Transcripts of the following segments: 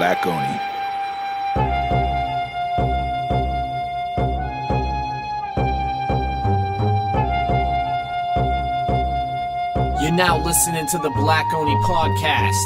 Black Oni. You're now listening to the Black Oni Podcast.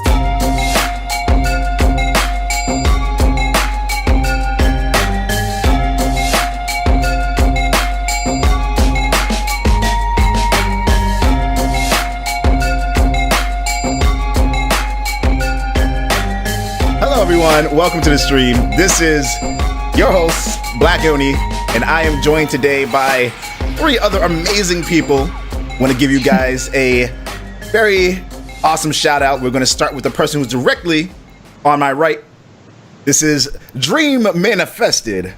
Hello everyone, welcome to the stream. This is your host, Black Oni, and I am joined today by three other amazing people. I want to give you guys a very awesome shout out. We're going to start with the person who's directly on my right. This is Dream Manifested.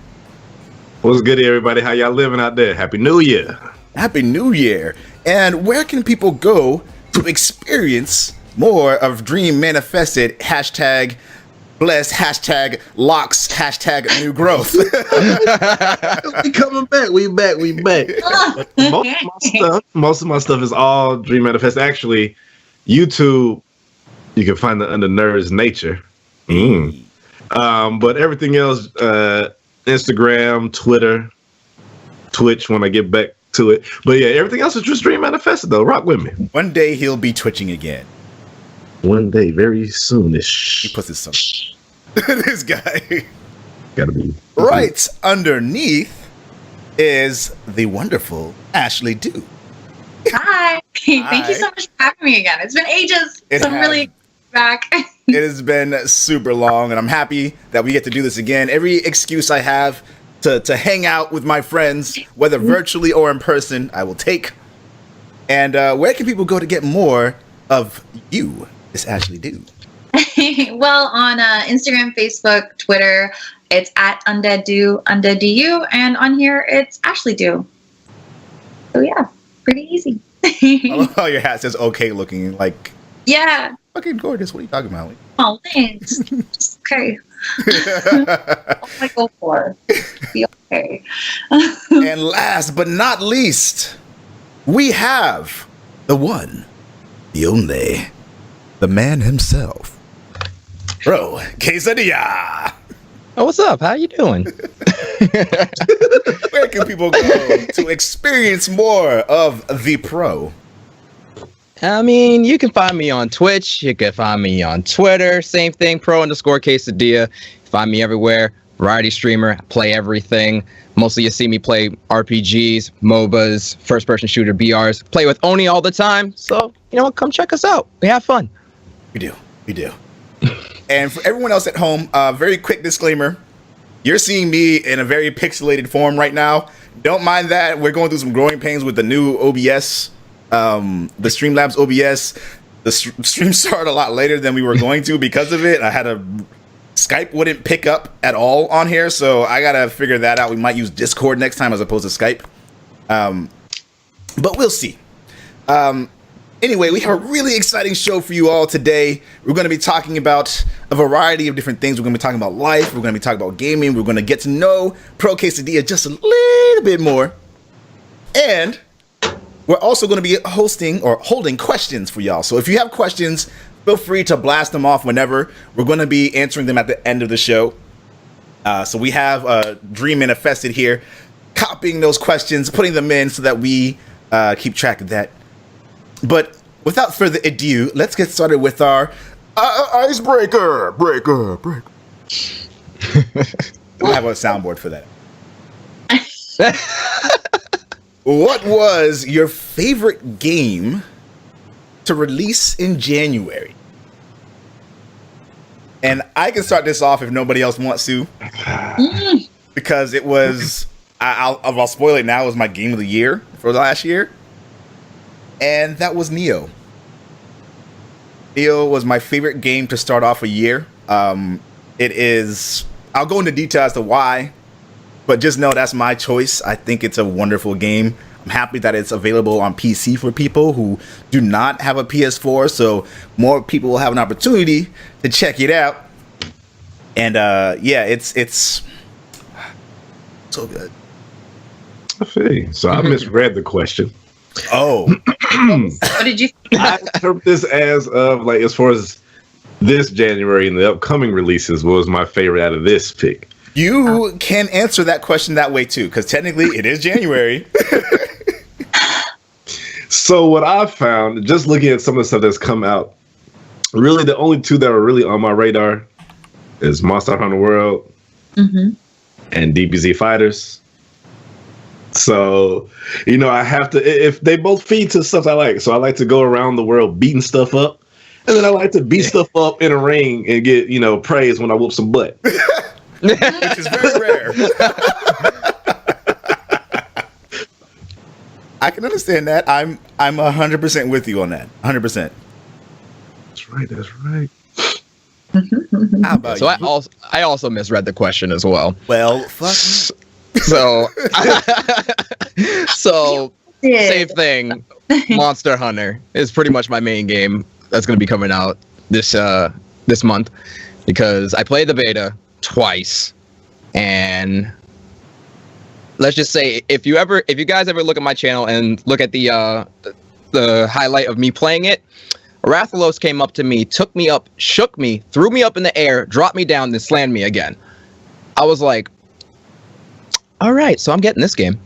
What's good, everybody? How y'all living out there? Happy New Year. Happy New Year. And where can people go to experience more of Dream Manifested? Hashtag blessed, hashtag locks, hashtag new growth. We coming back. We back. Most of my stuff is all Dream Manifest. Actually, YouTube, you can find it under Nerds Nature. But everything else, Instagram, Twitter, Twitch when I get back to it. But yeah, everything else is just Dream Manifested though. Rock with me. One day he'll be twitching again. One day, very soonish. He puts his son. This guy. Gotta be. Right underneath is the wonderful Ashley Dew. Hi. Thank you so much for having me again. It's been ages. I'm really back. It has been super long, and I'm happy that we get to do this again. Every excuse I have to hang out with my friends, whether virtually or in person, I will take. And where can people go to get more of you, Miss Ashley Dew? Well, on Instagram, Facebook, Twitter, it's at UndeadDew, UndeadDU, and on here, it's Ashley Dew. So yeah, pretty easy. I love how your hat says okay looking, like, yeah. fucking gorgeous. What are you talking about? Oh, thanks. Just okay. What I go for? Be okay. And last but not least, we have the one, the only, the man himself, Bro Quesadilla. Oh, what's up? How you doing? Where can people go to experience more of the pro? I mean, you can find me on Twitch. You can find me on Twitter. Same thing, pro_quesadilla. Find me everywhere. Variety streamer. Play everything. Mostly you see me play RPGs, MOBAs, first-person shooter, BRs. Play with Oni all the time. So, you know what? Come check us out. We have fun. We do. And for everyone else at home, very quick disclaimer. You're seeing me in a very pixelated form right now. Don't mind that. We're going through some growing pains with the new OBS, the Streamlabs OBS. The stream started a lot later than we were going to because of it. Skype wouldn't pick up at all on here, so I got to figure that out. We might use Discord next time as opposed to Skype. But we'll see. Anyway, we have a really exciting show for you all today. We're going to be talking about a variety of different things. We're going to be talking about life. We're going to be talking about gaming. We're going to get to know Pro Quesadilla just a little bit more. And we're also going to be holding questions for y'all. So if you have questions, feel free to blast them off whenever. We're going to be answering them at the end of the show. So we have Dream Manifested here, copying those questions, putting them in so that we keep track of that. But without further ado, let's get started with our icebreaker. Breaker. I have a soundboard for that. What was your favorite game to release in January? And I can start this off if nobody else wants to, because it was, I'll spoil it now, it was my game of the year for the last year. And that was Nioh. Nioh was my favorite game to start off a year. It is, I'll go into detail as to why, but just know that's my choice. I think it's a wonderful game. I'm happy that it's available on PC for people who do not have a PS4, so more people will have an opportunity to check it out. And yeah, it's so good. I feel you. So I misread the question. Oh. What did you? I interpret this as of like as far as this January and the upcoming releases, what was my favorite out of this pick? You can answer that question that way too, because technically it is January. So what I've found, just looking at some of the stuff that's come out, really the only two that are really on my radar is Monster Hunter World and DBZ Fighters. So, I have to, if they both feed to stuff I like. So I like to go around the world beating stuff up. And then I like to beat stuff up in a ring and get, praise when I whoop some butt. Which is very rare. I can understand that. I'm 100% with you on that. 100%. That's right. How about So you? I also misread the question as well. Well, fuck me. So Yeah. same thing. Monster Hunter is pretty much my main game that's going to be coming out this month, because I played the beta twice, and let's just say if you guys ever look at my channel and look at the highlight of me playing it, Rathalos came up to me, took me up, shook me, threw me up in the air, dropped me down, then slammed me again. I was like, all right, so I'm getting this game.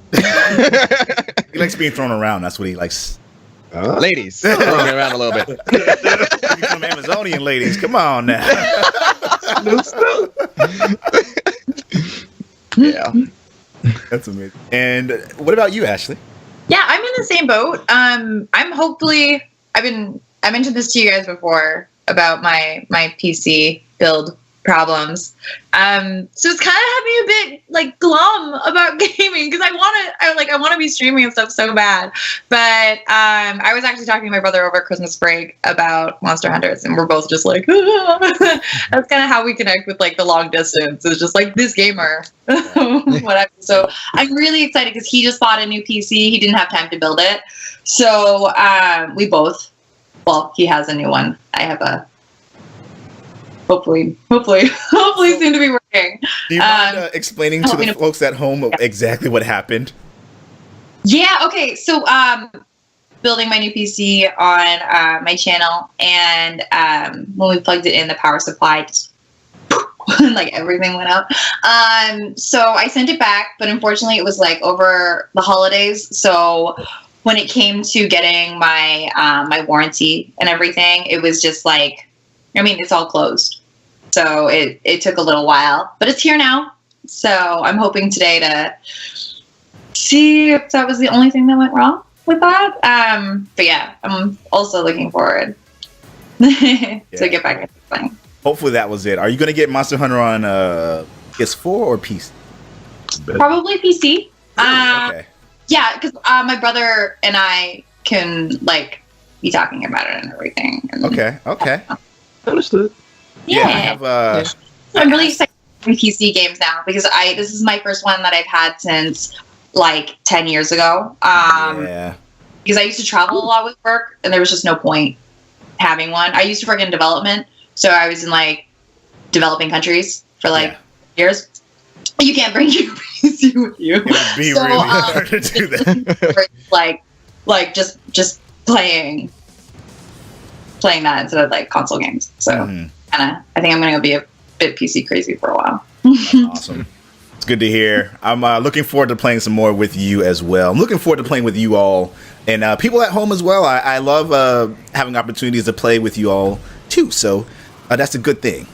He likes being thrown around. That's what he likes. Ladies, throwing it around a little bit. Some Amazonian ladies. Come on now. Yeah. That's amazing. And what about you, Ashley? Yeah, I'm in the same boat. I mentioned this to you guys before about my PC build problems. So it's kind of had me a bit like glum about gaming, because I want to be streaming and stuff so bad. But I was actually talking to my brother over Christmas break about Monster Hunters, and we're both just like, that's kind of how we connect with like the long distance. It's just like this gamer, whatever. So I'm really excited because he just bought a new PC. He didn't have time to build it, so we both. Well, he has a new one. I have a. Hopefully soon to be working. Do you mind explaining to the folks at home exactly what happened? Yeah, okay. So building my new PC on my channel, and when we plugged it in, the power supply just like everything went out. So I sent it back, but unfortunately it was like over the holidays. So when it came to getting my my warranty and everything, it was just like, it's all closed. So it took a little while, but it's here now. So I'm hoping today to see if that was the only thing that went wrong with that. But yeah, I'm also looking forward to get back into playing. Hopefully that was it. Are you going to get Monster Hunter on PS4 or PC? Probably PC. Okay. Yeah, because my brother and I can like be talking about it and everything. And, Okay. Understood. Yeah, I have I'm really excited for PC games now, because this is my first one that I've had since like 10 years ago. yeah. Because I used to travel a lot with work, and there was just no point having one. I used to work in development, so I was in like developing countries for like years. You can't bring your PC with you. It would be really hard to do that. like just playing that instead of like console games. So I think I'm gonna be a bit PC crazy for a while. Awesome. It's good to hear. I'm looking forward to playing some more with you as well. I'm looking forward to playing with you all and people at home as well. I love having opportunities to play with you all too. So that's a good thing.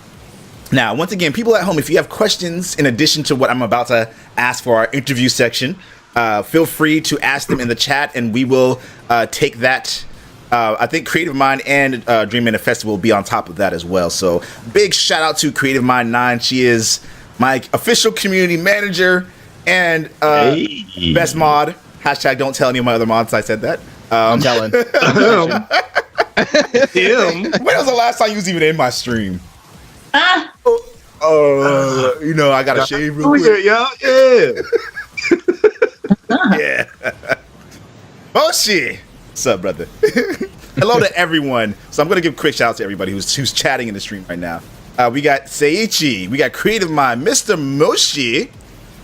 Now, once again, people at home, if you have questions in addition to what I'm about to ask for our interview section, feel free to ask them in the chat, and we will take that. I think Creative Mind and Dream Manifesto will be on top of that as well. So big shout out to Creative Mind 9. She is my official community manager and best mod. Hashtag don't tell any of my other mods I said that. I'm telling. When was the last time you was even in my stream? I gotta shave real quick. Yeah. Oh shit. What's up, brother? Hello to everyone. So I'm gonna give a quick shout out to everybody who's chatting in the stream right now. We got Seiichi, we got Creative Mind, Mr. Moshi,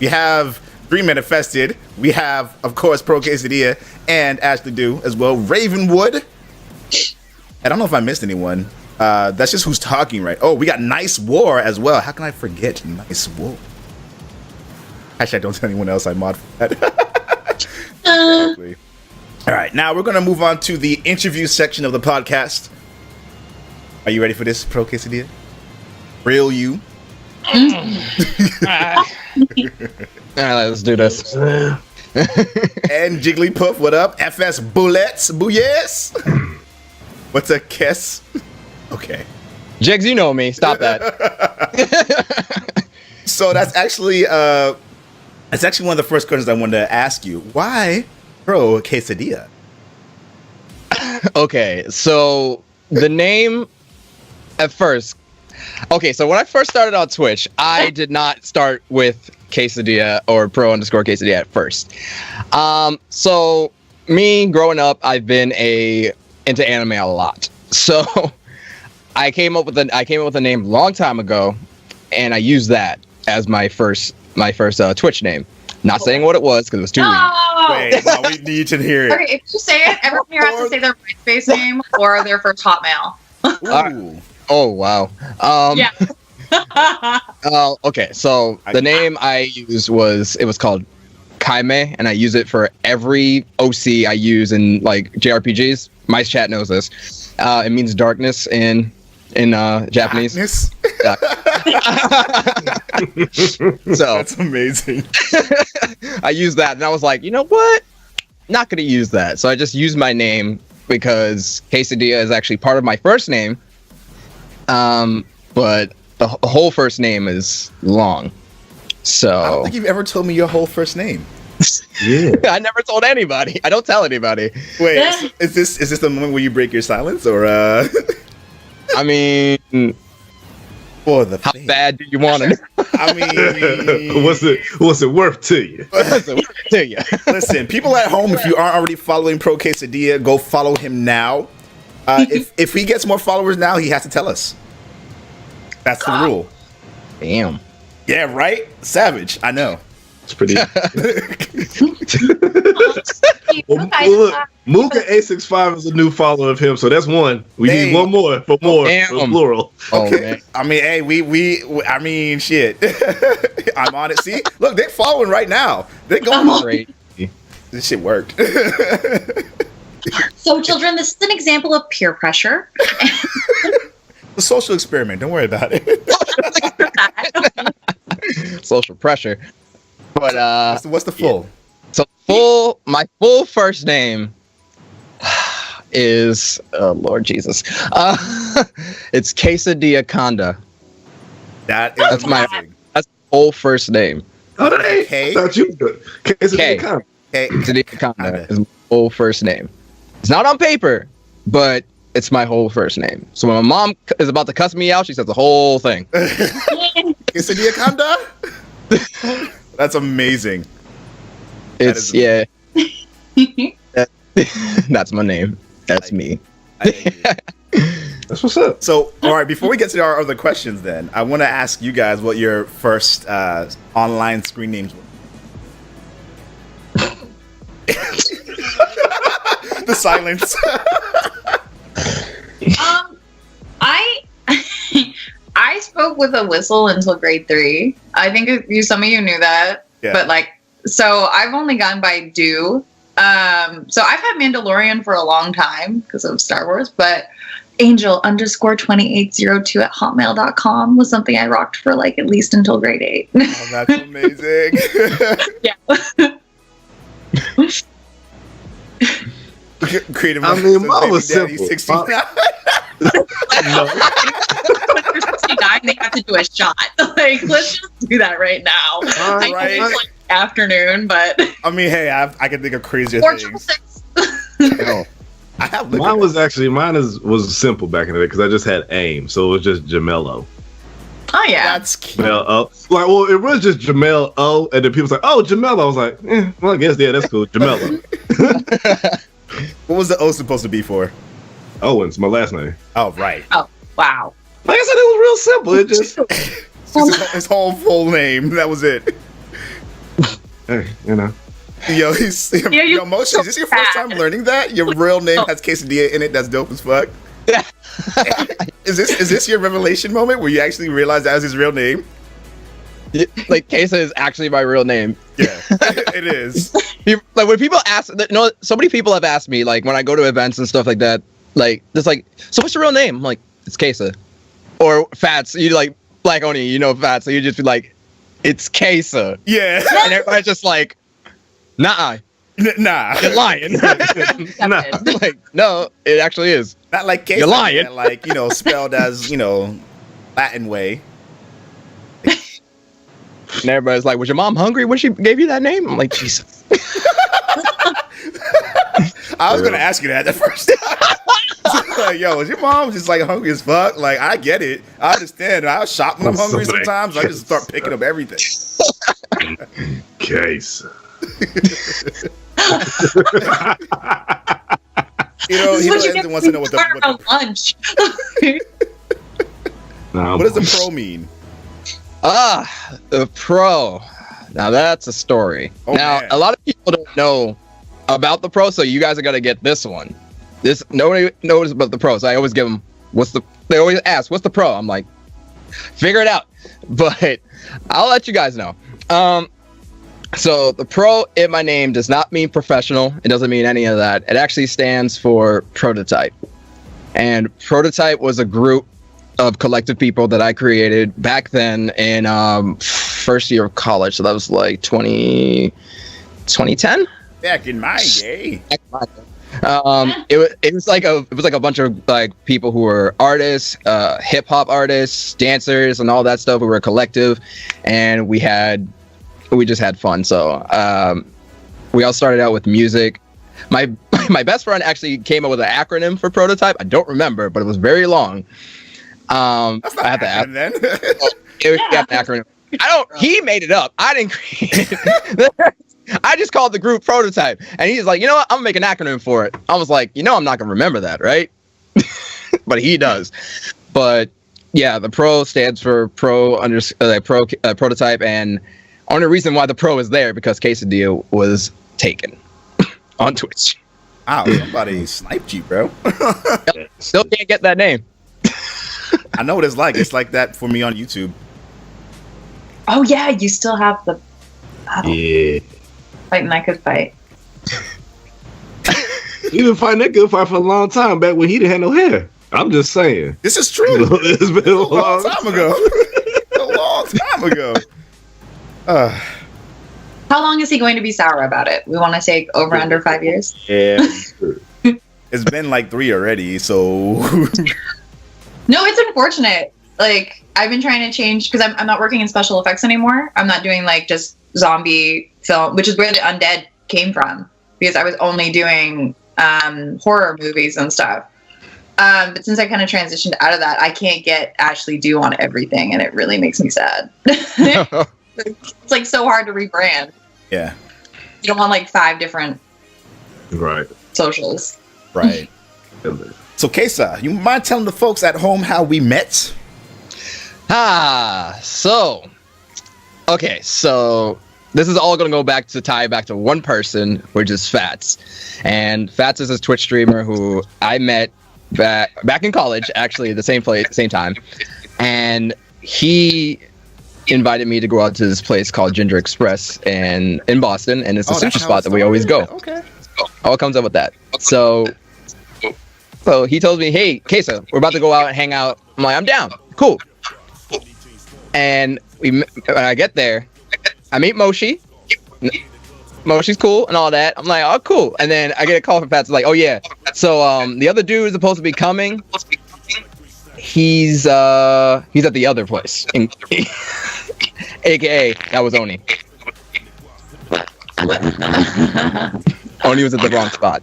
we have Dream Manifested, we have, of course, Pro Quesadilla and Ashley Do as well. Ravenwood. I don't know if I missed anyone. That's just who's talking, right? Oh, we got Nice War as well. How can I forget Nice War? Actually, I don't tell anyone else I mod for that. Exactly. All right, now we're going to move on to the interview section of the podcast. Are you ready for this, Pro Quesadilla? Real you. All right, let's do this. And Jigglypuff, what up? FS Bullets, Booyes. What's a kiss? Okay. Jigs, you know me. Stop that. So that's actually one of the first questions I wanted to ask you. Why Pro Quesadilla? Okay, so the name at first. Okay, so when I first started on Twitch, I did not start with Quesadilla or Pro_Quesadilla at first. So me growing up, I've been into anime a lot. So I came up with a name a long time ago, and I used that as my first Twitch name. Not saying what it was because it was too weird. Oh. Wait, now we need to hear it. Okay, if you say it, everyone here has to say their MySpace name or their first Hotmail. Ooh. Oh wow. Yeah. Okay, so the name I used was called Kaime, and I use it for every OC I use in like JRPGs. Mice Chat knows this. It means darkness in Japanese. Darkness? So That's amazing. I used that, and I was like, you know what? Not gonna use that. So I just used my name because Quesadilla is actually part of my first name. But the whole first name is long. I don't So think you've ever told me your whole first name. Yeah. I never told anybody. I don't tell anybody. Wait, is this the moment where you break your silence, or I mean, for the how fame? bad do you want to know? I mean, what's it worth to you? to you? listen, people at home, if you aren't already following Pro Quesadilla, go follow him now. If he gets more followers now, he has to tell us. That's the rule. Damn. Yeah, right? Savage. I know. It's pretty. Well, look, Mooka A65 is a new follower of him, so that's one. We Hey. need one more for more. Damn. For plural. Oh, Okay. man. I mean, hey, I mean, shit. I'm on it. See, look, they're following right now. They're going. Great. This shit worked. So, children, this is an example of peer pressure. A social experiment. Don't worry about it. Social pressure. But What's the full? so my full first name is Lord Jesus. It's Quesadilla Conda. That is That's my amazing. whole first name. Oh, that ain't. K? I thought you were good. K. Hey, Quesadilla Conda Conda. is my whole first name. It's not on paper, but it's my whole first name. So when my mom is about to cuss me out, she says the whole thing. Quesadilla Conda? That's amazing. It's is- that's my name. That's me. That's what's up. So, all right, before we get to our other questions, then, I want to ask you guys what your first online screen names were. The silence. I spoke with a whistle until grade 3. I think some of you knew that, Yeah. but so I've only gone by Do. So I've had Mandalorian for a long time because of Star Wars, but Angel_2802 at hotmail.com was something I rocked for at least until grade 8. Oh, that's amazing. Yeah. Creative. I mean, mine was Daddy simple. 69. No. When you're 69, they have to do a shot. Let's just do that right now. I know right. it's afternoon, but I mean, hey, I can think of crazier Portugal things. 6. Oh, I have Mine was simple back in the day because I just had AIM, so it was just Jamello. Oh yeah. That's cute. Well, it was just Jamel O, and then people was like, "Oh, Jamello." I was like, well, I guess that's cool, Jamello. What was the O supposed to be for? Owens, my last name. Oh, right. Oh wow. Like I said, it was real simple. It just, It's just his whole full name. That was it. hey, you know. Yo, you Moshi, is this your first time learning that? Your real name has quesadilla in it? That's dope as fuck. Is this your revelation moment where you actually realize that was his real name? Like Kesa is actually my real name. Yeah, it is. Like when people ask, so many people have asked me, like when I go to events and stuff like that, like it's like, so what's your real name? I'm like, it's Kesa, or Fats. You like Black Oni, you know Fats, so you just be like, it's Kesa. Yeah. And everybody's just like, nah, Nah. you're lying. Nah. Like, no, it actually is. Not like Queso. You're lying. Like, spelled as, Latin way. And everybody's like, was your mom hungry when she gave you that name? I'm like, Jesus. I was going to ask you that the first time. Like, yo, is your mom just like hungry as fuck? Like, I get it. I understand. I shop when I'm hungry sometimes. I just start picking up everything. Case. He wants to know what the lunch. Nah, what does the pro mean? The pro. Now that's a story. Oh, now man. a lot of people don't know about the pro, so you guys are gonna get this one. Nobody knows about the pro, so I always give them they always ask, what's the pro? I'm like, figure it out. But I'll let you guys know. So the pro in my name does not mean professional. It doesn't mean any of that. It actually stands for prototype. And prototype was a group of collective people that I created back then in first year of college. So that was like 2010. Back in my day. It was like a bunch of like people who were artists, hip hop artists, dancers, and all that stuff. We were a collective, and we just had fun. So we all started out with music. My best friend actually came up with an acronym for prototype. I don't remember, but it was very long. That's not I have to ask. then. It got an acronym. He made it up. I didn't create it. I just called the group prototype, and he's like, you know what? I'm gonna make an acronym for it. I was like, I'm not gonna remember that, right? But he does. But yeah, the pro stands for prototype, and only reason why the pro is there because Quesadilla was taken on Twitch. Wow, somebody sniped you, bro. Still can't get that name. I know what it's like. It's like that for me on YouTube. Oh yeah, you still have the Yeah. fight and I could fight. You been fighting that good fight for a long time back when he didn't have no hair. I'm just saying. This is true. It's been A long time ago. A long time ago. How long is he going to be sour about it? We want to take over under 5 years. Yeah. It's been like 3 already, so No, it's unfortunate. Like I've been trying to change because I'm not working in special effects anymore. I'm not doing like just zombie film, which is where the undead came from. Because I was only doing horror movies and stuff. But since I kind of transitioned out of that, I can't get Ashley Dew on everything, and it really makes me sad. It's like so hard to rebrand. yeah, You don't want like 5 different Right. socials. right. So, Kesa, you mind telling the folks at home how we met? So this is all going to go back to tie back to one person, which is Fats. And Fats is a Twitch streamer who I met back in college, actually, the same place, same time. And he invited me to go out to this place called Ginger Express in Boston, and it's a sushi spot that we always go. Okay. All comes up with that. So he tells me, hey, Kesa, we're about to go out and hang out. I'm like, I'm down. Cool. And when I get there, I meet Moshi. Moshi's cool and all that. I'm like, oh, cool. And then I get a call from Fats like, oh yeah. So the other dude is supposed to be coming. He's at the other place. AKA that was Oni. Oni was at the wrong spot.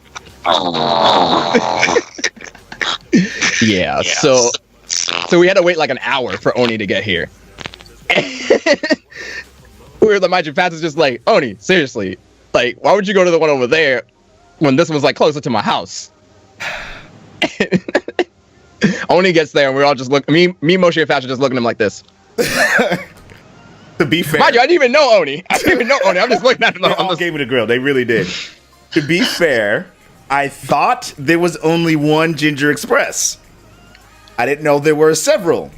Yeah, so we had to wait like an hour for Oni to get here. We were like, my Fats is just like, Oni, seriously, like, why would you go to the one over there when this was like closer to my house? Oni gets there and we're all just looking. Me, Moshe, and Fats are just looking at him like this. To be fair, Mind you, I didn't even know Oni. I'm just looking at him. they all gave me the grill. They really did. To be fair, I thought there was only one Ginger Express. I didn't know there were several.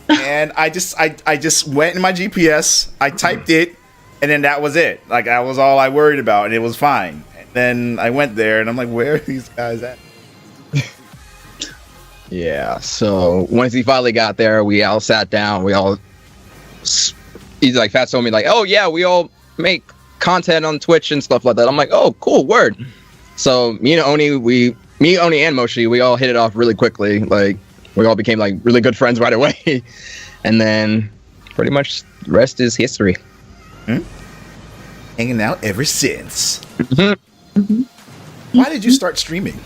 And I just went in my GPS, I typed it, and then that was it. Like, that was all I worried about, and it was fine. And then I went there, and I'm like, where are these guys at? Yeah. So once he finally got there, we all sat down. He's like, Fats told me like, oh yeah, we all make content on Twitch and stuff like that. I'm like, oh, cool, word. So me, Oni, and Moshi, we all hit it off really quickly. Like, we all became like really good friends right away. And then pretty much the rest is history. Hanging out ever since. Mm-hmm. Why did you start streaming?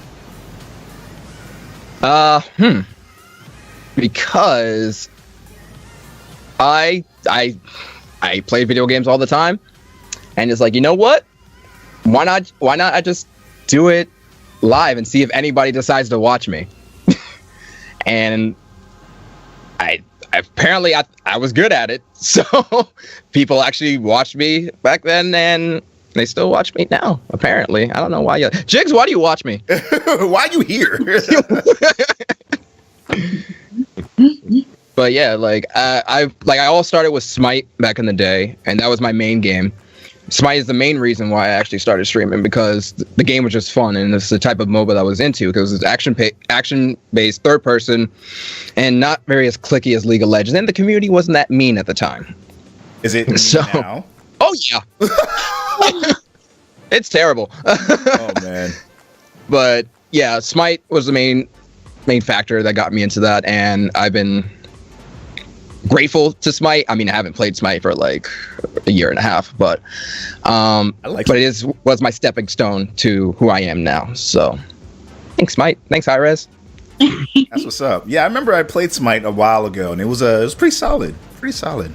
Because I play video games all the time, and it's like, you know what? Why not I just do it live and see if anybody decides to watch me. And I was good at it, so people actually watched me back then, and they still watch me now. Apparently, I don't know why. Jigs, why do you watch me? Why are you here? But yeah, like I all started with Smite back in the day, and that was my main game. Smite is the main reason why I actually started streaming, because the game was just fun, and it's the type of MOBA that I was into, because it's action-based, third person, and not very as clicky as League of Legends, and the community wasn't that mean at the time. Is it now? Oh yeah, it's terrible. Oh man. But yeah, Smite was the main factor that got me into that, and I've been grateful to Smite. I mean, I haven't played Smite for like a year and a half, but it was my stepping stone to who I am now. So thanks, Smite. Thanks, Hi-Rez. That's what's up. Yeah, I remember I played Smite a while ago, and it was pretty solid. Pretty solid.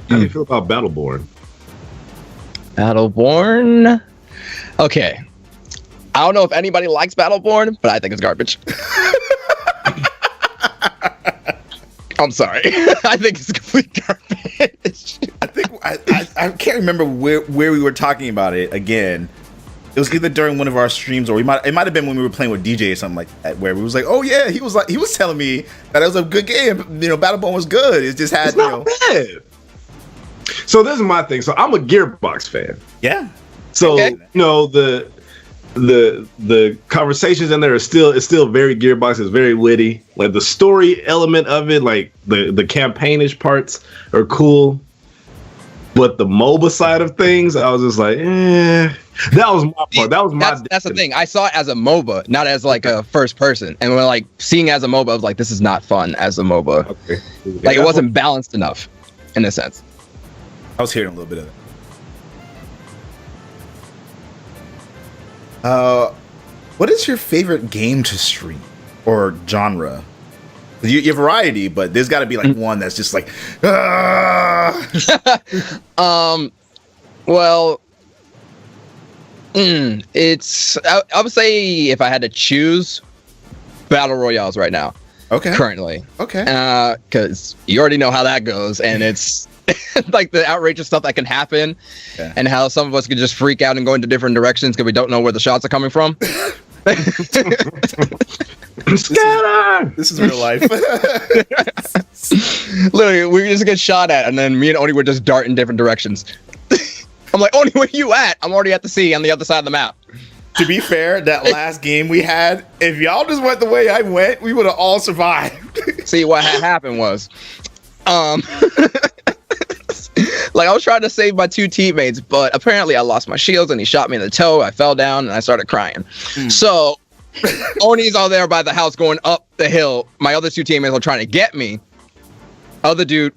How do you feel about Battleborn? Battleborn. Okay. I don't know if anybody likes Battleborn, but I think it's garbage. I'm sorry. I think it's complete garbage. I think I can't remember where we were talking about it again. It was either during one of our streams, or it might have been when we were playing with DJ or something like that, where we was like, oh yeah, he was telling me that it was a good game. You know, Battleborn was good. It just had It's not bad. So this is my thing. So I'm a Gearbox fan. Yeah. So Okay. you know the conversations in there it's still very Gearbox. It's very witty. Like the story element of it, like the campaignish parts are cool. But the MOBA side of things, I was just like, that was my part. That was my. That's the thing. I saw it as a MOBA, not as like a first person. And when like seeing it as a MOBA, I was like, this is not fun as a MOBA. Okay. Like it wasn't balanced enough, in a sense. I was hearing a little bit of it. What is your favorite game to stream or genre? You have variety, but there's got to be like one that's just like, Well, it's I would say if I had to choose, battle royales right now, okay, currently, okay. because you already know how that goes, and it's like the outrageous stuff that can happen, Yeah. and how some of us could just freak out and go into different directions because we don't know where the shots are coming from. Scatter! This is real life. Literally, we just get shot at, and then me and Oni would just dart in different directions. I'm like, Oni, where you at? I'm already at the sea on the other side of the map. To be fair, that last game we had, if y'all just went the way I went, we would have all survived. See, what had happened was, like I was trying to save my two teammates, but apparently I lost my shields and he shot me in the toe. I fell down and I started crying. So Oni's all there by the house going up the hill. My other two teammates are trying to get me. Other dude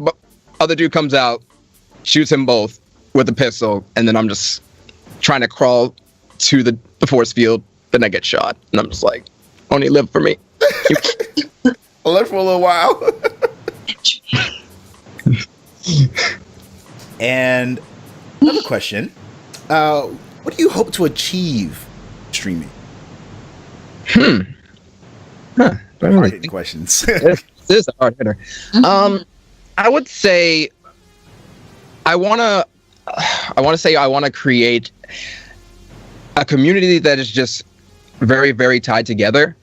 comes out, shoots him both with a pistol, and then I'm just trying to crawl to the force field. Then I get shot, and I'm just like, Oni, live for me. I left for a little while. And another question: what do you hope to achieve streaming? Hard-hitting questions. This is a hard hitter. I would say I want to create a community that is just very, very tied together,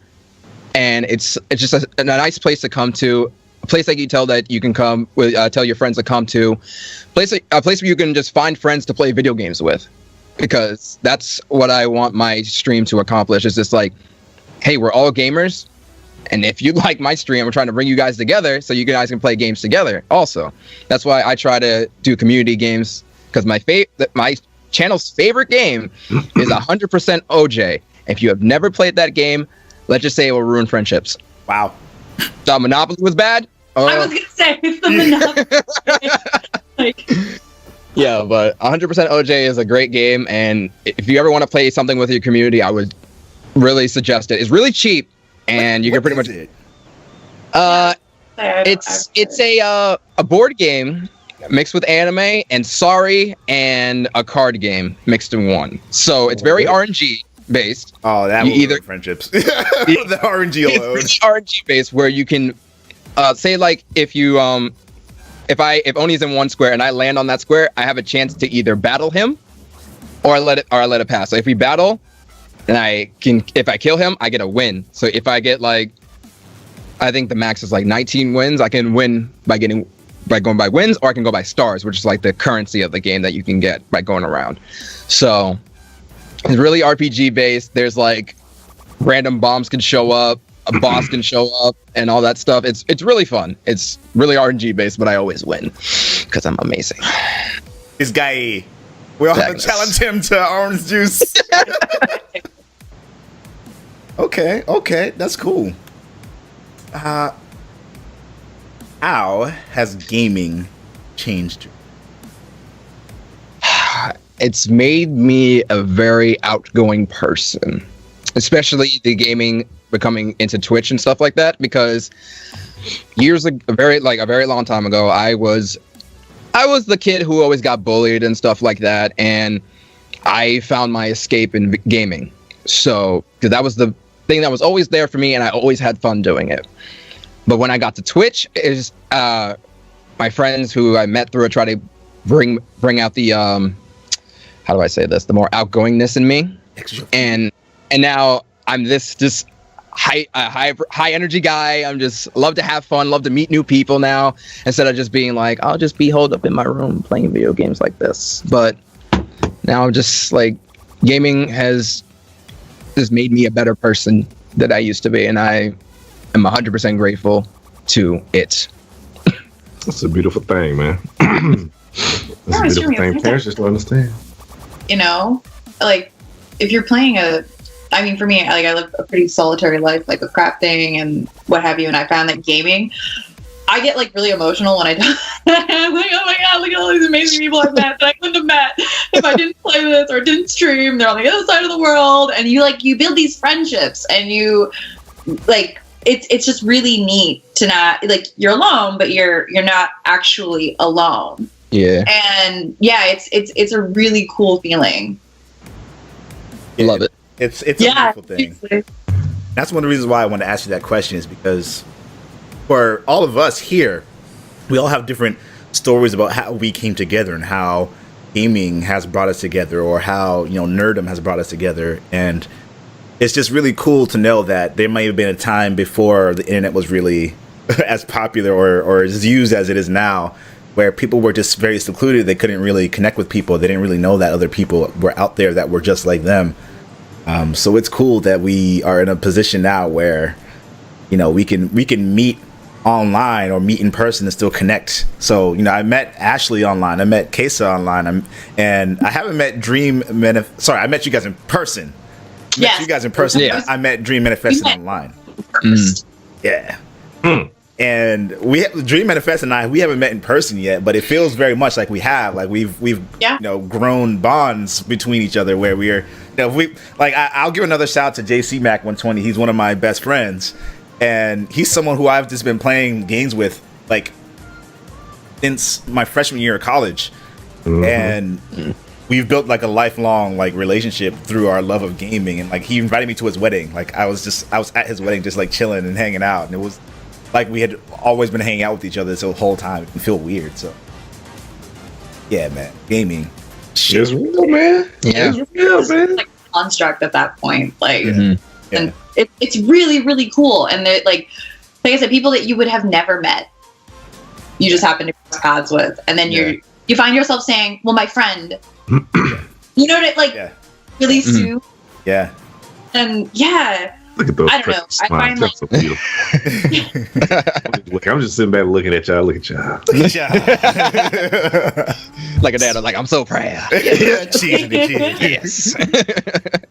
and it's just a nice place to come to. A place that you can come with, tell your friends to come to, a place where you can just find friends to play video games with, because that's what I want my stream to accomplish. Is just like, hey, we're all gamers, and if you like my stream, we're trying to bring you guys together so you guys can play games together. Also, that's why I try to do community games, because my channel's favorite game is 100% OJ. If you have never played that game, let's just say it will ruin friendships. Wow. The Monopoly was bad. I was gonna say it's the Monopoly. Yeah, but 100% OJ is a great game, and if you ever want to play something with your community, I would really suggest it. It's really cheap, and you can pretty much. It's a board game mixed with anime and Sorry and a card game mixed in one. So it's very RNG based. Oh, that will ruin friendships. The RNG alone. It's really RNG based, where you can say, like, if you if Oni's in one square and I land on that square, I have a chance to either battle him or let it pass. So if we battle, and if I kill him, I get a win. So if I get, like, I think the max is like 19 wins, I can win by going by wins, or I can go by stars, which is like the currency of the game that you can get by going around. So it's really RPG based. There's like random bombs can show up, a boss can show up, and all that stuff. It's really fun. It's really RNG based, but I always win because I'm amazing. This guy, we all have to challenge him to orange juice. Okay, that's cool. How has gaming changed you? It's made me a very outgoing person, especially the gaming becoming into Twitch and stuff like that, because a very long time ago, I was the kid who always got bullied and stuff like that, and I found my escape in gaming. So, because that was the thing that was always there for me, and I always had fun doing it. But when I got to Twitch, is my friends who I met through it try to bring out the how do I say this? The more outgoingness in me, and now I'm this just high energy guy. I'm just love to have fun, love to meet new people now, instead of just being like, I'll just be holed up in my room playing video games like this. But now I'm just like, gaming has made me a better person that I used to be, and I am 100% grateful to it. That's a beautiful thing, man. That's a beautiful thing. Parents just don't understand. You know, like, if you're playing for me, like, I live a pretty solitary life, like with crafting and what have you, and I found that gaming, I get like really emotional when I do. I'm like, oh my god, look at all these amazing people I've met that I couldn't have met if I didn't play this or didn't stream. They're on the other side of the world, and you build these friendships, and you like, it's just really neat to not, like, you're alone, but you're not actually alone. Yeah. And yeah, it's a really cool feeling. Yeah, love it. It's a beautiful thing. That's one of the reasons why I wanted to ask you that question, is because for all of us here, we all have different stories about how we came together and how gaming has brought us together, or how, Nerdom has brought us together. And it's just really cool to know that there might have been a time before the internet was really as popular or as used as it is now, where people were just very secluded. They couldn't really connect with people. They didn't really know that other people were out there that were just like them. So it's cool that we are in a position now where, we can meet online or meet in person and still connect. So, I met Ashley online. I met Kesa online. And I haven't met I met you guys in person. Yes. You guys in person. Yeah. I met Dream Manifesting online. Yeah. And Dream Manifest and we haven't met in person yet, but it feels very much like we have. Like we've grown bonds between each other, where we're, I'll give another shout out to JC Mac 120. He's one of my best friends, and he's someone who I've just been playing games with like since my freshman year of college. And we've built like a lifelong like relationship through our love of gaming. And like, he invited me to his wedding. Like I was at his wedding just like chilling and hanging out, and it was like we had always been hanging out with each other this whole time. It can feel weird. So yeah, man, gaming. It's real, man. Yeah. It's real, man. Like construct at that point, like and it's really, really cool. And they're like I said, people that you would have never met, you just happen to cross paths with, and then you find yourself saying, "Well, my friend," you know what? Like really soon. Yeah. And yeah. Look at those. I don't know. I find That's so beautiful. Look, I'm just sitting back looking at y'all. Look at y'all. Like a dad, I'm like, I'm so proud. Cheesing it, cheesing.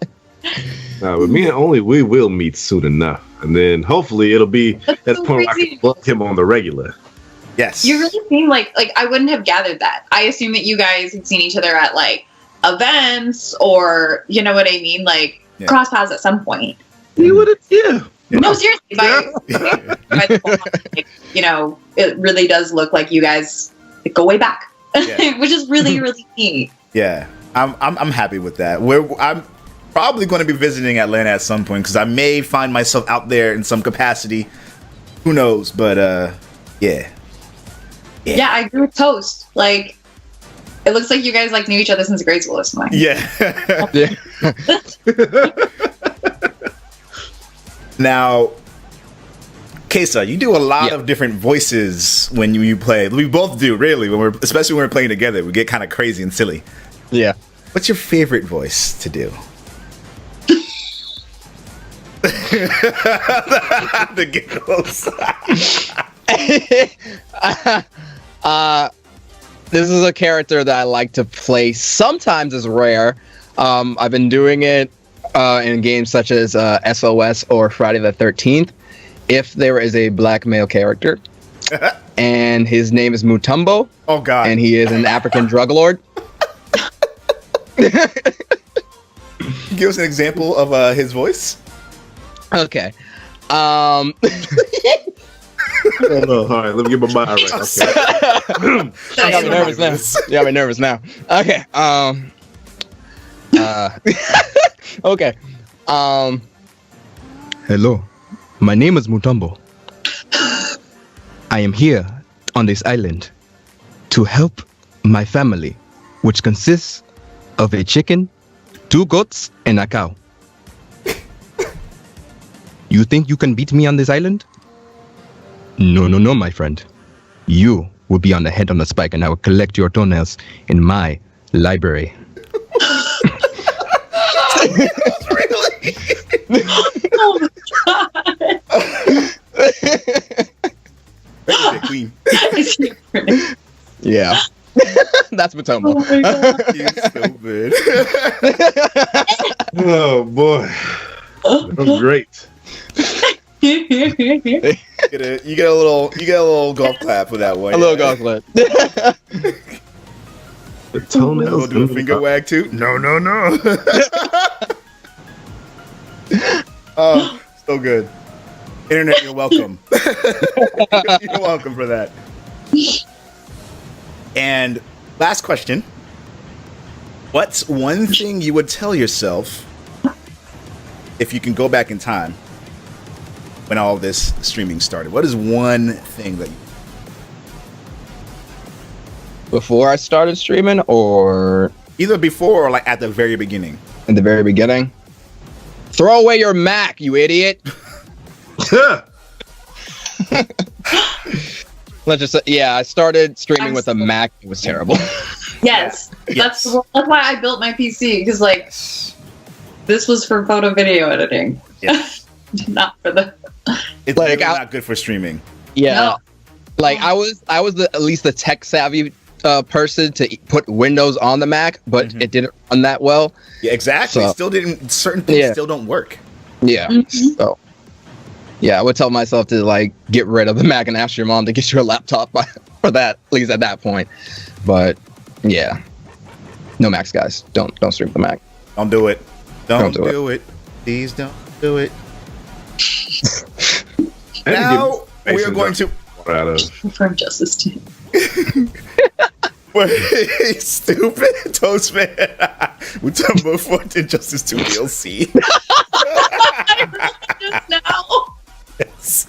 Yes. But me and Only, we will meet soon enough, and then hopefully it'll be at the so point where I crazy. can plug him on the regular. Yes. You really seem like I wouldn't have gathered that. I assume that you guys had seen each other at like events or you know what I mean, like cross paths at some point. You would have, No, seriously, by the phone, like, you know, it really does look like you guys go way back, which is really, really neat. Yeah, I'm happy with that. I'm probably going to be visiting Atlanta at some point because I may find myself out there in some capacity. Who knows? But yeah, I agree with Toast. Like, it looks like you guys like knew each other since grade school or something. yeah. Now, Kesa, you do a lot of different voices when you play. We both do, really. Especially when we're playing together, we get kind of crazy and silly. Yeah. What's your favorite voice to do? The giggles. This is a character that I like to play. Sometimes it's rare. I've been doing it in games such as SOS or Friday the 13th. If there is a black male character, and his name is Mutombo. Oh God! And he is an African drug lord. Give us an example of his voice. Okay. All right, let me get my mind right. Okay. You got me nervous now. You got me nervous now. Okay. Okay. Hello. My name is Mutombo. I am here on this island to help my family, which consists of a chicken, 2 goats, and a cow. You think you can beat me on this island? No, my friend. You will be on the head on the spike, and I will collect your toenails in my library. Really? Oh my God. Queen. Yeah. That's Mutombo. Oh my God. You stupid. Oh boy, that was great. You get a little golf clap for that one. A little golf clap. The toenails. Do a finger wag too? No. Oh, so good. Internet, you're welcome. You're welcome for that. And last question. What's one thing you would tell yourself if you can go back in time when all this streaming started? What is one thing that you... Before I started streaming, or Either before or like at the very beginning? in the very beginning? Throw away your Mac, you idiot. Let's just say, yeah, I started streaming with a Mac. It was terrible. Yes. Yes. That's why I built my PC, because like this was for photo video editing. Yes. Not for the It's Like, really I- not good for streaming. Yeah. No. Like I was at least the tech savvy person to put Windows on the Mac, but Mhm. it didn't run that well. Yeah, exactly. So- Still didn't. Certain things Yeah. still don't work. Yeah. Mhm. So yeah, I would tell myself to like get rid of the Mac and ask your mom to get you a laptop for that, at least at that point. But yeah. No Macs, guys. Don't stream with the Mac. Don't do it. Don't do do it. Please don't do it. I had to Now get we are going to. out of. from Justice Team. Wait, stupid Toast Man. We're talking about Fort Injustice 2 DLC. Just now. Yes.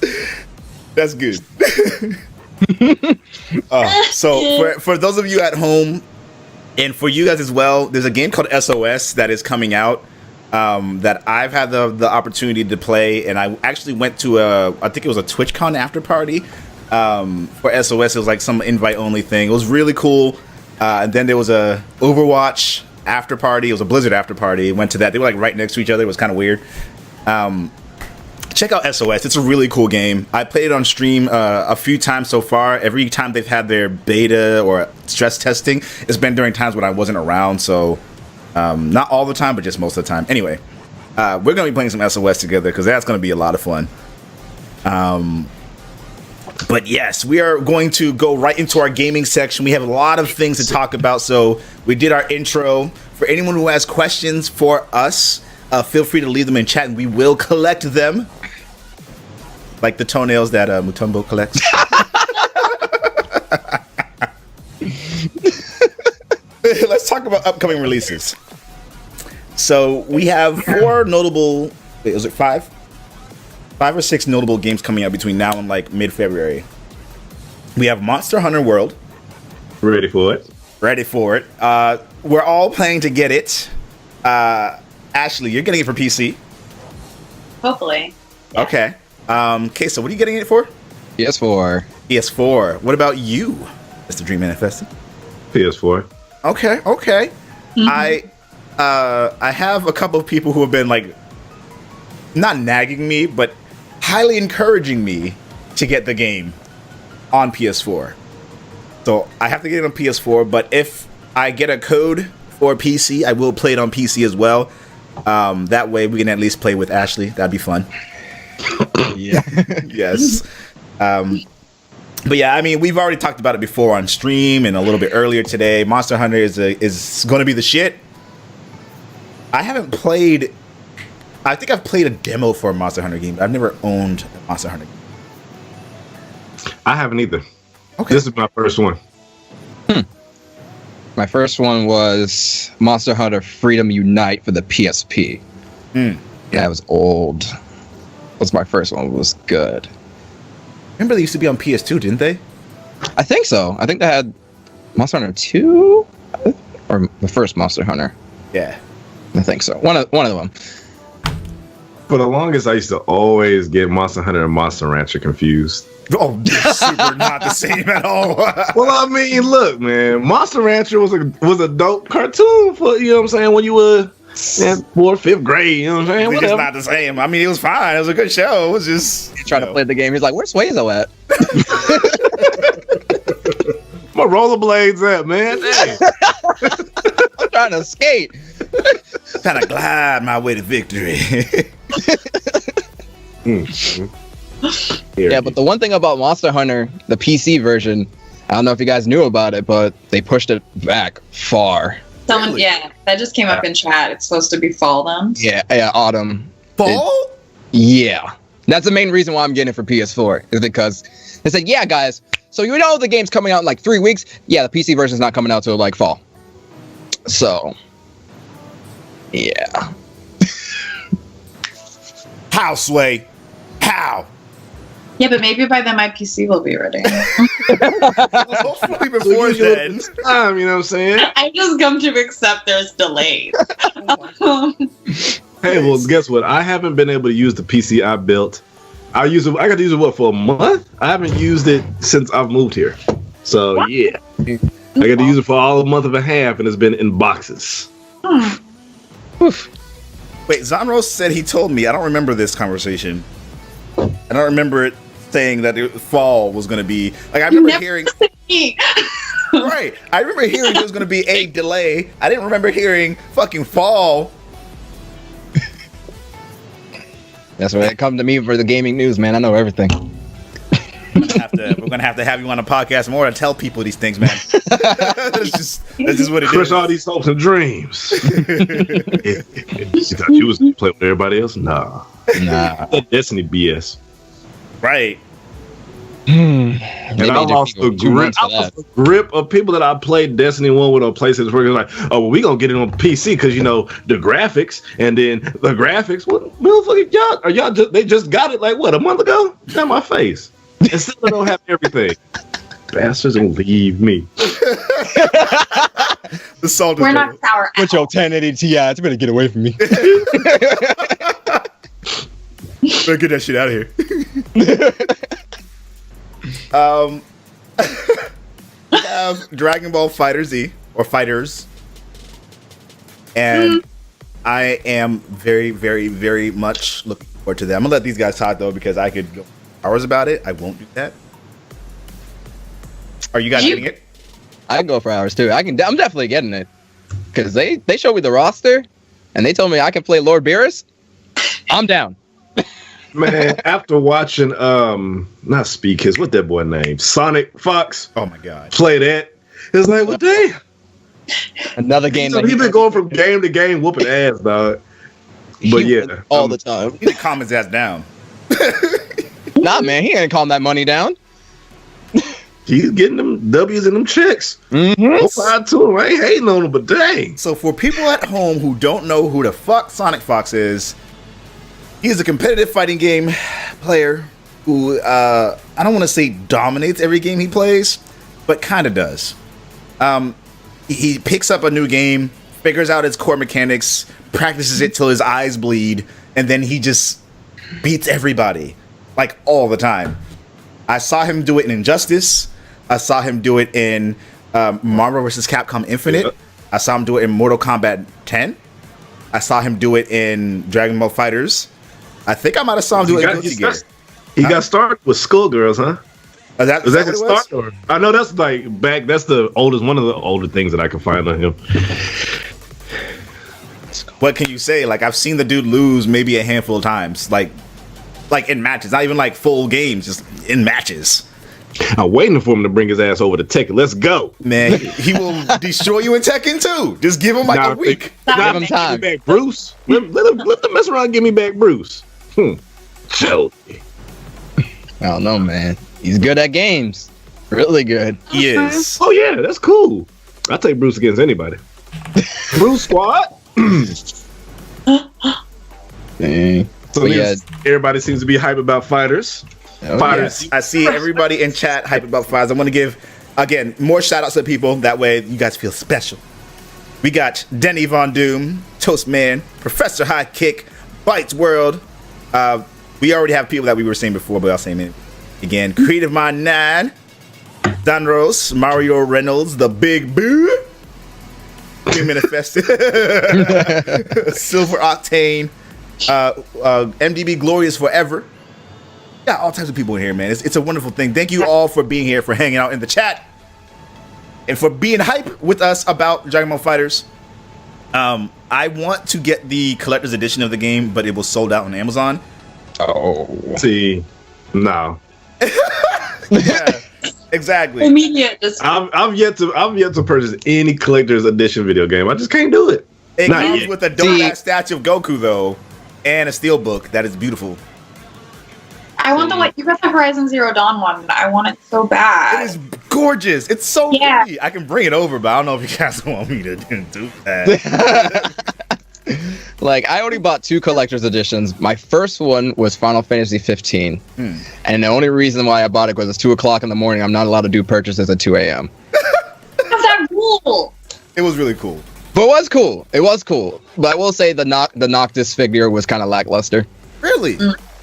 That's good. So for those of you at home, and for you guys as well, there's a game called SOS that is coming out. that I've had the opportunity to play, and I actually went to I think it was a TwitchCon after party for SOS. It was like some invite only thing. It was really cool. And then there was a Overwatch after party. It was a Blizzard after party. Went to that. They were like right next to each other. It was kind of weird. Check out SOS. It's a really cool game. I played it on stream a few times so far. Every time they've had their beta or stress testing, it's been during times when I wasn't around. So not all the time, but just most of the time. Anyway, we're going to be playing some SOS together because that's going to be a lot of fun. But yes, we are going to go right into our gaming section. We have a lot of things to talk about. So we did our intro. For anyone who has questions for us, feel free to leave them in chat and we will collect them. Like the toenails that Mutombo collects. Let's talk about upcoming releases. So we have 4 notable... Wait, is it 5? 5 or 6 notable games coming out between now and like mid-February. We have Monster Hunter World. Ready for it. Ready for it. We're all planning to get it. Ashley, you're getting it for PC. Hopefully. Okay. So what are you getting it for? PS4. PS4. What about you, Mr. Dream Manifested? PS4. Okay. Mm-hmm. I have a couple of people who have been like not nagging me, but highly encouraging me to get the game on PS4. So I have to get it on PS4, but if I get a code for PC, I will play it on PC as well. That way we can at least play with Ashley. That'd be fun. Yeah. Yes. But yeah, I mean, we've already talked about it before on stream and a little bit earlier today. Monster Hunter is going to be the shit. I haven't played... I think I've played a demo for a Monster Hunter game, but I've never owned a Monster Hunter game. I haven't either. Okay. This is my first one. My first one was Monster Hunter Freedom Unite for the PSP. Yeah. That was old. Was my first one. It was good. Remember they used to be on PS2, didn't they? I think so. I think they had Monster Hunter 2 or the first Monster Hunter. Yeah. I think so. One of them. For the longest, I used to always get Monster Hunter and Monster Rancher confused. Oh, they're super not the same at all. Well, I mean, look, man, Monster Rancher was a dope cartoon for, you know what I'm saying, when you were in 4th, 5th grade, you know what I'm saying? It's just Whatever. not the same. I mean, it was fine. It was a good show. It was just... Trying to play the game. He's like, "Where's Suezo at?" My rollerblades at, man. Hey. I'm trying to skate. Trying to glide my way to victory. Yeah, but the one thing about Monster Hunter, the PC version, I don't know if you guys knew about it, but they pushed it back far. Someone, yeah, that just came up in chat. It's supposed to be fall then. Yeah, autumn. Fall? Yeah. That's the main reason why I'm getting it for PS4, is because they said, yeah, guys, so you know the game's coming out in like 3 weeks? Yeah, the PC version's not coming out till like fall. So, yeah. How, Sway? How? Yeah, but maybe by then my PC will be ready. Hopefully before then. Time, you know what I'm saying? I just come to accept there's delays. Hey, well, guess what? I haven't been able to use the PC I built. I got to use it, for a month? I haven't used it since I've moved here. So, yeah. I got to use it for all a month and a half, and it's been in boxes. Oof. Wait, Zonros said he told me. I don't remember this conversation. I don't remember it saying that fall was going to be... Like, I remember hearing... Right. I remember hearing there was going to be a delay. I didn't remember hearing fucking fall. That's where they come to me for the gaming news, man. I know everything. We're gonna have to have you on a podcast more to tell people these things, man. that's just what it Crush is. all these hopes and dreams. You thought you was going to play with everybody else? Nah. That Destiny BS. Right. And I lost the grip of people that I played Destiny 1 with on PlayStation 4. Like, oh, well, we gonna get it on PC because, you know, the graphics, and then the graphics. What motherfucker, they just got it like what, a month ago? Got my face. And still they don't have everything. Bastards don't leave me. The salt is We're better. not sour at With your all. 1080 Ti, it's better get away from me. Better get that shit out of here. We have Dragon Ball Fighter Z or Fighters, and I am very, very, very much looking forward to that. I'm gonna let these guys talk though because I could go hours about it. I won't do that. Are you guys You- getting it? I can go for hours too. I'm definitely getting it because they showed me the roster and they told me I can play Lord Beerus. I'm down. Man, after watching not Speed Kids, what that boy name? Sonic Fox Oh my god! play that. It's like, well, damn. Another game So that he been going from game to game whooping ass, dog. But yeah, all the time. You need to calm his ass down. Nah, man, he ain't calm that money down. he's getting them W's and them checks. Mm-hmm. Go five to him. I ain't hating on him, but dang. So for people at home who don't know who the fuck Sonic Fox is, he is a competitive fighting game player who I don't want to say dominates every game he plays, but kind of does. He picks up a new game, figures out its core mechanics, practices it till his eyes bleed, and then he just beats everybody, like all the time. I saw him do it in Injustice. I saw him do it in Marvel vs. Capcom Infinite. Yep. I saw him do it in Mortal Kombat 10. I saw him do it in Dragon Ball Fighters. I think I might have saw him do it in Guilty Gear. He got started with Skullgirls, huh? Is that Was that what his it was? start? Or? I know that's like back. That's the oldest, one of the older things that I can find on him. What can you say? Like, I've seen the dude lose maybe a handful of times, like in matches, not even like full games, just in matches. I'm waiting for him to bring his ass over to Tekken. Let's go. Man, he will destroy you in Tekken too. Just give him like Nah, a week. Give him Give time. me back Bruce. Let them mess around. And give me back Bruce. Chelsea. I don't know, man. He's good at games. Really good. He is. Oh yeah, that's cool. I'll take Bruce against anybody. Bruce Squad. Dang. So But yeah. everybody seems to be hype about fighters. Oh, Fighters. I see everybody in chat hype about Fires. I want to give, again, more shout outs to people. That way you guys feel special. We got Denny Von Doom, Toastman, Professor High Kick, Bites World. We already have people that we were saying before, but I'll say them again. Creative Mind 9, Danros, Mario Reynolds, The Big Boo, Manifested, Silver Octane, MDB Glorious Forever. Got all types of people in here, man. It's a wonderful thing. Thank you all for being here, for hanging out in the chat, and for being hype with us about Dragon Ball Fighters. I want to get the collector's edition of the game, but it was sold out on Amazon. Oh. See, no. Yeah, exactly. Immediate. Just I've yet to purchase any collector's edition video game. I just can't do it. It Not comes yet. with a dope-ass statue of Goku, though, and a steel book that is beautiful. I want the one. You got the Horizon Zero Dawn one. I want it so It bad. is gorgeous. It's so Yeah. pretty. I can bring it over, but I don't know if you guys want me to do that. Like, I only bought 2 collector's editions. My first one was Final Fantasy 15. And the only reason why I bought it was it's 2 o'clock in the morning. I'm not allowed to do purchases at 2 a.m. How's that rule? It was really cool. But it was cool. It was cool. But I will say the Noctis figure was kind of lackluster. Really?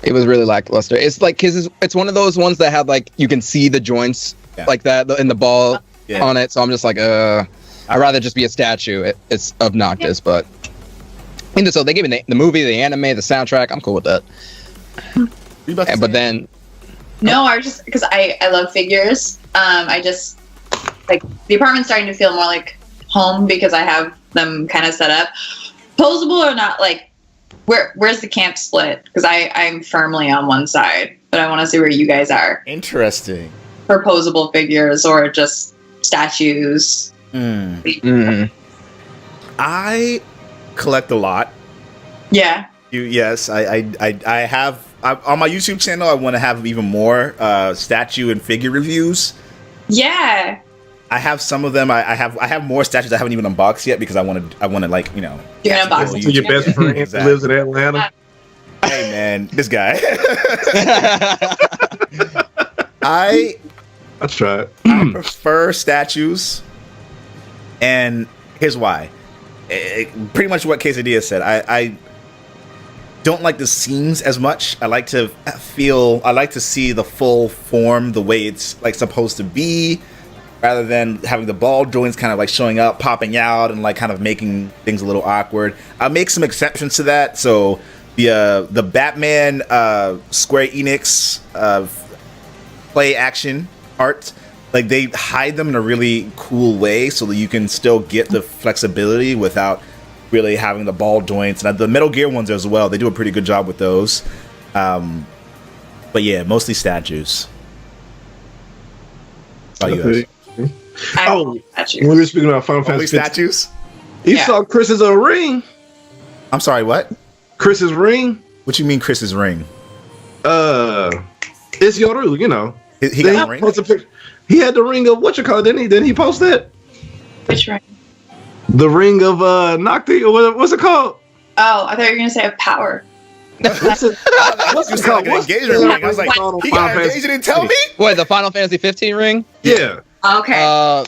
It was really lackluster. It's like, cause it's one of those ones that had like, you can see the joints Yeah. like that in the ball Yeah. on it. So I'm just like, I'd rather just be a statue. It's of Noctis, but. And so they gave me the movie, the anime, the soundtrack. I'm cool with that. You about to But say- then, No, I was just because I love figures. I just like the apartment's starting to feel more like home because I have them kind of set up. Posable or not, like where's the camp split? Because I'm firmly on one side, but I want to see where you guys are Interesting. for posable figures or just statues. I collect a lot. Yeah. Yes, I have on my YouTube channel. I want to have even more statue and figure reviews. Yeah. I have some of them. I have more statues I haven't even unboxed yet because I want to like, you know. You're gonna box people So your best friend Exactly. lives in Atlanta. Hey man, this guy. I I tried. prefer statues, and Here's why. Pretty much what Quesadilla said. I don't like the seams as much. I like to see the full form the way it's like supposed to be, rather than having the ball joints kind of like showing up, popping out, and like kind of making things a little awkward. I'll make some exceptions to that. So the Batman Square Enix play action art, like they hide them in a really cool way so that you can still get the flexibility without really having the ball joints. And the Metal Gear ones as well, they do a pretty good job with those. But yeah, mostly statues. How about you guys? Oh, when we're speaking about Final Only Fantasy 15, statues? you saw Chris's ring. I'm sorry, what? Chris's ring. What you mean Chris's ring? It's Yoru, you know. He Then got a ring? posted a picture. He had the ring of what you call it, didn't he? Didn't he post that? Which ring? The ring of Nocti, or what's it called? Oh, I thought you were gonna say of power. What's it? What's You it said called? like an engagement ring. I was like, he got engaged and didn't tell me? What, the Final Fantasy 15 ring? Yeah. Okay.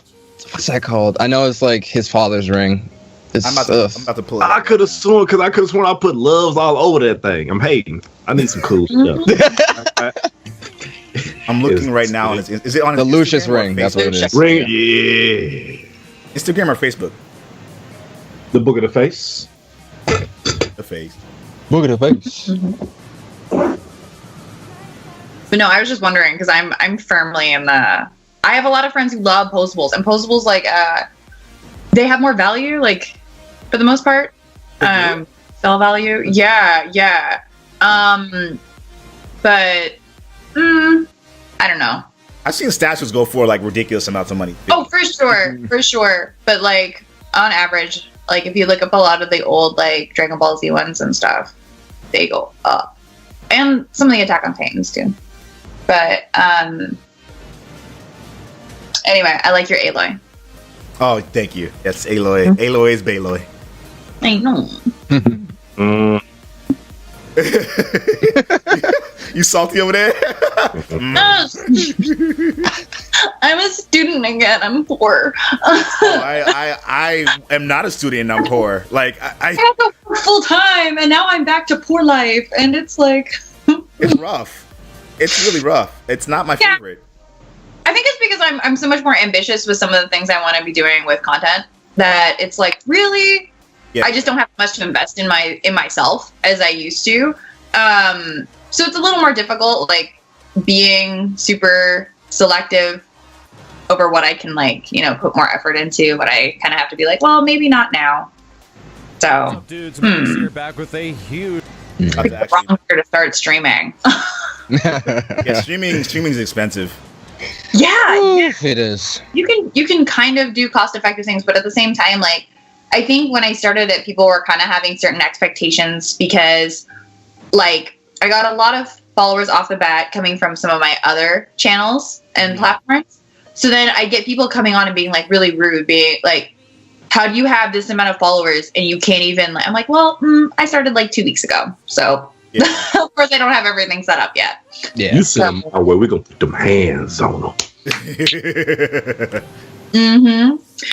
What's that called? I know it's like his father's ring. It's, I'm about to pull it I up. could have sworn because I could have sworn I put loves all over that thing. I'm hating. I need some cool stuff. I'm looking right now. Is it on the his Lucius Instagram or ring. That's what it is. Ring, yeah. Instagram or Facebook? The book of the face. The face. Look at the face. But no, I was just wondering because I'm firmly in the. I have a lot of friends who love postables, and postables like they have more value, like for the most part. Sell value, yeah. But I don't know. I've seen statues go for like ridiculous amounts of money. Oh, for sure. But like on average, like if you look up a lot of the old like Dragon Ball Z ones and stuff, they go up, and some of the Attack on Titans too. But anyway, I like your Aloy. Oh, thank you. Yes, Aloy. Aloy is Baloy. I know. You salty over there? I'm a student again. I'm poor. I am not a student and I'm poor. Like I have to work full time, and now I'm back to poor life, and it's like it's rough. It's really rough. It's not my favorite. I think it's because I'm so much more ambitious with some of the things I want to be doing with content that it's like really I just don't have much to invest in myself as I used to. So it's a little more difficult, like being super selective over what I can put more effort into, but I kind of have to be like, well, maybe not now. So Dudes, you're back with a huge wrong year to start streaming. Yeah, streaming's expensive. Yeah, It is. you can kind of do cost effective things, but at the same time, like I think when I started it, people were kind of having certain expectations because like I got a lot of followers off the bat coming from some of my other channels and platforms. So then I get people coming on and being like really rude, being like, how do you have this amount of followers and you can't even, I'm like, well, I started like 2 weeks ago. So of course I don't have everything set up yet. Yeah. You said my way, we're gonna put them hands on them.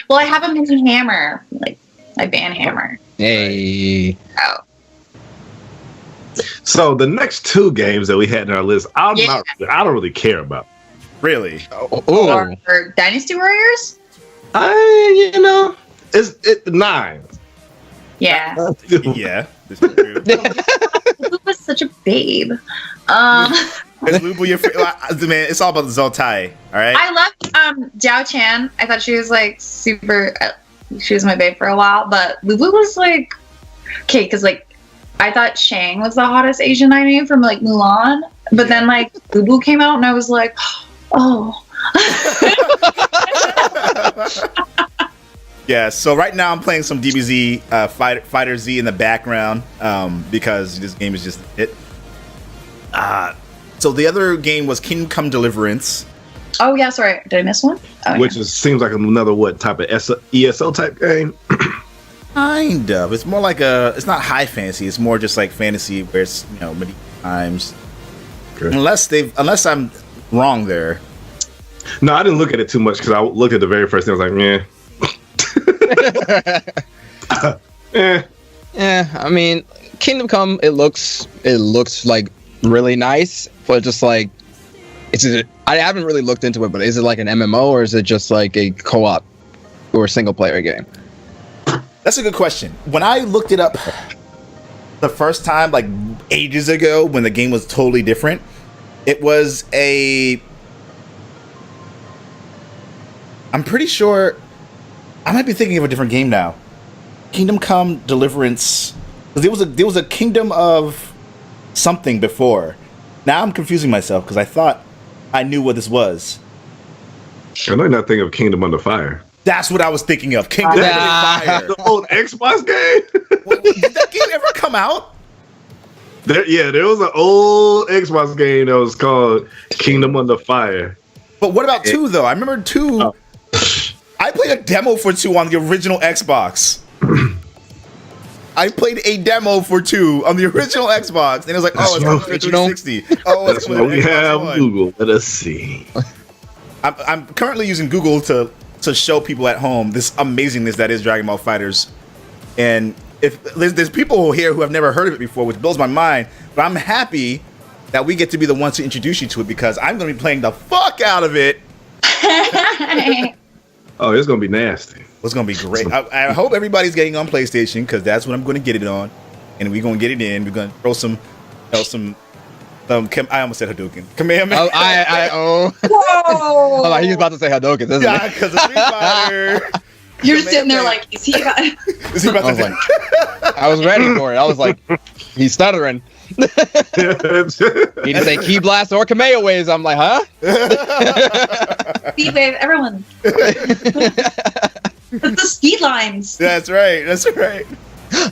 Well, I have a mini hammer, like my band hammer. Hey. Oh. So the next two games that we had in our list, I don't really care about. Really? Or Dynasty Warriors? It's 9. Yeah. Yeah. This is true. Lubu was such a babe. Is Lubu your man? It's all about the Zoltai. All right. I loved Jiao Chan. I thought she was like super. She was my babe for a while, but Lubu was like okay, because like I thought Shang was the hottest Asian anime from like Mulan, but then like Lubu came out and I was like, oh. Yeah, so right now I'm playing some DBZ Fighter Z in the background because this game is just a hit. So the other game was Kingdom Come Deliverance. Oh yeah, sorry, did I miss one? Oh, Which seems like another type of ESO type game? Kind of. It's more like it's not high fantasy. It's more just like fantasy where it's medieval times. Okay. Unless I'm wrong there. No, I didn't look at it too much because I looked at the very first thing. I was like, yeah. Eh. Yeah, I mean, Kingdom Come, it looks like really nice, but just like I haven't really looked into it, but is it like an MMO or is it just like a co-op or single player game? That's a good question. When I looked it up the first time, like ages ago, when the game was totally different, it was I'm pretty sure I might be thinking of a different game now. Kingdom Come Deliverance. There was a Kingdom of something before. Now I'm confusing myself because I thought I knew what this was. I know you're not thinking of Kingdom Under Fire. That's what I was thinking of. Kingdom of Fire. The old Xbox game? Did that game ever come out? There was an old Xbox game that was called Kingdom Under Fire. But what about 2 though? I remember 2. Oh. I played a demo for 2 on the original Xbox. I played a demo for 2 on the original Xbox, and it was like, oh, it's coming to 360. Oh, it's That's what we Xbox have One. Google. Let us see. I'm currently using Google to show people at home this amazingness that is Dragon Ball FighterZ. And if there's people here who have never heard of it before, which blows my mind, but I'm happy that we get to be the ones to introduce you to it because I'm going to be playing the fuck out of it. Oh, it's gonna be nasty. It's going to be great. I hope everybody's getting on PlayStation because that's what I'm going to get it on. And we're going to get it in. We're going to throw some I almost said Hadouken. Kamehameha. Oh, Whoa! like he's about to say Hadouken, isn't Yeah, he? because of Street Fighter. You're sitting there like, is he about? Is he about I was to like, I was ready for it. I was like, he's stuttering. He didn't say Key Blast or Kamea Waves. I'm like, huh? Speed wave, everyone. That's the speed lines. That's right. That's right.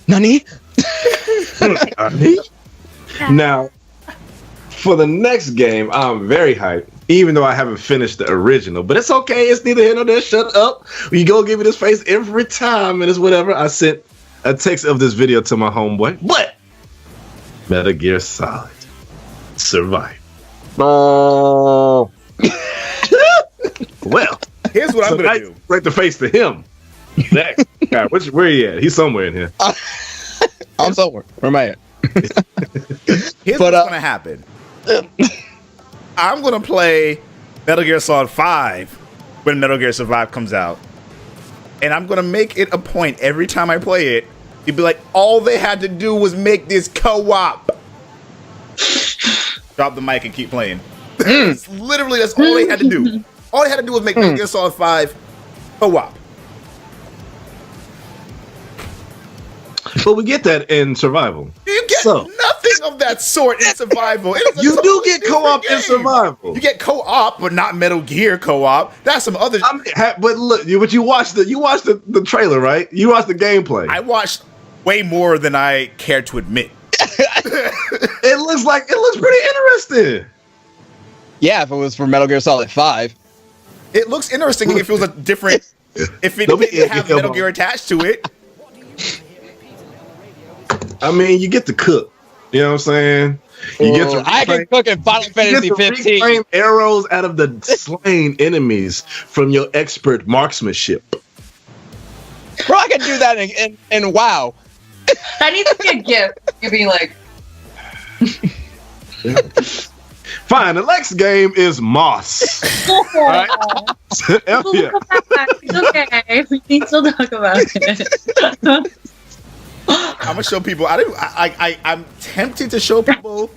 Nani? Now, for the next game, I'm very hyped, even though I haven't finished the original. But it's okay. It's neither here nor there. Shut up. You go give me this face every time, and it's whatever. I sent a text of this video to my homeboy. But Metal Gear Solid Survive. Oh. Well, Here's what I'm so going I to do. break the face to him. Next. God, where he at? He's somewhere in here. I'm somewhere. Where am I at? Here's But, what's going to happen. I'm going to play Metal Gear Solid 5 when Metal Gear Survive comes out. And I'm going to make it a point every time I play it. You'd be like, all they had to do was make this co-op. Drop the mic and keep playing. Literally, that's all they had to do. All they had to do was make Metal Gear Solid 5 co-op. But we get that in Survival. You get nothing of that sort in Survival. It is a You do totally get different co-op in game. Survival. You get co-op, but not Metal Gear co-op. That's some other. But look, you watched the trailer, right? You watched the gameplay. I watched way more than I care to admit. It looks pretty interesting. Yeah, if it was for Metal Gear Solid 5. It looks interesting if it was a different. If it didn't have Metal Gear attached to it. I mean, you get to cook. You know what I'm saying? You get to I can cook in Final Fantasy 15. reclaim arrows out of the slain enemies from your expert marksmanship. Bro, I can do that in WoW. That needs to be a gift. You'd be like, Fine, the next game is Moss. Right? We'll come back. It's okay. We can still talk about it. I'm gonna show people. I'm tempted to show people.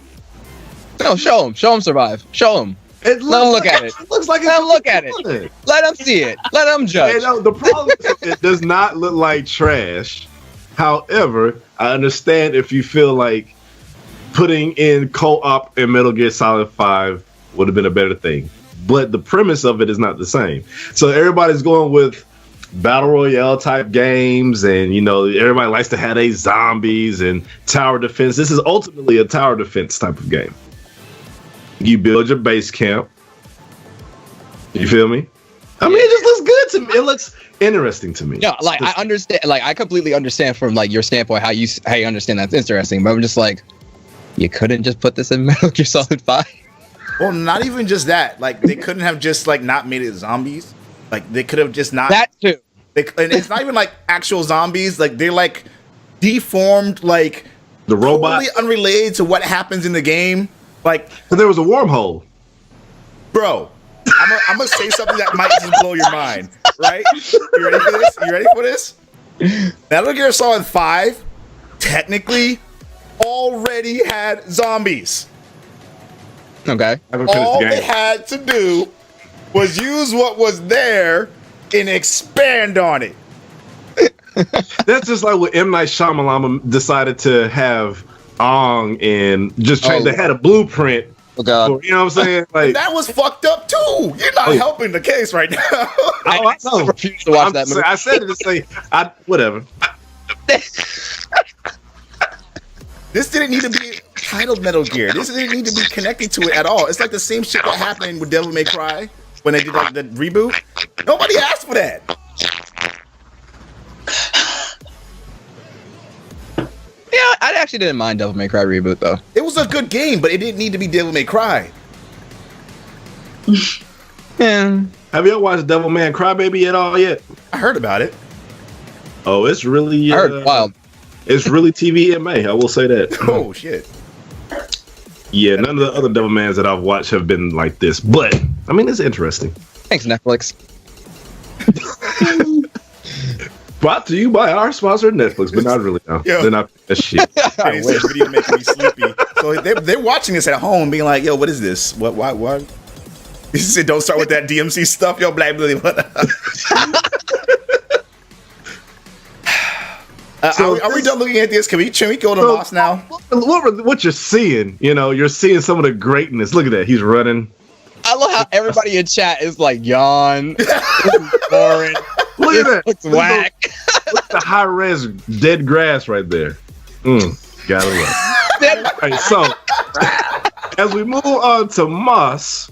No, show him Survive. Show him. Let him look at it. It looks like Let him look at it. Let him see it. Let him judge. You know, the problem is it does not look like trash. However, I understand if you feel like putting in co-op in Metal Gear Solid 5 would have been a better thing. But the premise of it is not the same. So everybody's going with battle royale type games, and you know, everybody likes to have these zombies and tower defense. This is ultimately a tower defense type of game. You build your base camp. You feel me? I mean, it just looks good to me. It looks interesting to me. No, like I understand. Like I completely understand from like your standpoint how you understand that's interesting. But I'm just like, you couldn't just put this in Metal Gear Solid 5. Well, not even just that. Like they couldn't have just like not made it zombies. Like they could have just not. That too. And it's not even like actual zombies. Like they're like deformed, like The robot. totally unrelated to what happens in the game. Like, But there was a wormhole. bro, I'm gonna say something that might just blow your mind. Right? You ready for this? You ready for this? Metal Gear Solid 5 technically already had zombies. Okay. I haven't finished All the they game. had to do was use what was there and expand on it. That's just like what M. Night Shyamalan decided to have Ong and just change. They had a blueprint. Oh God. For, you know what I'm saying? Like, That was fucked up too. You're not helping the case right now. I know. refuse to watch that movie. I said it to say, whatever. This didn't need to be titled Metal Gear. This didn't need to be connected to it at all. It's like the same shit that happened with Devil May Cry when they did like the reboot. Nobody asked for that. Yeah, I actually didn't mind Devil May Cry reboot though. It was a good game, but it didn't need to be Devil May Cry. Yeah. Have you ever watched Devil Man Crybaby at all yet? I heard about it. Oh, it's really. I heard wild. It's really TVMA. I will say that. Oh shit. Yeah, none of the other Devil Mans that I've watched have been like this, but I mean, it's interesting. Thanks, Netflix. Brought to you by our sponsor, Netflix, but not really. No, Yeah. they're not that shit. They said video making me sleepy. So they're watching this at home, being like, "Yo, what is this? What? Why? What?" He said, "Don't start with that DMC stuff, yo, black Billy." So are we done looking at this? Can we go to So- Moss now? What you're seeing, you're seeing some of the greatness. Look at that. He's running. I love how everybody in chat is like yawn. This is boring. Look This at that. looks whack. Look at the high res dead grass right there. Gotta love. All right, so as we move on to Moss,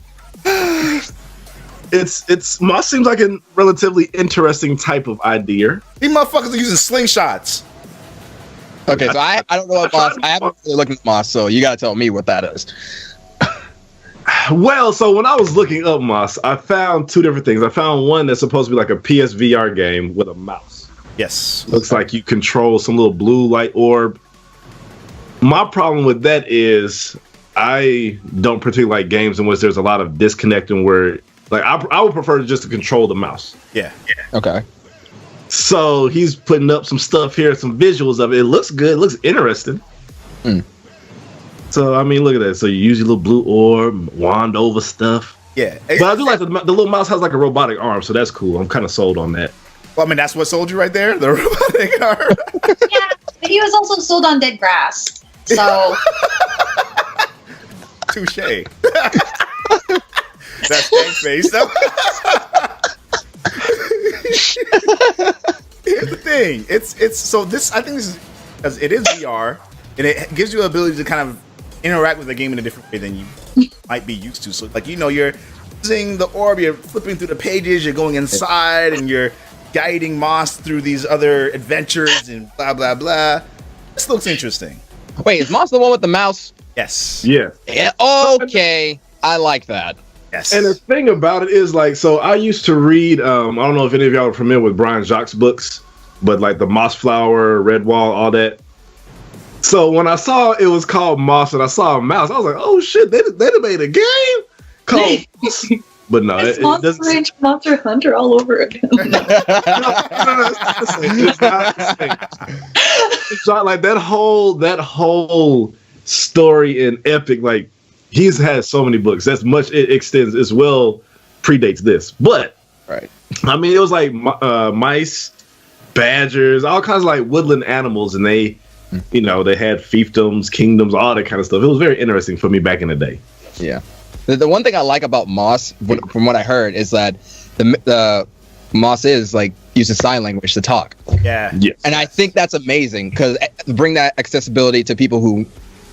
it's Moss seems like a relatively interesting type of idea. These motherfuckers are using slingshots. Okay, so I don't know what Moss. I haven't really looked at Moss, so you gotta tell me what that is. Well, so when I was looking up Moss, I found two different things. I found one that's supposed to be like a PSVR game with a mouse. Yes. Looks like you control some little blue light orb. My problem with that is I don't particularly like games in which there's a lot of disconnecting where, like, I would prefer just to control the mouse. Yeah. Okay. So he's putting up some stuff here, some visuals of it. It looks good. It looks interesting. So, I mean, look at that. So you use your little blue orb, wand over stuff. Yeah. But I do like the little mouse has like a robotic arm, so that's cool. I'm kind of sold on that. Well, I mean, that's what sold you right there. The robotic arm. Yeah, but he was also sold on dead grass. So Touche. That's thanks face. Here's the thing. It's so this. I think this is because it is VR, and it gives you the ability to kind of interact with the game in a different way than you might be used to. So, like, you're using the orb, you're flipping through the pages, you're going inside, and you're guiding Moss through these other adventures and blah blah blah. This looks interesting. Wait, is Moss the one with the mouse? Yes. Yeah. Yeah. Okay, I like that. Yes. And the thing about it is, like, so I used to read, I don't know if any of y'all are familiar with Brian Jacques' books, but like the Moss Flower, Redwall, all that. So when I saw it was called Moss and I saw a mouse, I was like, oh shit, they made a game called Moss. But no, it's it Monster doesn't. Ranch, Monster Hunter all over again. No, it's not the same. It's not the same. It's not like that whole story in Epic, like, he's had so many books. That's much it extends as well, predates this. But Right. I mean, it was like mice, badgers, all kinds of like woodland animals, and they, they had fiefdoms, kingdoms, all that kind of stuff. It was very interesting for me back in the day. Yeah. The one thing I like about Moss, from what I heard, is that the Moss is like uses sign language to talk, yeah. Yes. and I think that's amazing because bring that accessibility to people who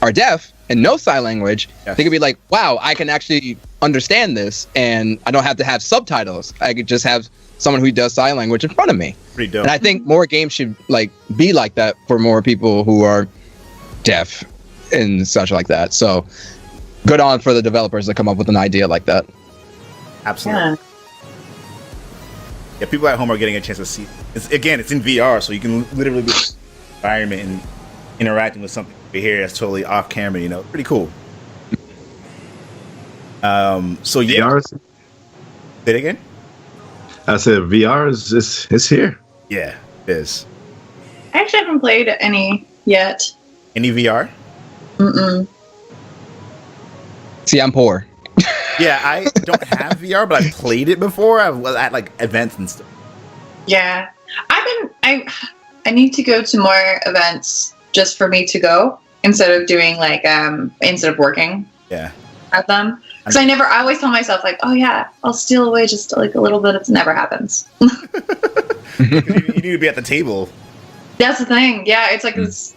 are deaf and know sign language. Yes. They could be like, wow, I can actually understand this, and I don't have to have subtitles. I could just have someone who does sign language in front of me. Pretty dope. And I think more games should like be like that for more people who are deaf and such like that. So good on for the developers to come up with an idea like that. Absolutely. Yeah, people at home are getting a chance to see. It's in VR, so you can literally be in the environment and interacting with something over here that's totally off camera. You know, pretty cool. So yeah, VR. say it again. I said VR is here. Yeah, it is. I actually haven't played any yet. Any VR? Mm-mm. See, I'm poor. Yeah, I don't have VR, but I've played it before. I was at like events and stuff. Yeah, I need to go to more events just for me to go instead of doing like instead of working Yeah. at them. Because I always tell myself like, oh yeah, I'll steal away just like a little bit. It never happens. you need to be at the table. That's the thing. Yeah, it's like this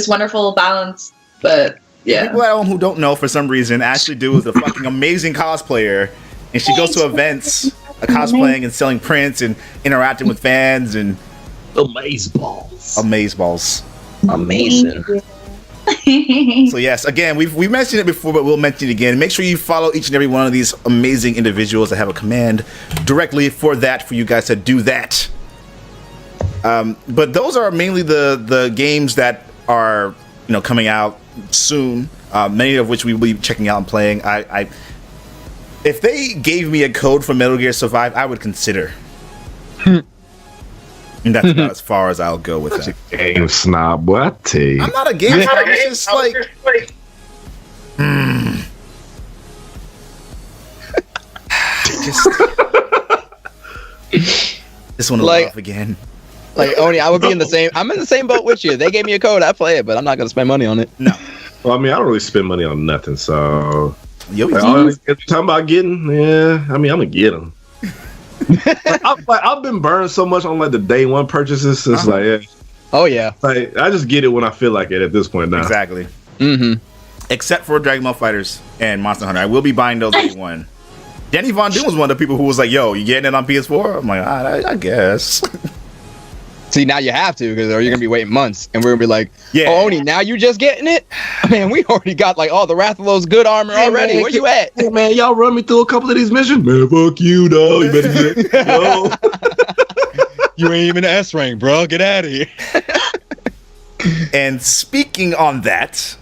wonderful balance, but yeah. People at home who don't know for some reason, Ashley Dew is a fucking amazing cosplayer, and she goes to events, cosplaying and selling prints and interacting with fans and Amazeballs. amazeballs. Amazing. So yes, again, we've mentioned it before, but we'll mention it again. Make sure you follow each and every one of these amazing individuals that have a command directly for you guys to do that. But those are mainly the games that are coming out soon. Many of which we will be checking out and playing. I if they gave me a code for Metal Gear Survive, I would consider. And that's about as far as I'll go with that. Game snob, boy. I tell you. I'm not a game snob. It's just like. Just want to laugh again. Like Oni, I would be in the same. I'm in the same boat with you. They gave me a code, I play it, but I'm not gonna spend money on it. No. Well, I mean, I don't really spend money on nothing, so. Yo, If you're talking about getting, yeah, I mean, I'm gonna get them. I've been burned so much on like the day one purchases. It's like, yeah, Oh yeah. like I just get it when I feel like it at this point now. exactly. Mm-hmm. Except for Dragon Ball Fighters and Monster Hunter, I will be buying those day one. Danny Von Doom was one of the people who was like, "Yo, you getting it on PS4?" I'm like, I guess. See, now you have to, because or you're gonna be waiting months, and we're gonna be like, Yeah. "Oh, Oni, now you just getting it? Man, we already got like all the Rathalos good armor already. man, Where you at?" Hey man, y'all run me through a couple of these missions. Man, fuck you, dog. You better get yo. You ain't even S rank, bro. Get out of here. And speaking on that,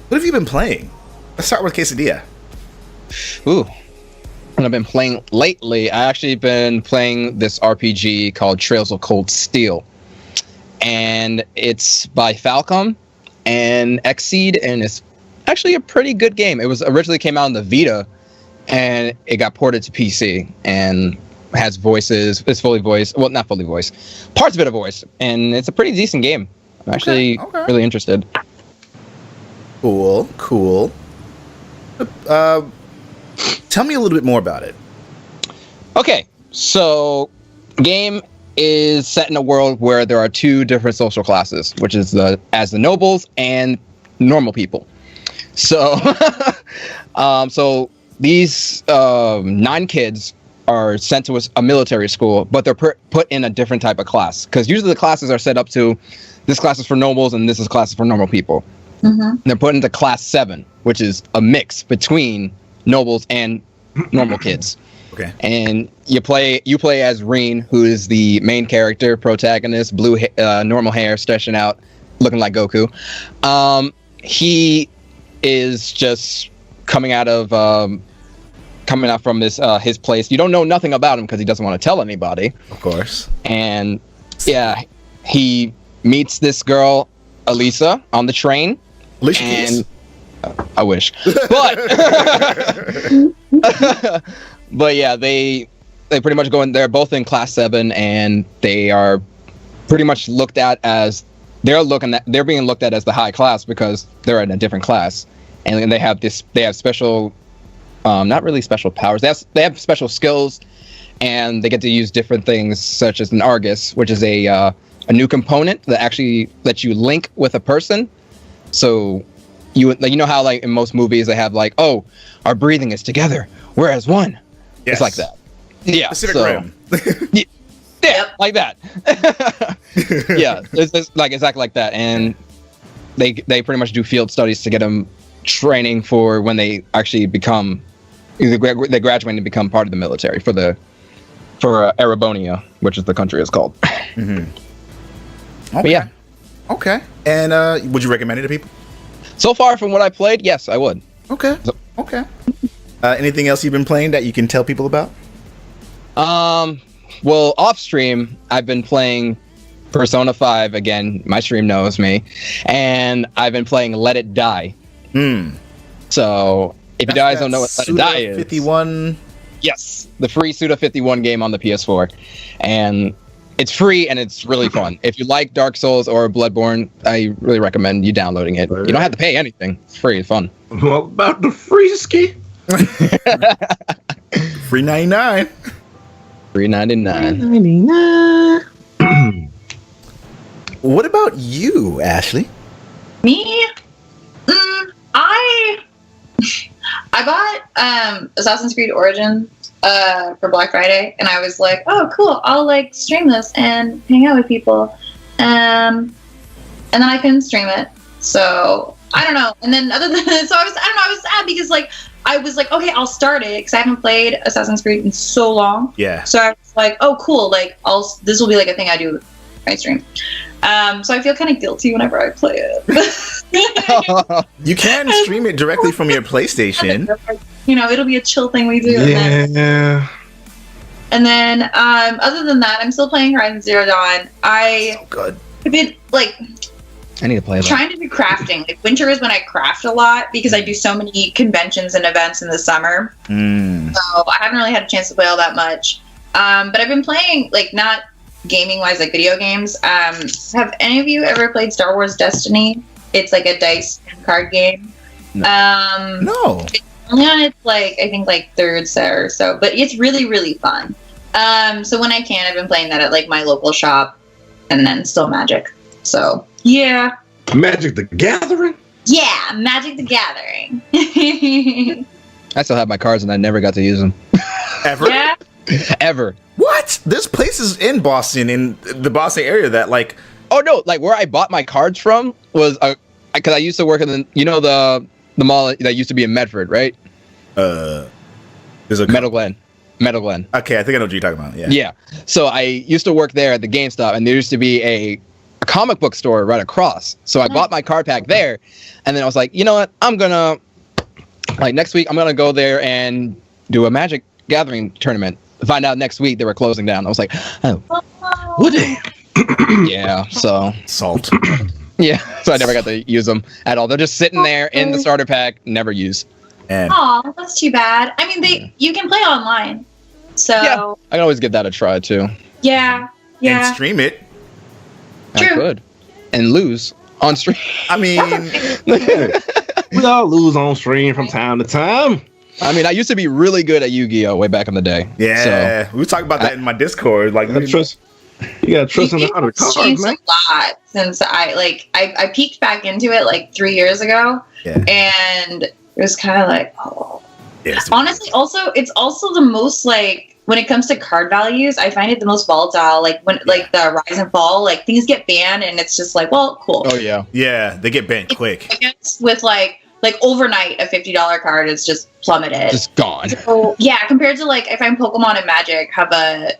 what have you been playing? Let's start with Quesadilla. Ooh. What I've been playing lately, I actually been playing this RPG called Trails of Cold Steel. And it's by Falcom and Xseed, and it's actually a pretty good game. It was originally came out on the Vita, and it got ported to PC, and has voices. It's fully voiced. Well, not fully voiced. Parts of it are voiced, and it's a pretty decent game. I'm actually Okay. really interested. Cool. Tell me a little bit more about it. Okay, so game is set in a world where there are two different social classes, which is the nobles and normal people. So, so these 9 kids are sent to a military school, but they're put in a different type of class, because usually the classes are set up to this class is for nobles and this is classes for normal people. Mm-hmm. They're put into class 7, which is a mix between nobles and normal kids. Okay. And you play as Reen, who is the main character, protagonist, normal hair, stretching out, looking like Goku. He is just coming out from his place. You don't know nothing about him because he doesn't want to tell anybody. Of course. And yeah, he meets this girl, Elisa, on the train. Alicia And Keys. I wish, but but yeah, they pretty much go in. They're both in class 7, and they are pretty much looked at as they're being looked at as the high class because they're in a different class, and then they have special, not really special powers. They have special skills, and they get to use different things such as an Argus, which is a new component that actually lets you link with a person. So you know how like in most movies they have like, oh, our breathing is together, we're as one. Yes. It's like that. Yeah. Pacific so- Rim. Yeah, like that. Yeah, it's like exactly like that, and they pretty much do field studies to get them training for when they actually become they graduate and become part of the military for the for Erebonia, which is the country it's called. Okay. But yeah, Okay. And would you recommend it to people? so far from what I played, yes, I would. Okay. Okay. Anything else you've been playing that you can tell people about? Well, off stream, I've been playing Persona 5 again. My stream knows me, and I've been playing Let It Die. So if you guys don't know what Let It Die is, 51. yes, the free Suda 51 game on the PS4, and it's free and it's really fun. If you like Dark Souls or Bloodborne, I really recommend you downloading it. You don't have to pay anything. It's free. It's fun. What about the free ski? Free 99. $3.99. What about you, Ashley? Me? I bought Assassin's Creed Origins for Black Friday, and I was like, oh, cool, I'll like stream this and hang out with people. And then I couldn't stream it. So I don't know. And then other than I was sad because like I was like, okay, I'll start it because I haven't played Assassin's Creed in so long. Yeah. So I was like, oh, cool, like this will be like a thing I do my stream. So I feel kind of guilty whenever I play it. You can stream it directly from your PlayStation. You know, it'll be a chill thing we do. Yeah. And then other than that, I'm still playing Horizon Zero Dawn. So good. I've been like I need to play that. trying to do crafting. Like winter is when I craft a lot because I do so many conventions and events in the summer. So I haven't really had a chance to play all that much. But I've been playing like not gaming wise, like video games. Have any of you ever played Star Wars Destiny? It's like a dice and card game. No. Yeah, it's like I think like third set or so, but it's really really fun. So when I can, I've been playing that at like my local shop, and then still Magic. So yeah, Magic the Gathering. yeah, Magic the Gathering. I still have my cards and I never got to use them. Ever? Yeah, Ever. What? There's places in Boston, in the Boston area, that like. Oh no! Like where I bought my cards from was because I used to work in the mall that used to be in Medford, right? There's a Meadow Glen. Okay, I think I know what you're talking about. Yeah. Yeah. So I used to work there at the GameStop, and there used to be a comic book store right across. So I bought my card pack there, and then I was like, you know what? I'm gonna next week I'm gonna go there and do a Magic Gathering tournament. Find out next week they were closing down. I was like, oh, well, damn. Yeah. So Salt. yeah. So I never got to use them at all. They're just sitting there in the starter pack, never used. And aw, that's too bad. I mean, you can play online, so Yeah. I can always give that a try too. yeah. and stream it. I True. could. And lose on stream. I mean, We all lose on stream from time to time. I mean, I used to be really good at Yu-Gi-Oh! Way back in the day. yeah, we were talking about that in my Discord. Like, You gotta trust in the other It's cards, changed man. a lot since I peeked back into it like 3 years ago, Yeah. and it was kind of like, oh. yes. Honestly, it's also the most like when it comes to card values, I find it the most volatile. Like when like the rise and fall, like things get banned, and it's just like, well, cool. Oh yeah. Yeah, they get banned quick. I guess with like overnight, a $50 card is just plummeted. Just gone. So, yeah, compared to like if I'm Pokemon and Magic, have a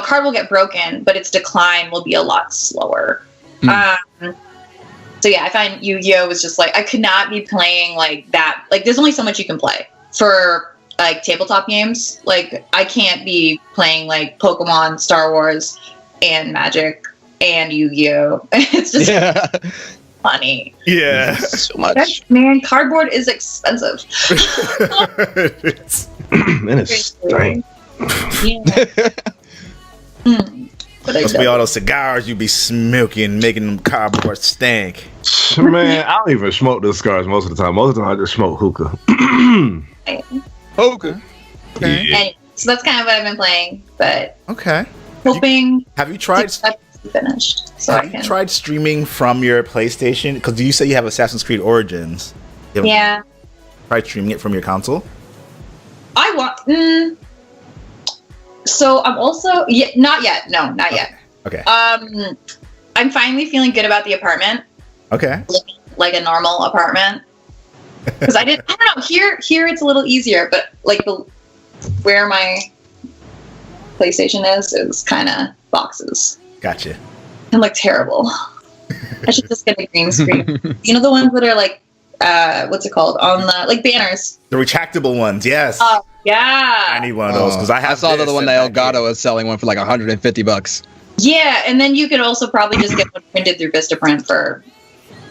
card will get broken, but its decline will be a lot slower. So yeah, I find Yu-Gi-Oh! Was just like I could not be playing like that. Like there's only so much you can play for like tabletop games. Like I can't be playing like Pokemon, Star Wars, and Magic and Yu-Gi-Oh! It's just funny. Yeah. So much. Man, cardboard is expensive. And it's strange. Yeah. Must be all those cigars you be smoking, making them cardboard stank. Man, I don't even smoke those cigars most of the time. Most of the time, I just smoke hookah. Okay. Anyway, so that's kind of what I've been playing, but Okay. hoping Have you tried? to be finished so I Have you can. tried streaming from your PlayStation? Because you say you have Assassin's Creed Origins. You haven't Yeah, tried streaming it from your console? I want. So I'm also not yet. No, not yet. Okay. I'm finally feeling good about the apartment, Okay. like a normal apartment. Because I don't know. Here it's a little easier, but like where my PlayStation is kind of boxes. Gotcha. They look terrible. I should just get a green screen. You know the ones that are like, what's it called? On the like banners. The retractable ones, yes. Oh yeah. I need one of those because I saw the this one and that that Elgato is selling one for like $150. Yeah, and then you could also probably just get one printed through Vistaprint for,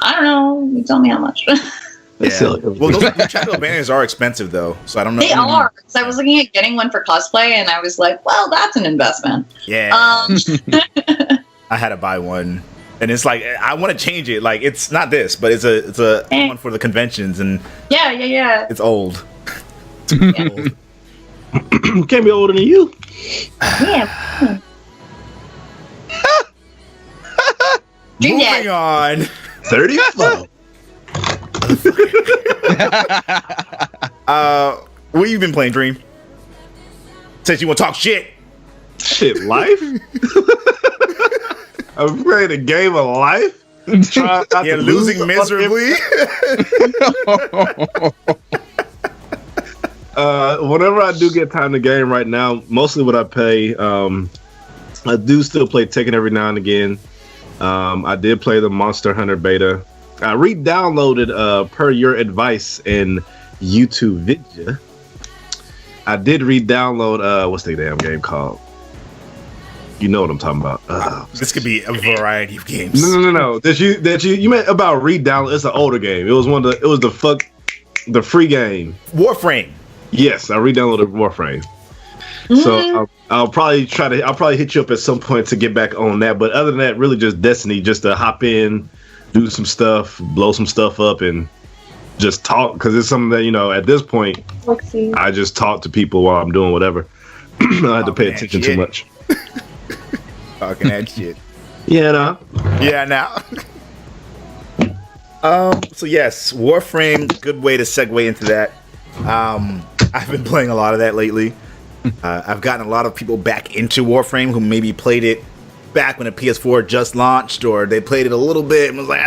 I don't know, you tell me how much. They Yeah. sell it. Well, those retractable banners are expensive though, so I don't know. They are. So I was looking at getting one for cosplay, and I was like, well, that's an investment. Yeah. I had to buy one, and it's like I want to change it. Like it's not this, but it's a one for the conventions, and Yeah. it's old. Yeah. Can't be older than you. Yeah. Dream Moving Dad. on. 34. What you been playing, Dream? Says you want to talk shit. Shit, life? I'm playing a game of life? Trying not Yeah, to lose losing miserably. Whenever I do get time to game right now, mostly what I play, I do still play Tekken every now and again. I did play the Monster Hunter beta. I re-downloaded per your advice in YouTube Vidya. I did re-download what's the damn game called? You know what I'm talking about. This could be a variety of games. No. That you meant about re-download. It's an older game. It was the free game. Warframe. Yes, I re-downloaded Warframe. So I'll probably hit you up at some point to get back on that. But other than that, really just Destiny, just to hop in, do some stuff, blow some stuff up, and just talk. Because it's something that, at this point, I just talk to people while I'm doing whatever. I don't have to pay attention too much. Talking that shit. Yeah, no. Yeah, now. So yes, Warframe, good way to segue into that. I've been playing a lot of that lately. I've gotten a lot of people back into Warframe who maybe played it back when the PS4 just launched, or they played it a little bit and was like,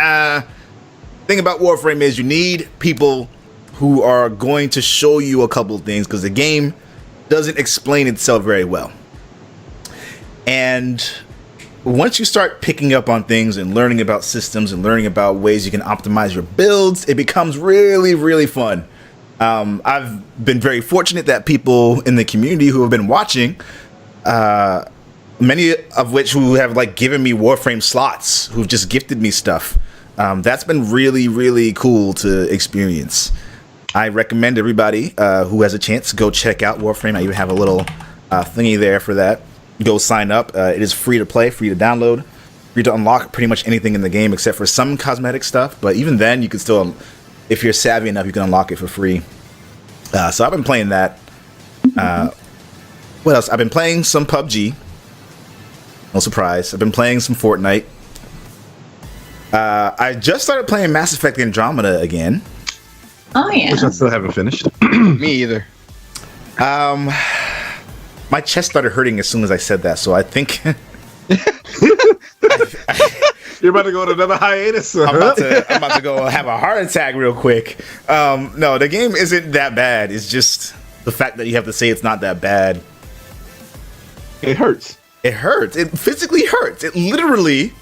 Thing about Warframe is you need people who are going to show you a couple of things because the game doesn't explain itself very well. And once you start picking up on things and learning about systems and learning about ways you can optimize your builds, it becomes really, really fun. I've been very fortunate that people in the community who have been watching, many of which who have like given me Warframe slots, who've just gifted me stuff. That's been really, really cool to experience. I recommend everybody who has a chance, go check out Warframe. I even have a little thingy there for that. Go sign up. It is free to play, free to download, free to unlock pretty much anything in the game except for some cosmetic stuff. But even then, you can still, if you're savvy enough, you can unlock it for free. So I've been playing that. What else? I've been playing some PUBG. No surprise. I've been playing some Fortnite. I just started playing Mass Effect Andromeda again. Oh yeah. Which I still haven't finished. Me either. My chest started hurting as soon as I said that, so I think You're about to go on another hiatus. I'm about to go have a heart attack real quick. No, the game isn't that bad. It's just the fact that you have to say it's not that bad. It hurts. It hurts. It physically hurts. It literally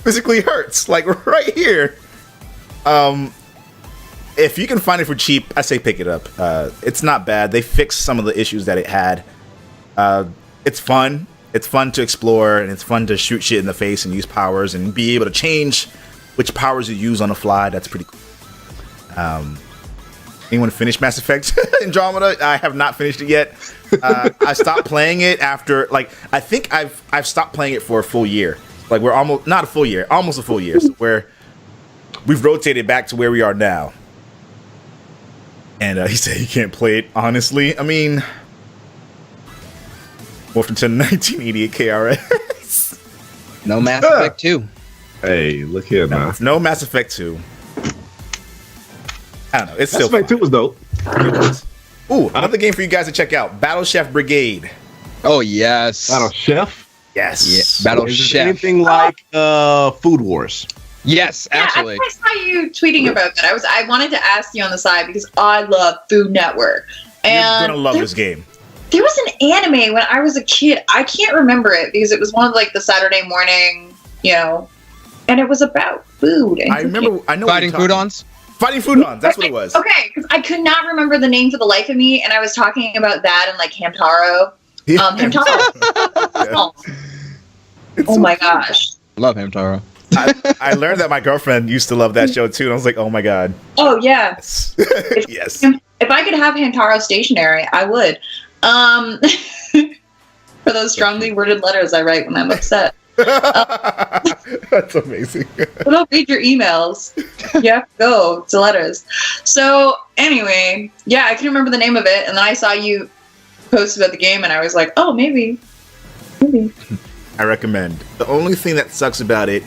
physically hurts. Like right here. If you can find it for cheap, I say pick it up. It's not bad. They fixed some of the issues that it had. It's fun. It's fun to explore, and it's fun to shoot shit in the face and use powers and be able to change which powers you use on the fly. That's pretty cool. Anyone finish Mass Effect Andromeda? I have not finished it yet. I stopped playing it after, I think I've stopped playing it for a full year. Like we're almost not a full year, almost a full year. So we've rotated back to where we are now. And he said he can't play it. Honestly, I mean, Wolfenstein 1988 KRS. No Mass Effect 2. Hey, look here, man. No Mass Effect 2. I don't know. It's Mass still Effect 2 was dope. Ooh, another game for you guys to check out. Battle Chef Brigade. Oh yes. Battle Chef. Yes. Yeah, Battle Is it Chef. anything like Food Wars? Yes, actually. Yeah, I saw you tweeting about that. I wanted to ask you on the side because I love Food Network. And You're gonna love this game. There was an anime when I was a kid. I can't remember it because it was one of like the Saturday morning, and it was about food. And I remember. I know. Fighting Foodons? Fighting Foodons. That's what it was. Okay, because I could not remember the name for the life of me, and I was talking about that and like Hamtaro. Yeah. Hamtaro. Oh my gosh. Love Hamtaro. I learned that my girlfriend used to love that show too, and I was like, oh my god. Oh yeah. Yes. Yes. If I could have Hamtaro stationery, I would. For those strongly worded letters I write when I'm upset. That's amazing. But don't read your emails. You have to go to letters. So anyway, yeah, I can remember the name of it, and then I saw you post about the game, and I was like, oh, maybe. I recommend. The only thing that sucks about it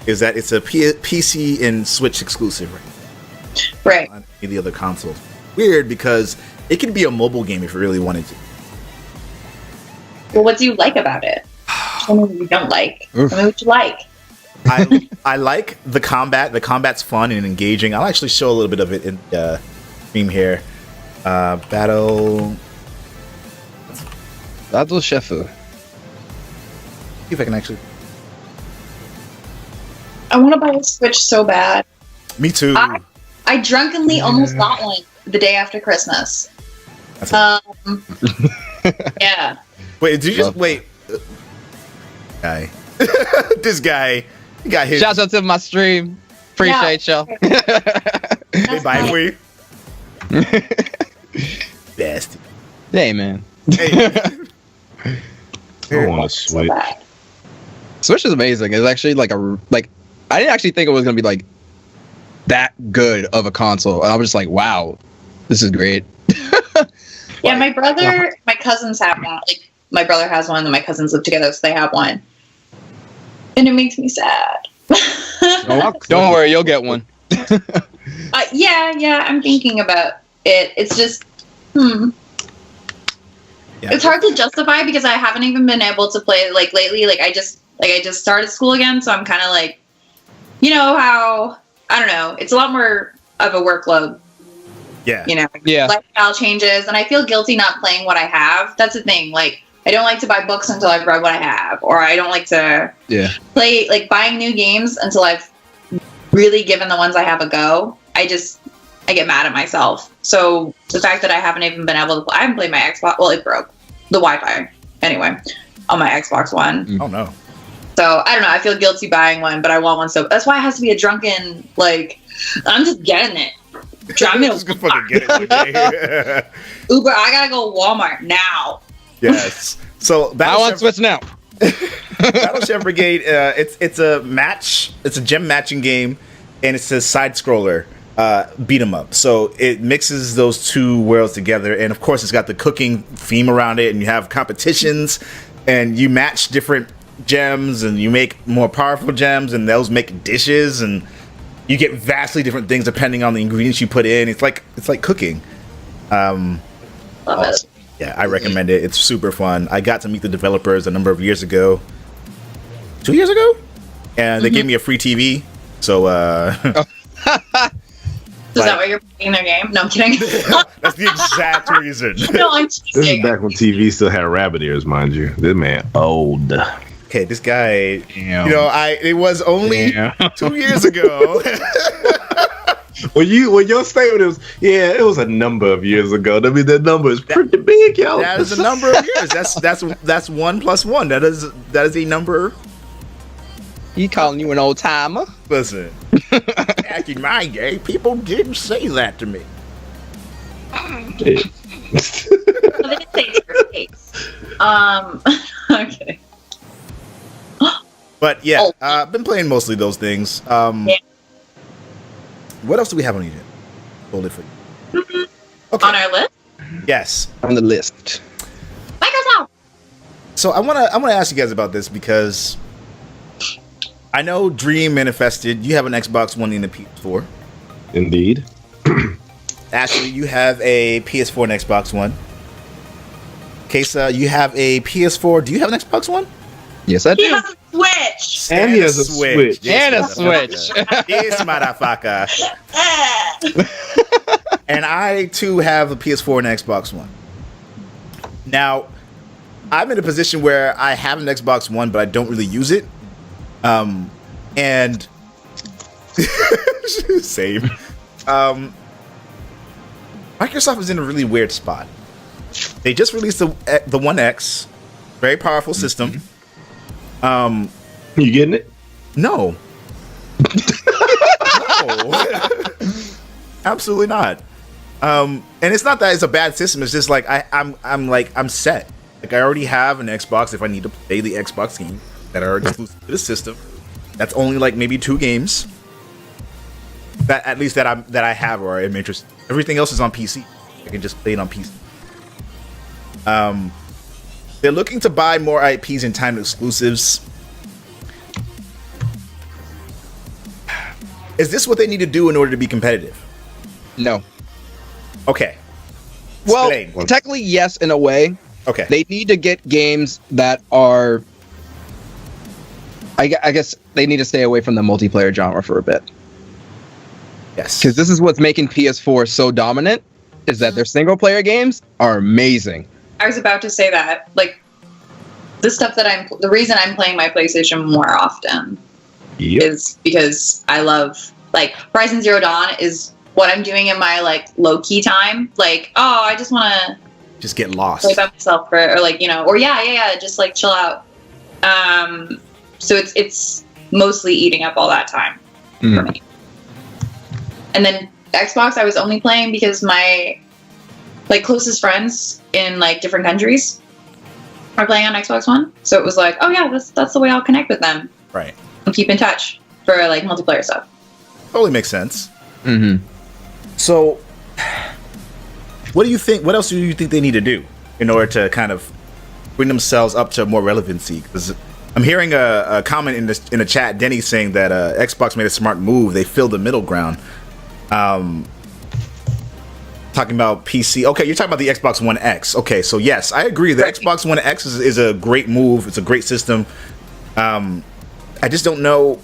is that it's a PC and Switch exclusive, Right. on any of the other consoles. Weird because it could be a mobile game if you really wanted to. Well, what do you like about it? Tell me what you don't like. Tell me what you like. I like the combat. The combat's fun and engaging. I'll actually show a little bit of it in stream here. Battle. Shefu. See if I can actually. I want to buy a Switch so bad. Me too. I drunkenly almost got one the day after Christmas. That's Yeah. Wait, did you just wait? Guy, this guy, he got his. Shouts out to my stream. Appreciate y'all. They buy it for you. Best. Hey, man. Hey. I want a Switch. Switch is amazing. It's actually like I didn't actually think it was gonna be like that good of a console. And I was just like, wow, this is great. Yeah, my cousins have one. Like, my brother has one, and my cousins live together, so they have one. And it makes me sad. Don't worry, you'll get one. Yeah, I'm thinking about it. It's just, Yeah. It's hard to justify because I haven't even been able to play, like, lately. Like, I just started school again, so I'm kind of like, you know how, I don't know, it's a lot more of a workload. Yeah. Yeah. Lifestyle changes, and I feel guilty not playing what I have. That's the thing. Like, I don't like to buy books until I've read what I have, or I don't like to play, like, buying new games until I've really given the ones I have a go. I get mad at myself. So the fact that I haven't even been able to I haven't played my Xbox. Well, it broke the Wi-Fi anyway on my Xbox One. Oh no. So I don't know. I feel guilty buying one, but I want one. So that's why it has to be a drunken, like, I'm just getting it. I'm Just gonna fucking get it. Okay? Uber, I gotta go Walmart now. Yes. So I want Switch now. Battle Chef Brigade. It's a match. It's a gem matching game, and it's a side scroller beat 'em up. So it mixes those two worlds together, and of course, it's got the cooking theme around it, and you have competitions, and you match different gems, and you make more powerful gems, and those make dishes, and you get vastly different things depending on the ingredients you put in. It's like cooking. Love it. Yeah, I recommend it. It's super fun. I got to meet the developers a number of years ago. 2 years ago? And they gave me a free TV. So, Is that why you're playing their game? No, I'm kidding. that's the exact reason. No, I'm This is teasing. back when TV still had rabbit ears, mind you. This man old. Okay, this guy, Damn. it was only 2 years ago. When your statement is, it was a number of years ago. I mean, that number is pretty big, yo. That is a number of years. That's 1 + 1. That is a number. He calling you an old timer? Listen, back in my day, people didn't say that to me. No, they didn't say it's your face. Okay. But yeah, been playing mostly those things. Yeah. What else do we have on you? Hold it for you. Okay. On our list, Yes. On the list. Microsoft. So I wanna ask you guys about this because I know Dream manifested. You have an Xbox One and a PS4. Indeed. Ashley, you have a PS4 and Xbox One. Kesa, you have a PS4. Do you have an Xbox One? Yes, I He do. has a Switch. And he has a Switch. And a motherfucker. This motherfucker. And I too have a PS4 and Xbox One. Now, I'm in a position where I have an Xbox One, but I don't really use it. And same. Microsoft is in a really weird spot. They just released the One X, very powerful system. You getting it? No. No. Absolutely not. And it's not that it's a bad system. It's just like I'm set. Like I already have an Xbox. If I need to play the Xbox game that are exclusive to the system, that's only like maybe 2 games. That at least that I have or I'm interested. Everything else is on PC. I can just play it on PC. They're looking to buy more IPs and timed exclusives. Is this what they need to do in order to be competitive? No. Okay. Well, Explain. technically, yes, in a way. Okay. They need to get games that are. I guess they need to stay away from the multiplayer genre for a bit. Yes. Because this is what's making PS4 so dominant, is that their single player games are amazing. I was about to say that. Like, the reason I'm playing my PlayStation more often is because I love, like, Horizon Zero Dawn is what I'm doing in my, like, low-key time. Like, oh, I just want to just get lost. play by myself or like, you know, or just, like, chill out. So it's mostly eating up all that time for me. And then Xbox, I was only playing because my, like, closest friends in, like, different countries are playing on Xbox One. So it was like, oh, yeah, that's the way I'll connect with them. Right. And keep in touch for, like, multiplayer stuff. Totally makes sense. Mm-hmm. So, what do you think? What else do you think they need to do in order to kind of bring themselves up to more relevancy? Because I'm hearing a comment in the chat, Denny saying that Xbox made a smart move. They filled the middle ground. Talking about PC. Okay, you're talking about the Xbox One X. Okay, so yes, I agree. The Xbox One X is a great move. It's a great system. I just don't know.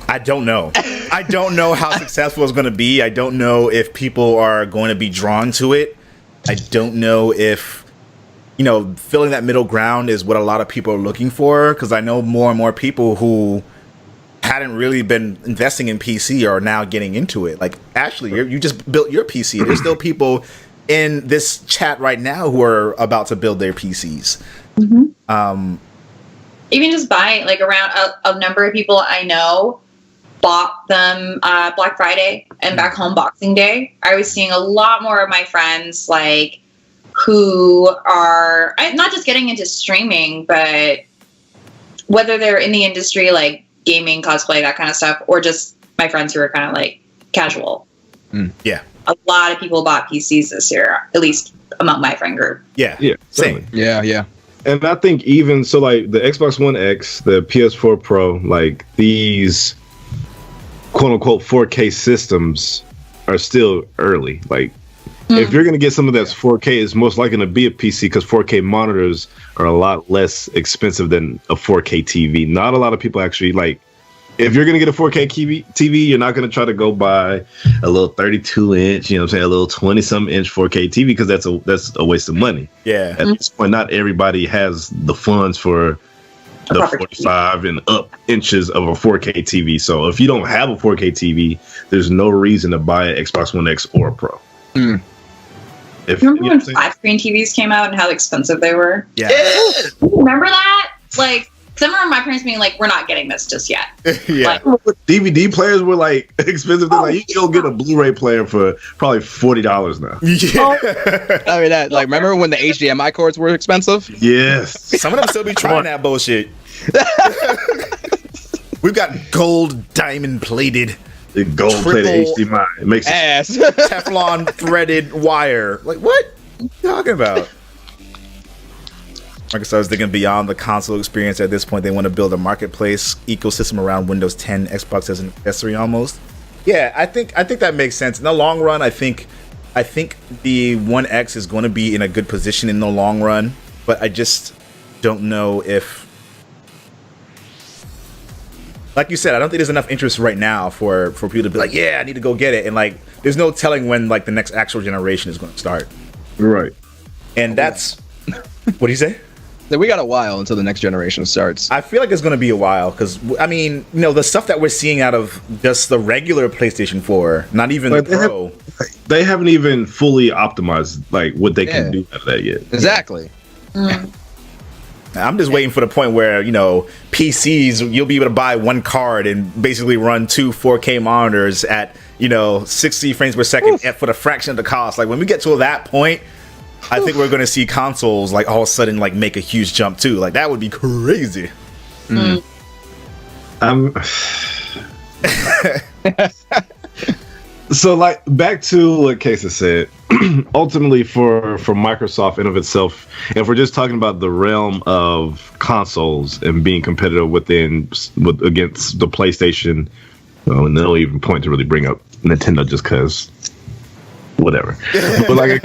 I don't know. I don't know how successful it's going to be. I don't know if people are going to be drawn to it. I don't know if, filling that middle ground is what a lot of people are looking for. Because I know more and more people who hadn't really been investing in PC are now getting into it. Like, Ashley, you just built your PC. There's still people in this chat right now who are about to build their PCs. Mm-hmm. Even just buying, like, around a number of people I know bought them Black Friday and back home Boxing Day. I was seeing a lot more of my friends, like, who are not just getting into streaming, but whether they're in the industry, like gaming, cosplay, that kind of stuff, or just my friends who are kind of like casual. Yeah. A lot of people bought PCs this year, at least among my friend group. Yeah. Yeah. Same. Yeah. And I think even so, like the Xbox One X, the PS4 Pro, like these quote unquote 4K systems are still early. Like, if you're going to get something that's 4K, it's most likely to be a PC because 4K monitors are a lot less expensive than a 4K TV. Not a lot of people actually like. If you're going to get a 4K TV, you're not going to try to go buy a little 32-inch, you know what I'm saying, a little 20-some inch 4K TV because that's a waste of money. Yeah. At this point, not everybody has the funds for the 45 and up inches of a 4K TV. So if you don't have a 4K TV, there's no reason to buy an Xbox One X or a Pro. Remember when flat screen TVs came out and how expensive they were? Yeah. Remember that? Like, I remember my parents being like, "We're not getting this just yet." Yeah. Like, DVD players were like expensive. Like, you can go get a Blu-ray player for probably $40 now. Yeah. I mean, that, like, remember when the HDMI cords were expensive? Yes. Some of them still be trying that bullshit. We've got gold diamond plated, The gold-plated HDMI. It makes Ass. Teflon threaded wire. Like, what are you talking about? Microsoft is thinking beyond the console experience. At this point, they want to build a marketplace ecosystem around Windows 10, Xbox as an accessory almost. Yeah, I think that makes sense. In the long run, I think the One X is going to be in a good position in the long run, but I just don't know if like you said, I don't think there's enough interest right now for people to be like, yeah, I need to go get it. And like, there's no telling when like the next actual generation is going to start. Right. And that's what do you say? So we got a while until the next generation starts. I feel like it's going to be a while because I mean, you know, the stuff that we're seeing out of just the regular PlayStation 4, not even But the Pro. They haven't even fully optimized like what they can do out of that yet. Exactly. I'm just waiting for the point where, you know, PCs, you'll be able to buy one card and basically run two 4K monitors at, you know, 60 frames per second for the fraction of the cost. Like when we get to that point, I think we're going to see consoles like all of a sudden like make a huge jump too. Like that would be crazy. So like back to what Casey said, ultimately for Microsoft in of itself, if we're just talking about the realm of consoles and being competitive against the PlayStation, and they'll even point to really bring up Nintendo just because whatever. But like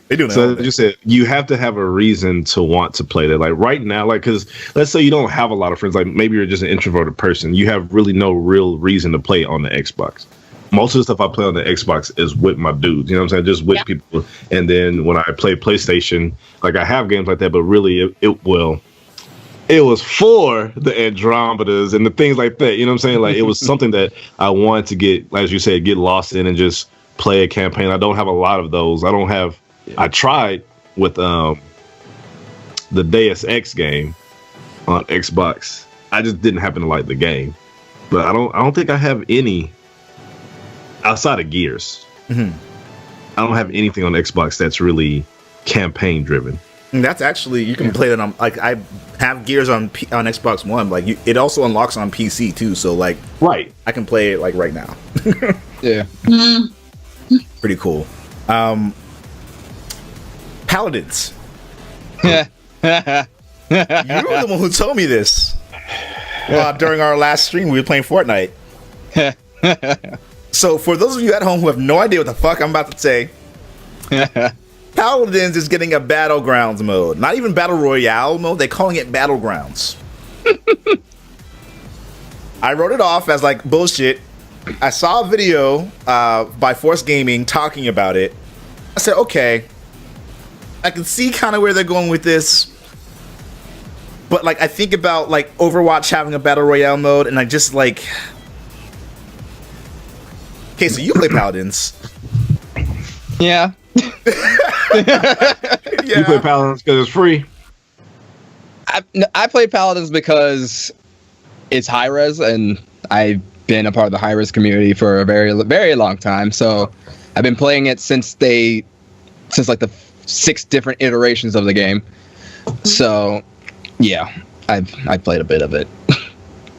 They do. So as you said, you have to have a reason to want to play that. Like right now, like because let's say you don't have a lot of friends, like maybe you're just an introverted person, you have really no real reason to play on the Xbox. Most of the stuff I play on the Xbox is with my dudes, you know what I'm saying? Just with people. And then when I play PlayStation, like I have games like that, but really it was for the Andromedas and the things like that. You know what I'm saying? Like it was something that I wanted to get, as you said, get lost in and just play a campaign. I don't have a lot of those. I tried with the Deus Ex game on Xbox. I just didn't happen to like the game. But I don't think I have any outside of Gears. I don't have anything on Xbox that's really campaign driven. And that's actually, you can play that on, like I have Gears on Xbox One. Like it also unlocks on PC too. So like, right, I can play it like right now. Yeah. Pretty cool. Paladins. Yeah. You were the one who told me this during our last stream. We were playing Fortnite. So for those of you at home who have no idea what the fuck I'm about to say, Paladins is getting a Battlegrounds mode. Not even Battle Royale mode. They're calling it Battlegrounds. I wrote it off as like bullshit. I saw a video by Force Gaming talking about it. I said, okay, I can see kind of where they're going with this. But like I think about like Overwatch having a Battle Royale mode, and I just like, okay, so you play Paladins. Yeah. You play Paladins because it's free. I play Paladins because it's high res, and I've been a part of the high res community for a very, very long time. So I've been playing it since like the 6 different iterations of the game. So yeah, I've played a bit of it.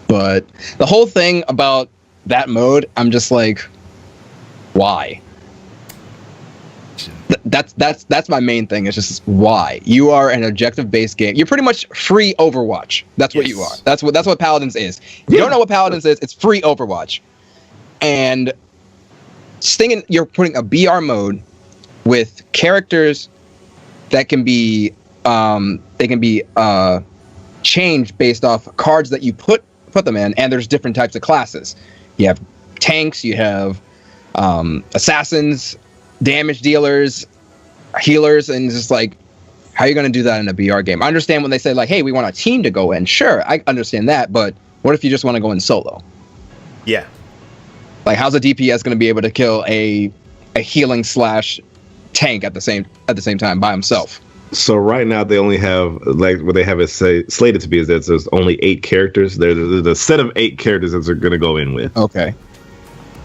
But the whole thing about that mode, I'm just like, why? That's my main thing. It's just why. You are an objective-based game. You're pretty much free Overwatch. That's what you are. That's what Paladins is. If you don't know what Paladins is, it's free Overwatch. And you're putting a BR mode with characters that can be changed based off cards that you put them in, and there's different types of classes. You have tanks, you have assassins, damage dealers, healers, and it's just like, how are you going to do that in a BR game? I understand when they say like, hey, we want a team to go in. Sure, I understand that, but what if you just want to go in solo? Yeah. Like, how's a DPS going to be able to kill a healing / tank at the same time by himself? So right now they only have, like what they have it slated to be is that there's only 8 characters. There's a set of 8 characters that they're going to go in with. Okay.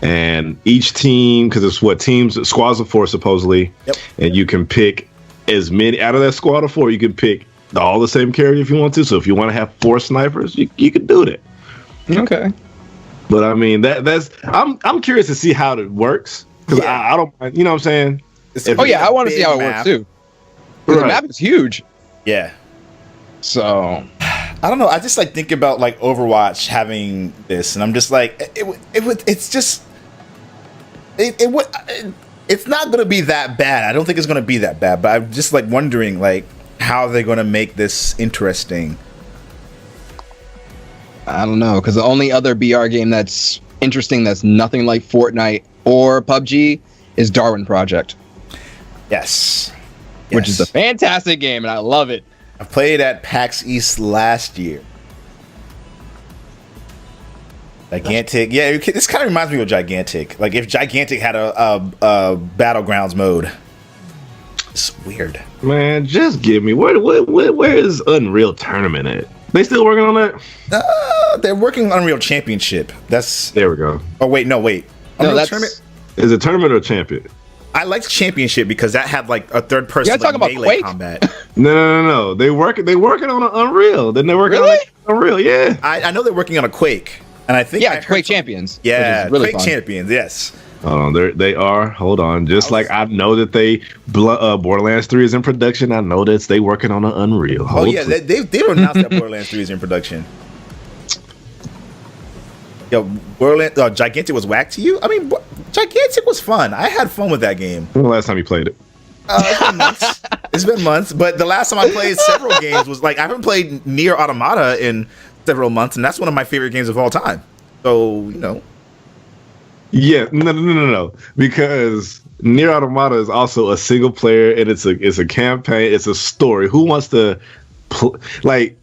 And each team, because it's squads of 4 supposedly, and you can pick as many out of that squad of 4. You can pick all the same character if you want to. So if you want to have 4 snipers, you can do that. Okay. But I mean I'm curious to see how it works, because I don't, you know what I'm saying? I want to see how it works too. Right. The map is huge. Yeah. So I don't know. I just like think about like Overwatch having this, and I'm just like, it's not gonna be that bad. I don't think it's gonna be that bad, but I'm just like wondering like how they're gonna make this interesting. I don't know, because the only other BR game that's interesting that's nothing like Fortnite or PUBG is Darwin Project, Yes. which is a fantastic game, and I love it. I played at PAX East last year. Gigantic. Yeah, this kind of reminds me of Gigantic. Like if Gigantic had a Battlegrounds mode. It's weird. Man, just give me where is Unreal Tournament at? They still working on that? They're working on Unreal Championship. That's. There we go. Oh wait, no wait. No, Unreal that's Tournament. Is it tournament or champion? I liked Championship because that had like a third person You gotta talk about melee Quake? combat. No. They working on an Unreal. Then they're working Really? on Unreal. Yeah. I know they're working on a Quake, and I think Yeah, I heard Quake some- Champions. Yeah, which is really Quake fun. Champions. Yes. Hold on, they are. Hold on. Just like I know that Borderlands 3 is in production. I know that they working on an Unreal. Oh Hold yeah, on. they've announced that Borderlands 3 is in production. Yo, Borderlands Gigantic was whack to you? I mean, Gigantic was fun. I had fun with that game. When the last time you played it? It's been months. It's been months, but the last time I played several games was like I haven't played Nier Automata in several months, and that's one of my favorite games of all time. So you know, Yeah, no. Because Nier Automata is also a single player, and it's a campaign. It's a story. Who wants to like?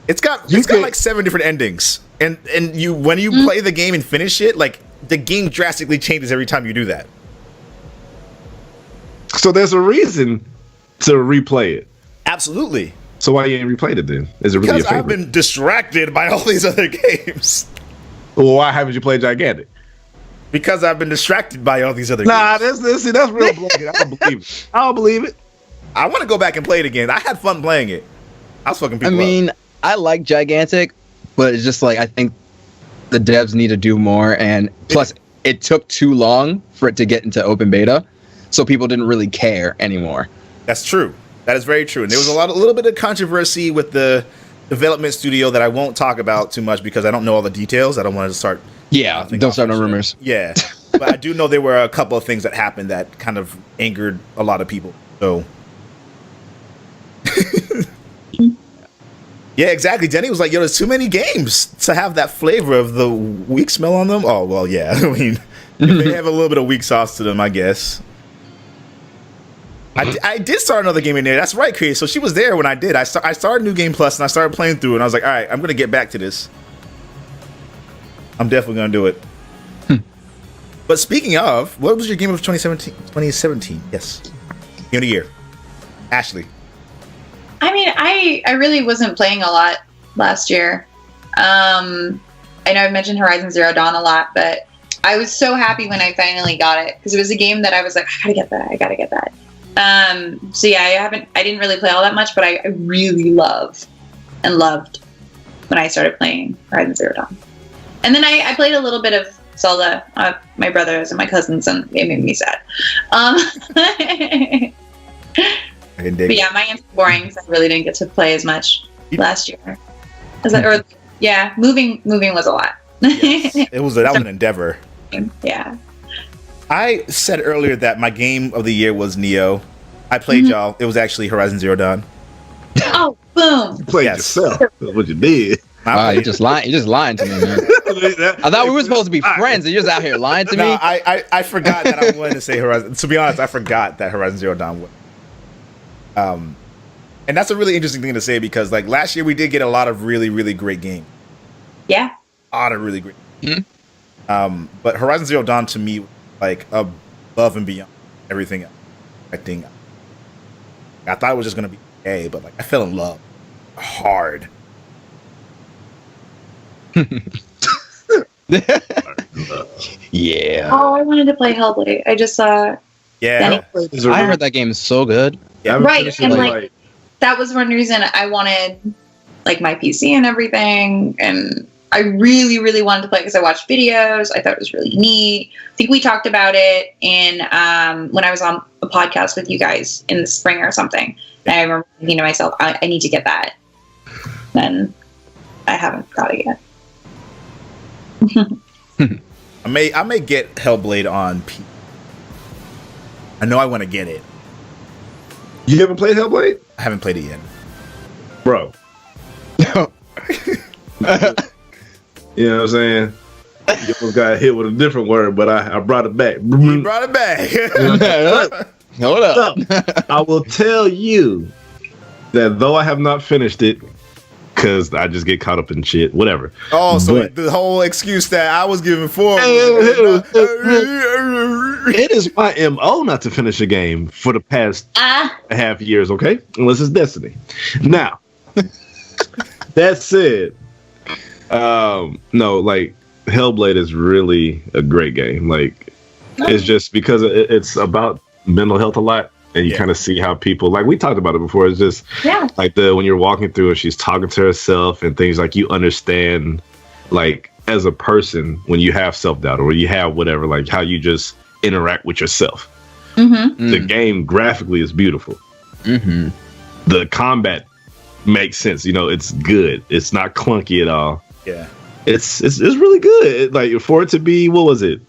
it's got You could- like 7 different endings, and you when you play the game and finish it, like the game drastically changes every time you do that. So there's a reason to replay it. Absolutely, So why you ain't replayed it then? Is it really because your favorite? I've been distracted by all these other games. Well, why haven't you played Gigantic? Because I've been distracted by all these other Nah, games. that's real blanket. I don't believe it. I don't believe it. I want to go back and play it again. I had fun playing it. I was fucking I people up. mean, I like Gigantic, but it's just like I think the devs need to do more, and plus it took too long for it to get into open beta, so people didn't really care anymore. That's true. That is very true. And there was a little bit of controversy with the development studio that I won't talk about too much because I don't know all the details. I don't want to start. Yeah, bouncing don't off start that no shit. rumors. Yeah, but I do know there were a couple of things that happened that kind of angered a lot of people. So. Yeah, exactly. Denny was like, "Yo, there's too many games to have that flavor of the weak smell on them." Oh well, yeah. I mean, they have a little bit of weak sauce to them, I guess. I did start another game in there. That's right, Chris. So she was there when I did. I started New Game Plus and I started playing through, and I was like, "All right, I'm gonna get back to this. I'm definitely gonna do it." But speaking of, what was your game of 2017? 2017, yes, game of the year, Ashley. I mean, I really wasn't playing a lot last year. I know I've mentioned Horizon Zero Dawn a lot, but I was so happy when I finally got it because it was a game that I was like, I gotta get that. So yeah, I didn't really play all that much, but I really loved when I started playing Horizon Zero Dawn. And then I played a little bit of Zelda, my brothers and my cousins, and it made me sad. I can dig But it. yeah, my game's boring because I really didn't get to play as much last year. Moving was a lot. Yes. That was an endeavor. Yeah. I said earlier that my game of the year was Neo. I played y'all. It was actually Horizon Zero Dawn. Oh, boom. You played Yes. yourself. That's what you did. I Wow, played- you're just lying to me, man. I thought we were supposed to be friends, and you're just out here lying to No, me. I forgot that I wanted to say Horizon. To be honest, I forgot that Horizon Zero Dawn was. And that's a really interesting thing to say because like last year we did get a lot of really, really great games. Yeah. A lot of really great. But Horizon Zero Dawn to me, like above and beyond everything else. I think I thought it was just gonna be okay, but like I fell in love hard. Yeah, Oh, I wanted to play Hellblade. I just saw. Yeah, I heard that game is so good. I haven't Right, finished it, and, like, that was one reason I wanted like my PC and everything, and I really, really wanted to play because I watched videos. I thought it was really neat. I think we talked about it in when I was on a podcast with you guys in the spring or something. And I remember thinking to myself, I need to get that. Then I haven't got it yet. I may get Hellblade on P. I know I want to get it. You haven't played Hellblade? I haven't played it yet. Bro. You know what I'm saying? You almost got hit with a different word, but I brought it back. You brought it back. Hold up. So, I will tell you that though I have not finished it, because I just get caught up in shit, whatever. Oh, so But the whole excuse that I was giving for it is my MO not to finish a game for the past half years, okay? Unless it's Destiny. Now, that said, no, like Hellblade is really a great game. Like, it's just because it's about mental health a lot, and you kind of see how people, like we talked about it before. It's just like when you're walking through and she's talking to herself and things, like you understand, like as a person when you have self doubt or you have whatever, like how you just interact with yourself. The game graphically is beautiful. The combat makes sense. You know, it's good. It's not clunky at all. Yeah. It's really good. Like for it to be, what was it,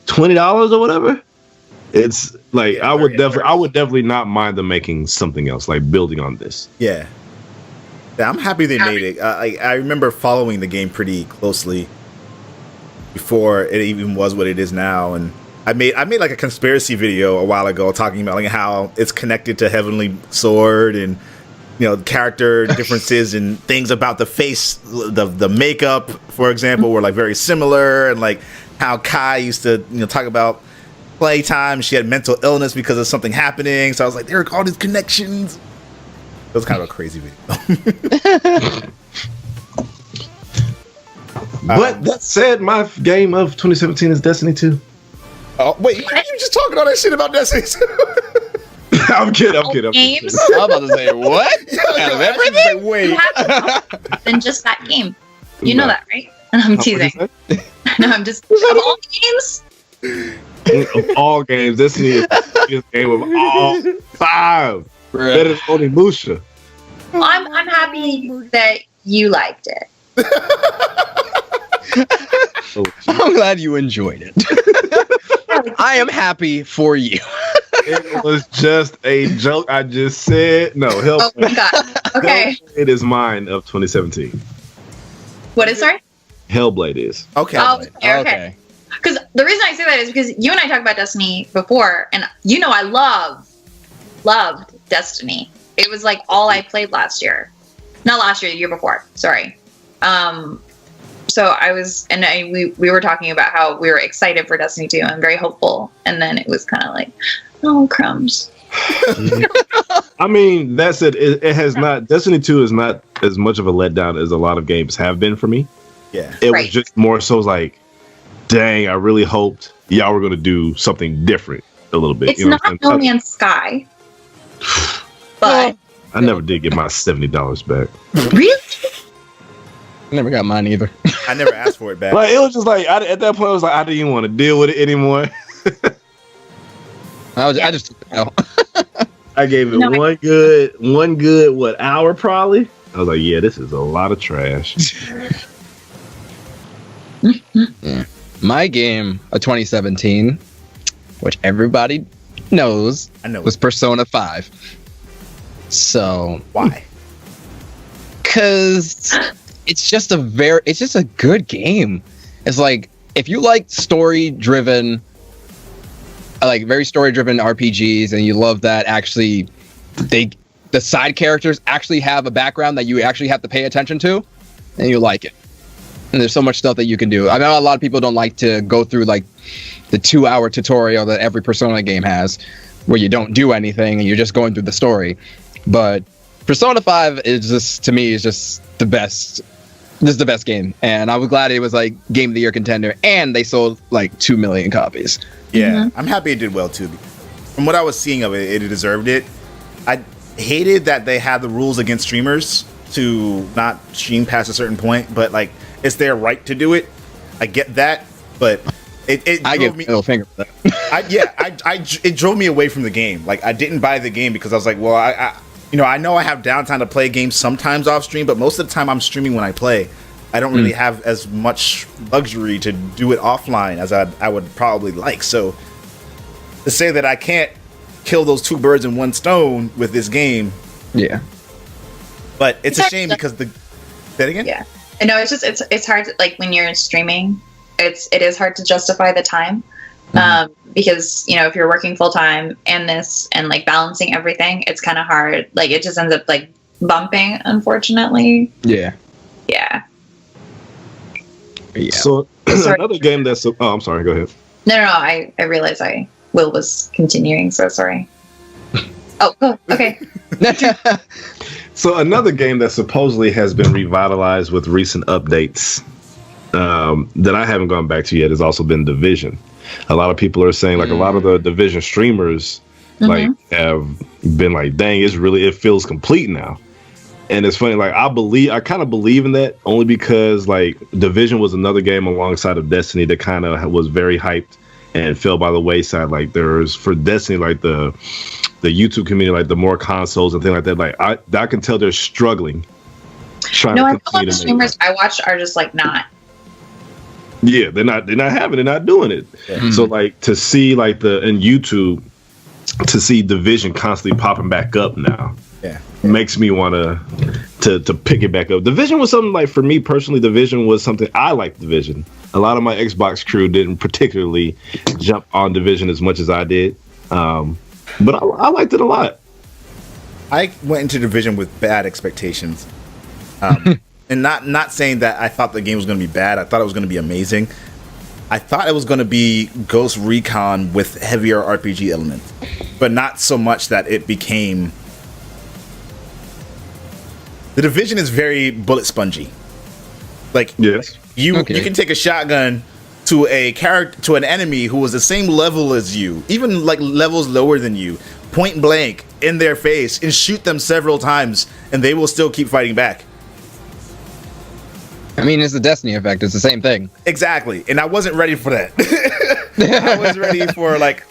$20 or whatever? It's like I would definitely not mind them making something else, like building on this. Yeah, I'm happy they made it. I remember following the game pretty closely before it even was what it is now, and I made like a conspiracy video a while ago talking about like how it's connected to Heavenly Sword and character differences and things about the face, the makeup, for example, were like very similar, and like how Kai used to talk about playtime. She had mental illness because of something happening. So I was like, there are all these connections. It was kind of a crazy video. But that said, my game of 2017 is Destiny 2. Oh wait, you just talking all that shit about Destiny 2? I'm kidding. Games. I'm about to say what? Out of everything? Wait. You have more than just that game. You know that, right? I'm teasing. No, I'm just of all games. Of all games, Destiny is the biggest game of all time. Better than only Musha. Well, I'm happy that you liked it. I'm glad you enjoyed it. I am happy for you. It was just a joke. I just said no. Oh my god. Okay. It is mine of 2017. What is sorry? Hellblade is. Okay. Oh, okay. Because the reason I say that is because you and I talked about Destiny before, and I loved Destiny. It was like all I played last year. Not last year, the year before. Sorry. So I was, and we were talking about how we were excited for Destiny 2 and very hopeful, and then it was kind of like, oh, crumbs. I mean, that's it. It has not. Destiny 2 is not as much of a letdown as a lot of games have been for me. Yeah. It was just more so like, dang, I really hoped y'all were going to do something different a little bit. It's not No Man's Sky. But I never did get my $70 back. Really? I never got mine either. I never asked for it back. Like, it was just like, at that point, I was like, I didn't even want to deal with it anymore. I just took it out. I gave it one good hour probably. I was like, yeah, this is a lot of trash. My game of 2017, which everybody knows, was Persona 5. So why? Because it's just a good game. It's like, if you like story-driven, like very story-driven RPGs, and you love that actually the side characters actually have a background that you actually have to pay attention to, and you like it. And there's so much stuff that you can do. I know a lot of people don't like to go through like the 2-hour tutorial that every Persona game has, where you don't do anything and you're just going through the story. But Persona 5 is just, to me, is just the best. This is the best game, and I was glad it was like Game of the Year contender, and they sold like 2 million copies. Yeah, I'm happy it did well too. From what I was seeing of it, it deserved it. I hated that they had the rules against streamers to not stream past a certain point, but like it's their right to do it. I get that, but I give me a middle finger for that. It drove me away from the game. Like I didn't buy the game because I was like, well, I know I have downtime to play games sometimes off stream, but most of the time I'm streaming when I play. I don't really have as much luxury to do it offline as I would probably like. So to say that I can't kill those 2 birds in one stone with this game, yeah. but it's a shame because say it again. Yeah, No, it's just it's hard to, like when you're streaming, it is hard to justify the time. Because if you're working full time and like balancing everything, it's kind of hard. Like it just ends up like bumping, unfortunately. Yeah. Yeah. So another game that's I'm sorry, go ahead. No, I realized Will was continuing, so sorry. Oh, cool. Okay. So another game that supposedly has been revitalized with recent updates that I haven't gone back to yet has also been Division. A lot of people are saying like a lot of the Division streamers like have been like, dang, it feels complete now. And it's funny, like I kind of believe in that only because like Division was another game alongside of Destiny that kind of was very hyped and fell by the wayside. Like there's for Destiny, like the YouTube community, like the more consoles and things like that. Like I can tell they're struggling. No, I feel like the streamers I watch are just like not. Yeah, they're not doing it. Yeah. So like to see like in YouTube to see Division constantly popping back up now. Yeah. Makes me want to pick it back up. Division was something like, for me personally, Division was something I liked. Division. A lot of my Xbox crew didn't particularly jump on Division as much as I did, but I liked it a lot. I went into Division with bad expectations, and not saying that I thought the game was going to be bad. I thought it was going to be amazing. I thought it was going to be Ghost Recon with heavier RPG elements, but not so much that it became. The Division is very bullet spongy. Like yes, you can take a shotgun to an enemy who was the same level as you, even like levels lower than you, point blank in their face, and shoot them several times, and they will still keep fighting back. I mean, it's the Destiny effect. It's the same thing. Exactly, and I wasn't ready for that. I was ready for like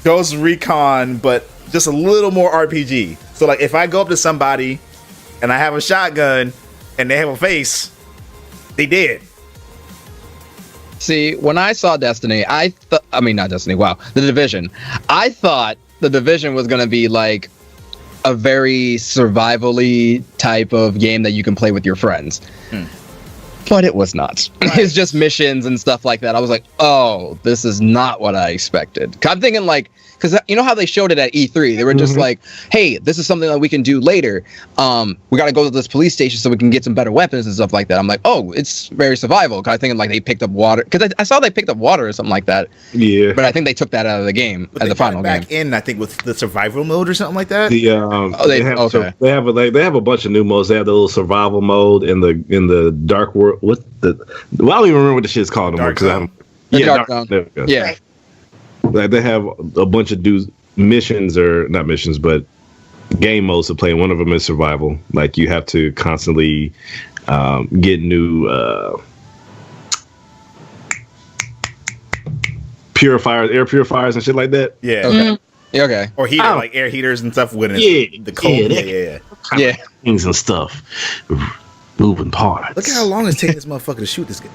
Ghost Recon, but just a little more RPG. So like, if I go up to somebody and I have a shotgun and they have a face, they dead. See, when I saw Destiny, The Division. I thought the Division was going to be like a very survival-y type of game that you can play with your friends. But it was not. Right. It's just missions and stuff like that. I was like, oh, this is not what I expected. I'm thinking like, because you know how they showed it at E3? They were just like, hey, this is something that we can do later. We got to go to this police station so we can get some better weapons and stuff like that. I'm like, oh, it's very survival. Because I think like they picked up water. Because I saw they picked up water or something like that. Yeah. But I think they took that out of the game as the final game. Back in, I think, with the survival mode or something like that. They have a bunch of new modes. They have the little survival mode in the dark world. I don't even remember what the shit's called anymore because I'm Dark Zone. There we go. Yeah. Right. Like they have a bunch of missions, or not missions, but game modes to play. One of them is survival. Like you have to constantly get new purifiers, air purifiers, and shit like that. Yeah. Okay. Yeah, okay. Or heater, like air heaters and stuff. With the cold. Yeah. Things and stuff. Moving parts. Look at how long it's taking this motherfucker to shoot this game.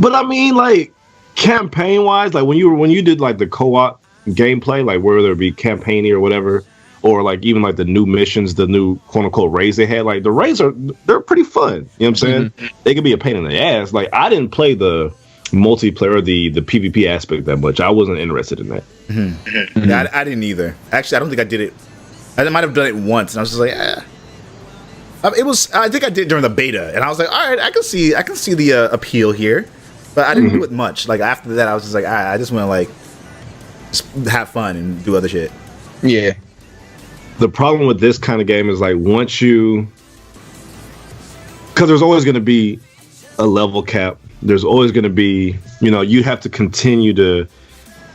But I mean, like campaign wise, like when you did like the co-op gameplay, like whether it be campaigny or whatever, or like even like the new missions, the new quote unquote raids they had, like the raids they're pretty fun. You know what I'm saying? They can be a pain in the ass. Like I didn't play the multiplayer, the PvP aspect that much. I wasn't interested in that. Yeah, I didn't either. Actually, I don't think I did it. I might have done it once, and I was just like, I think I did during the beta, and I was like, all right, I can see the appeal here, but I didn't do it much. Like after that, I was just like, I just want to like just have fun and do other shit. Yeah. The problem with this kind of game is like because there's always going to be a level cap. There's always going to be, you have to continue to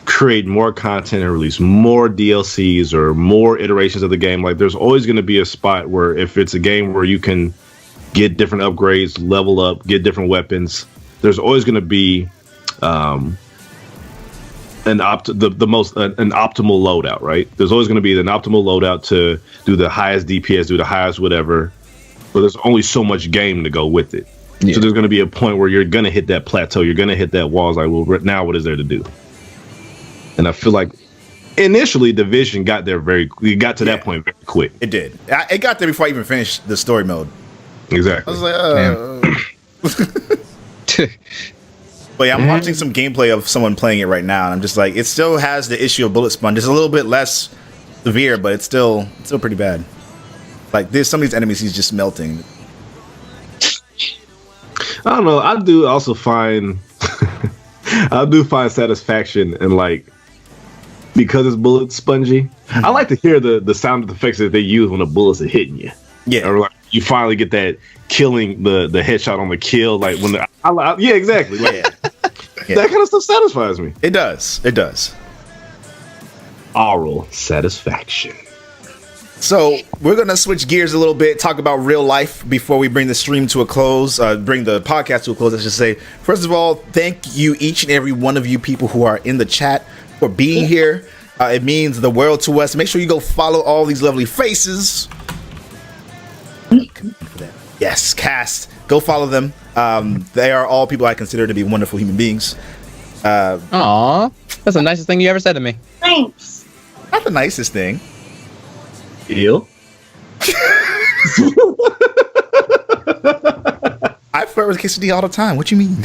create more content and release more DLCs or more iterations of the game. Like there's always going to be a spot where if it's a game where you can get different upgrades, level up, get different weapons, there's always going to be an optimal loadout, right? There's always going to be an optimal loadout to do the highest DPS, do the highest whatever, but there's only so much game to go with it. Yeah. So there's going to be a point where you're going to hit that plateau, you're going to hit that wall. It's like, well, now what is there to do? And I feel like initially Division got to that point very quick. It did. It got there before I even finished the story mode. I Exactly. was like, But yeah, I'm watching some gameplay of someone playing it right now, and I'm just like, it still has the issue of bullet sponge. It's a little bit less severe, but it's still pretty bad. Like, there's some of these enemies he's just melting. I don't know. I do also find I do find satisfaction in like because it's bullet spongy. I like to hear the sound effects that they use when the bullets are hitting you. Yeah. Or like you finally get that killing the headshot on the kill. Like when yeah, exactly. Like, Yeah. that kind of stuff satisfies me. It does. It does. Oral satisfaction. So we're gonna switch gears a little bit, talk about real life before we bring the stream to a close, bring the podcast to a close. I should say. First of all, thank you each and every one of you people who are in the chat for being here. It means the world to us. Make sure you go follow all these lovely faces. Yes, cast. Go follow them. They are all people I consider to be wonderful human beings. Aw, that's the nicest thing you ever said to me. Thanks. Not the nicest thing. Ew. I flirt with quesadilla all the time. What you mean?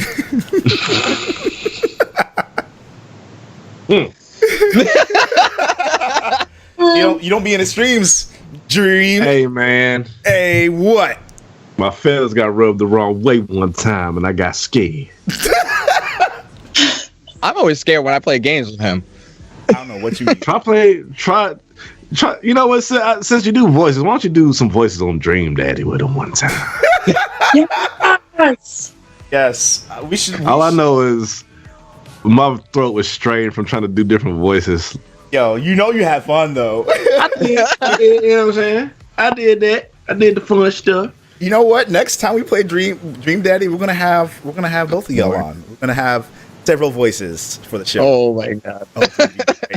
You don't be in the streams, Dream. Hey man, Hey, what? my feathers got rubbed the wrong way one time, and I got scared. I'm always scared when I play games with him. I don't know what you mean. Try. You know what? Since you do voices, why don't you do some voices on Dream Daddy with him one time? Yes. Yes, we should. All I know is my throat was strained from trying to do different voices. Yo, you know you had fun though. I did, you know what I'm saying? I did that. I did the fun stuff. You know what? Next time we play Dream Daddy, we're gonna have both of y'all on. We're gonna have several voices for the show. Oh my god.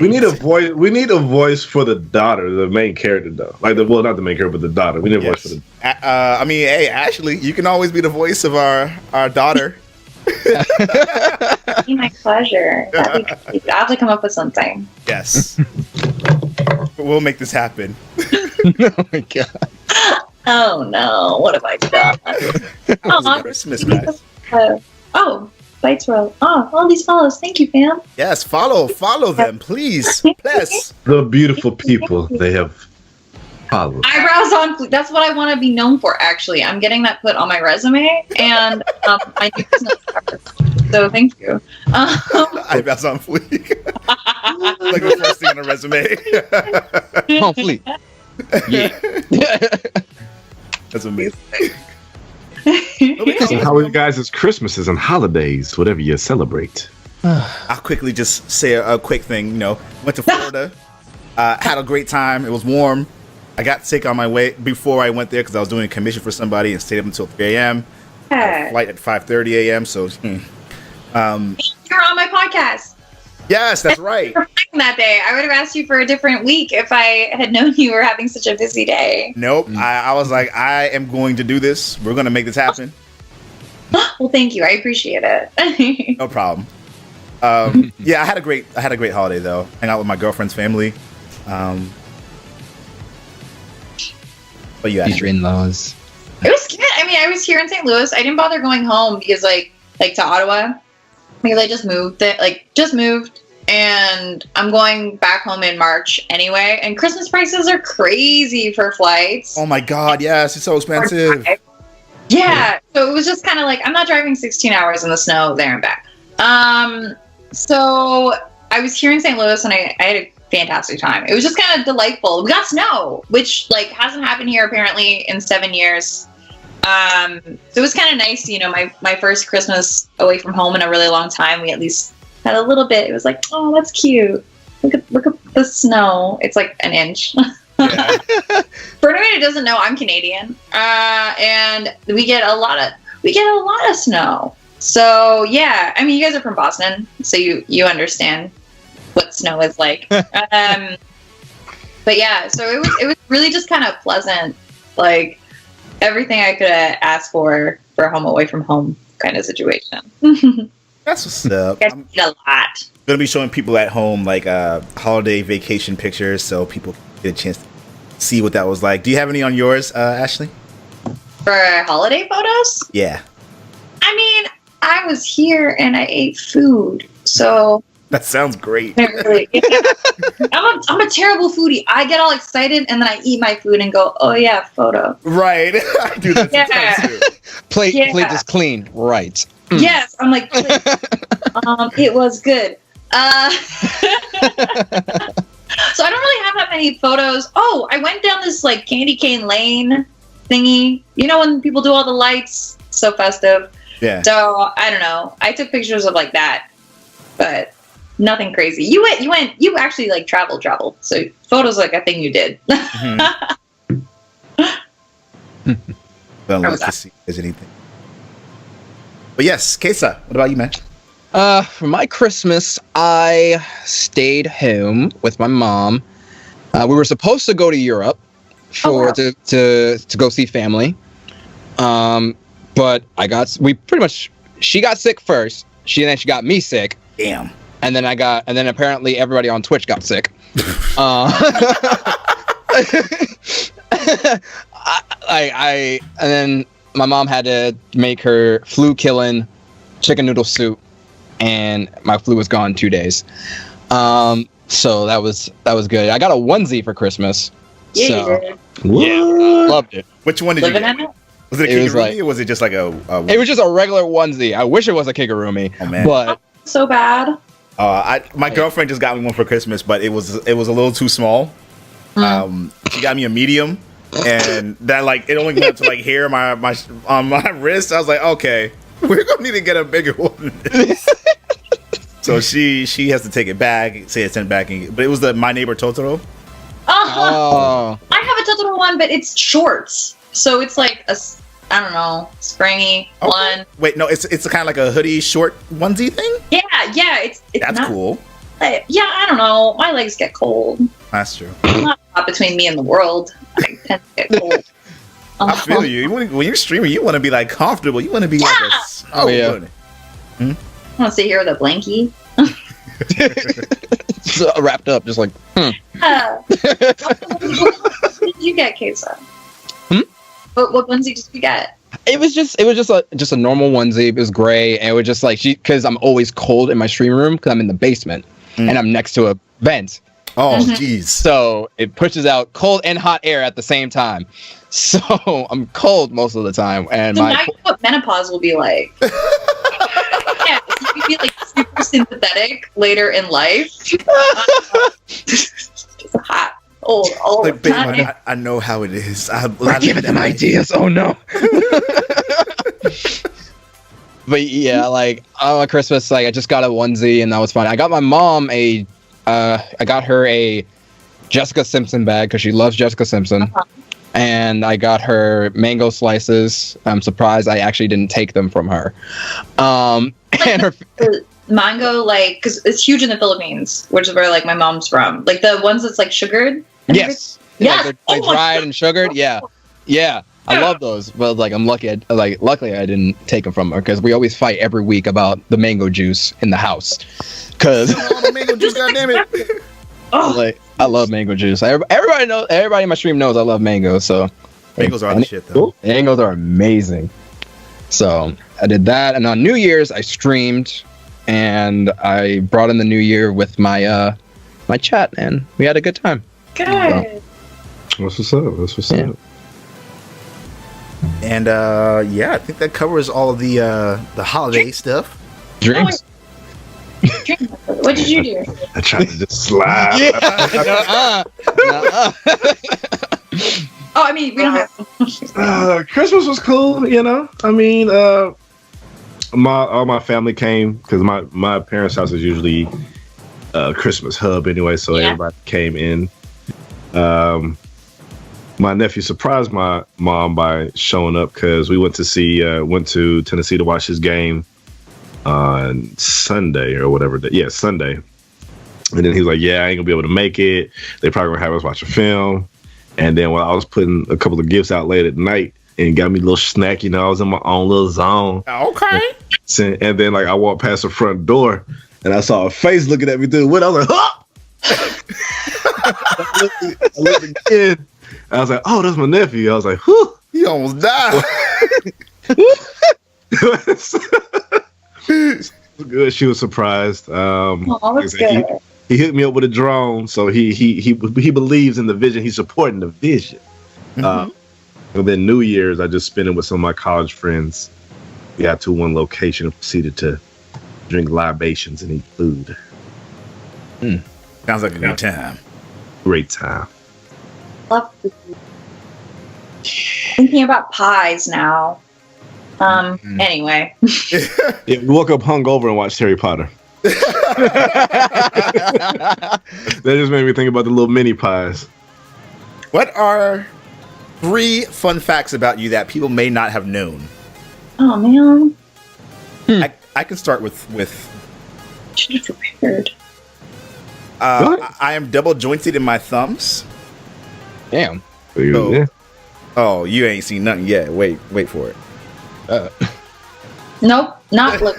We need a voice. We need a voice for the daughter, the main character, though. Like not the main character, but the daughter. We need a voice for the. I mean, hey, Ashley, you can always be the voice of our daughter. Be my pleasure. That'd be great. I'll have to come up with something. Yes, we'll make this happen. Oh my god. Oh no! What have I done? Oh, Christmas, guys. Oh, Bites World. Oh, all these follows. Thank you, fam. Yes, follow them, please. Yes. The beautiful people they have followed. Eyebrows on fleek. That's what I want to be known for. Actually, I'm getting that put on my resume and my new business card. So thank you. Eyebrows on fleek. Like the first thing on a resume. On fleek. Yeah. That's amazing. So how are you guys' Christmases and holidays, whatever you celebrate? I'll quickly just say a quick thing. You know, went to Florida, had a great time. It was warm. I got sick on my way before I went there because I was doing a commission for somebody and stayed up until 3 a.m. Flight at 5:30 a.m. So, You're on my podcast. yes, that's right. That day, I would have asked you for a different week if I had known you were having such a busy day. Nope. I was like, I am going to do this. We're going to make this happen. Well, thank you. I appreciate it. No problem. Yeah, I had a great holiday though. Hang out with my girlfriend's family. But you Future in-laws. It was good. I mean, I was here in St. Louis. I didn't bother going home because, like to Ottawa, because I just moved. Just moved, and I'm going back home in March anyway. And Christmas prices are crazy for flights. Oh my God! Yes, it's so expensive. Yeah, so it was just kind of like I'm not driving 16 hours in the snow there and back. So I was here in St. Louis, and I had a fantastic time. It was just kind of delightful. We got snow, which hasn't happened here apparently in 7 years. So it was kind of nice, my first Christmas away from home in a really long time. We at least had a little bit. It was like, oh, that's cute. Look at the snow. It's like an inch. Yeah. For anyone who doesn't know, I'm Canadian, and we get a lot of snow. So yeah, I mean, you guys are from Boston, so you understand what snow is like. But yeah, so it was really just kind of pleasant, like everything I could ask for home away from home kind of situation. That's what's up. I I'm did a lot. gonna be showing people at home like holiday vacation pictures, so people get a chance to see what that was like. Do you have any on yours, Ashley? For holiday photos? Yeah. I mean, I was here and I ate food, so That sounds great. really, I'm a terrible foodie. I get all excited and then I eat my food and go, "Oh yeah, photo." Right. I do that Yeah. sometimes too. Plate Yeah. is clean. Right. Yes, I'm like, it was good. So I don't really have that many photos. Oh, I went down this like candy cane lane thingy. You know when people do all the lights, so festive. Yeah. So I don't know. I took pictures of like that, but nothing crazy. You actually like traveled. So photos like a thing you did. Well, How let's was that? just see if there's anything. But yes, Kesa, what about you, man? For my Christmas, I stayed home with my mom. We were supposed to go to Europe for wow. to go see family. But she got sick first. Then she got me sick. Damn. And then apparently everybody on Twitch got sick. And then my mom had to make her flu killing chicken noodle soup, and my flu was gone 2 days. So that was good. I got a onesie for Christmas. Yeah, So, you did. yeah, loved it. Which one did you Living get? in it. Was it a It was Kigurumi like- or was it just like a It was just a regular onesie. I wish it was a Kigurumi, Oh, man. but So bad. my girlfriend just got me one for Christmas, but it was a little too small. She got me a medium, and that like it only went up to like here my on my wrist. I was like, okay, we're gonna need to get a bigger one. Than this. So she has to take it back, say it's sent back, but it was the My Neighbor Totoro. oh, I have a Totoro one, but it's shorts, so it's like I don't know, springy one. Wait, no, it's kind of like a hoodie short onesie thing. Yeah, it's That's not, cool. Yeah, I don't know. My legs get cold. That's true. Not between me and the world. I tend to get cold. I feel you. When you're streaming, you want to be like comfortable. You want to be like a Oh, yeah. I want to sit here with a blankie. so wrapped up, just like. What did you get, Kesa? What onesie did you get? It was just a normal onesie. It was gray, and it was just like because I'm always cold in my stream room because I'm in the basement and I'm next to a vent, Oh, jeez. so it pushes out cold and hot air at the same time. So I'm cold most of the time, and So now you know what menopause will be like. Yeah, you can be like super sympathetic later in life. It's hot, old, all Like, the babe, time. I know how it is. we're giving them ideas. Oh no. But yeah, like on Christmas, like I just got a onesie and that was fun. I got my mom I got her a Jessica Simpson bag because she loves Jessica Simpson. And I got her mango slices. I'm surprised I actually didn't take them from her. And her Mango, like, because it's huge in the Philippines, which is where like my mom's from. Like the ones that's like sugared. and yes, Yes. like, Oh they're my dried God. and sugared. Yeah. I love those, but like I'm lucky. Luckily I didn't take them from her because we always fight every week about the mango juice in the house. Because Oh, the mango juice, goddammit. Oh, like I love mango juice. Everybody knows. Everybody in my stream knows I love mango. So Mangoes are the shit, though. mangoes are amazing. So I did that, and on New Year's I streamed, and I brought in the New Year with my my chat, and we had a good time. good. That's what's up. That's what's Yeah. up. And yeah, I think that covers all of the holiday stuff. Drinks. What did you do? I tried to just slide. Nuh-uh. Oh, I mean, we don't have. Christmas was cool, you know. I mean, all my family came because my parents' house is usually a Christmas hub anyway, so Yeah. everybody came in. My nephew surprised my mom by showing up because we went to Tennessee to watch his game on Sunday or whatever. Yeah, Sunday. And then he was like, "Yeah, I ain't gonna be able to make it. They probably gonna have us watch a film." And then while I was putting a couple of gifts out late at night and got me a little snack, you know, I was in my own little zone. Okay. And then like I walked past the front door and I saw a face looking at me through the window. I was like, "Huh!" I looked again. I was like, "Oh, that's my nephew." I was like, "Whew." He almost died. Good. She was surprised. Oh, that's he, good. he hit me up with a drone, so he believes in the vision. He's supporting the vision. And then New Year's, I just spent it with some of my college friends. We got to one location and proceeded to drink libations and eat food. Sounds like a good time. Great time. Love food. Thinking about pies now. Anyway. Yeah, we woke up hungover and watched Harry Potter. That just made me think about the little mini pies. What are 3 fun facts about you that people may not have known? Oh man. I can start with Should have prepared. I am double jointed in my thumbs. Damn. So- Yeah. Oh, you ain't seen nothing yet. Wait for it. Nope, not look.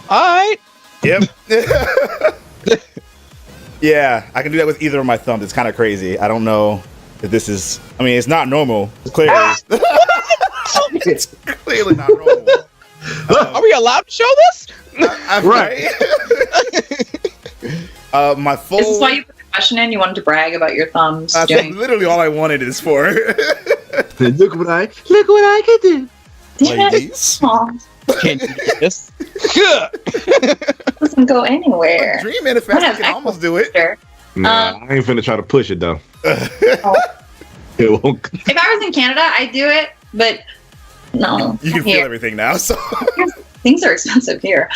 All right. Yep. Yeah, I can do that with either of my thumbs. It's kind of crazy. I don't know if this is. I mean, it's not normal. Clearly, it's clearly not normal. Are we allowed to show this? Right. My full. Is this why you put the question in? You wanted to brag about your thumbs? That's literally all I wanted is for Look what I can do. ladies. Aw, Can't do this. doesn't go anywhere. Dream manifest. I can almost do it. Sure. Nah, I ain't finna try to push it though. Oh. It won't. If I was in Canada, I'd do it, but no. You can here. feel everything now. So Things are expensive here.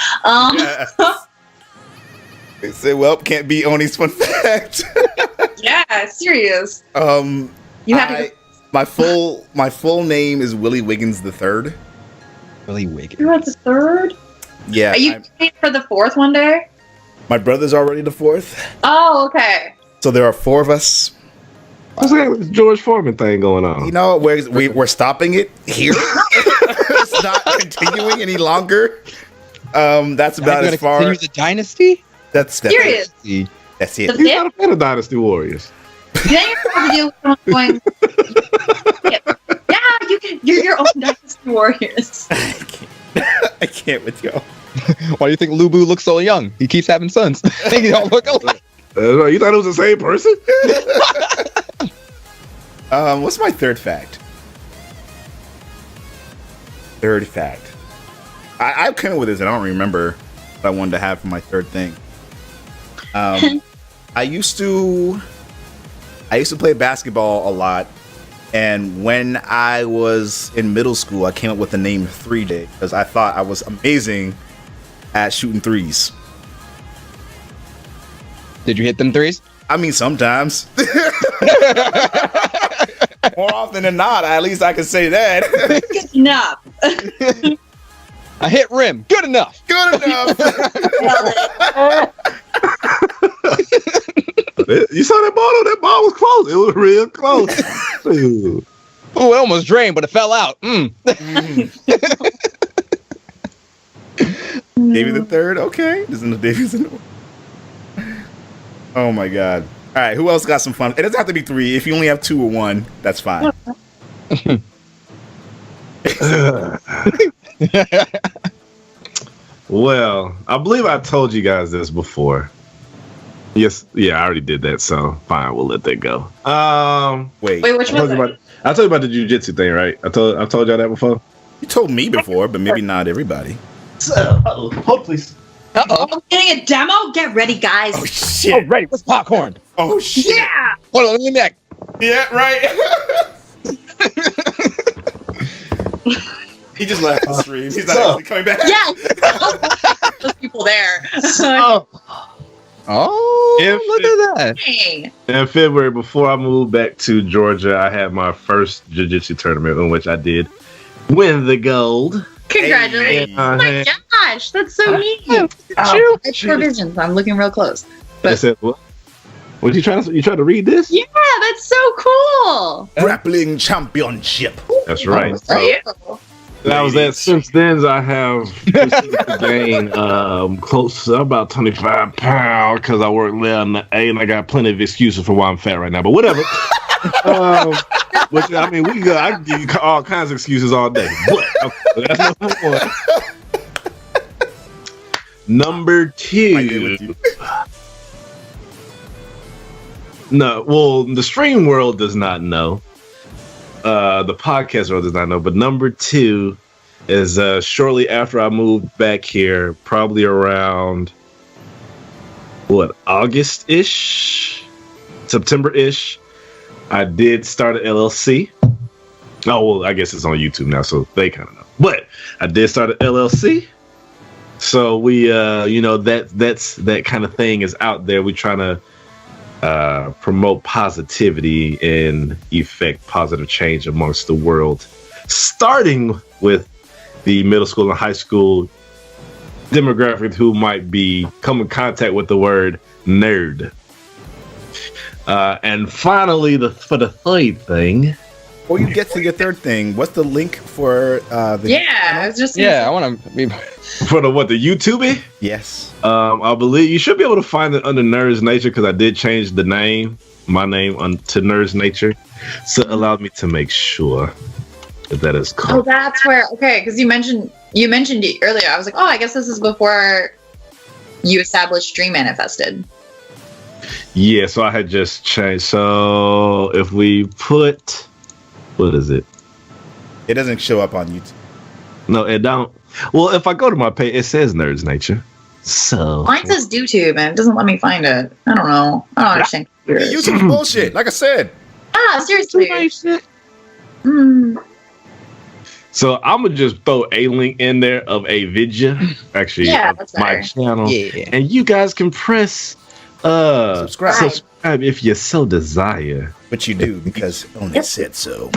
they say, "Well, can't be Oni's fun fact." Yeah, serious. You have to. My full name is Willie Wiggins III. Really wicked. You're at the third. Yeah, Are you paying for the fourth one day? my brother's already the 4th, Oh, okay. so there are 4 of us. What's that with this George Foreman thing going on? You know, we're stopping it here. It's not continuing any longer. That's about as far. Continue the dynasty. That's Serious. That's The it. He's not a fan of Dynasty Warriors. Then you're going to deal with someone going. Yeah, you can. You're your own Dynasty Warriors. I can't with y'all. Why do you think Lubu looks so young? He keeps having sons. They all look alike. You thought it was the same person? What's my third fact? Third fact. I came up with this and I don't remember what I wanted to have for my third thing. I used to play basketball a lot, and when I was in middle school, I came up with the name 3J because I thought I was amazing at shooting threes. Did you hit them threes? I mean, sometimes. More often than not, at least I can say that. Good enough. I hit rim. Good enough. Good enough. You saw that ball? That ball was close. It was real close. Ooh. Oh, it almost drained, but it fell out. Davey the third. Okay. Isn't Davey's in the... Oh my god. All right. Who else got some fun? It doesn't have to be 3. If you only have 2 or 1, that's fine. Well, I believe I told you guys this before. Yes, yeah, I already did that, so fine, we'll let that go. Wait. Wait, which was it? I told you about the jujitsu thing, right? I told y'all that before. You told me before, but maybe not everybody. Hold please. Uh-oh. I'm getting a demo. Get ready, guys. Oh shit. Ready. What's popcorn? Oh shit. Yeah. Hold on, let me back. Yeah, right. He just left the stream. He's not actually coming back. Yes. Those people there. Oh, look at that. Hey. In February, before I moved back to Georgia, I had my first jiu-jitsu tournament in which I did win the gold. Congratulations. Hey. Oh my gosh, that's so neat. True. I have poor vision, so I'm looking real close. I said, what you trying to read this? Yeah, that's so cool. Grappling championship. That's right. So, Right. that was that. Since then, I have proceeded to gain close to about 25 pounds because I work late on the A and I got plenty of excuses for why I'm fat right now. But whatever. Which I mean, I can give you all kinds of excuses all day, but okay, that's number one. Number Right there with two. you. No, well, the stream world does not know. The podcast world does not know. But number two is shortly after I moved back here, probably around August-ish, September-ish. I did start an LLC. Oh well, I guess it's on YouTube now, so they kind of know. But I did start an LLC. So we, that's that kind of thing is out there. We're trying to promote positivity and effect positive change amongst the world, starting with the middle school and high school demographic who might be come in contact with the word nerd. And finally, for the third thing. Before you get to your third thing, what's the link for the? Yeah, I was just Yeah, I want to be. For the YouTube? Yes. I believe you should be able to find it under Nerds Nature because I did change my name to Nerds Nature, so it allowed me to make sure that is Oh, correct. that's where. Okay, because you mentioned it earlier. I was like, oh, I guess this is before you established Dream Manifested. Yeah, so I had just changed. So if we put, what is it? It doesn't show up on YouTube. No, it don't. Well, if I go to my page, it says Nerds Nature. So Mine says YouTube, and it doesn't let me find it. I don't know. I don't understand. YouTube's bullshit. Like I said. Seriously. So I'm gonna just throw a link in there of a video, actually, Yeah, of that's my better. channel, Yeah. and you guys can press Subscribe. if you so desire. But you do because only said so.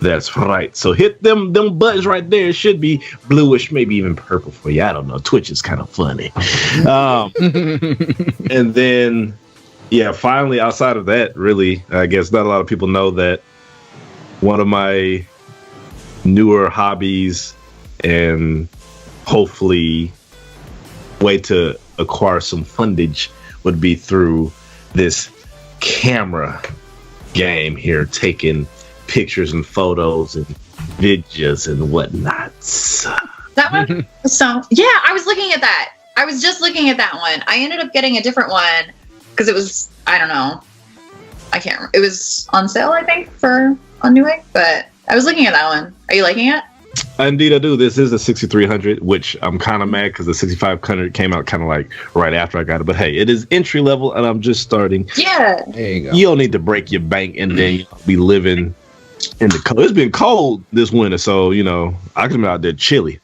That's right. So hit them buttons right there. It should be bluish, maybe even purple for you. I don't know. Twitch is kind of funny. And then, yeah, finally, outside of that, really, I guess not a lot of people know that one of my newer hobbies and hopefully way to acquire some fundage would be through this camera game here, taking pictures and photos and videos and whatnot. That one? So, yeah, I was looking at that. I was just looking at that one. I ended up getting a different one because it was, I don't know. I can't remember. It was on sale, I think, on Newegg, but I was looking at that one. Are you liking it? Indeed, I do. This is a 6300, which I'm kind of mad because the 6500 came out kind of like right after I got it. But hey, it is entry level, and I'm just starting. Yeah. There you go. You don't need to break your bank and then be living in the cold. It's been cold this winter, so I can be out there chilly.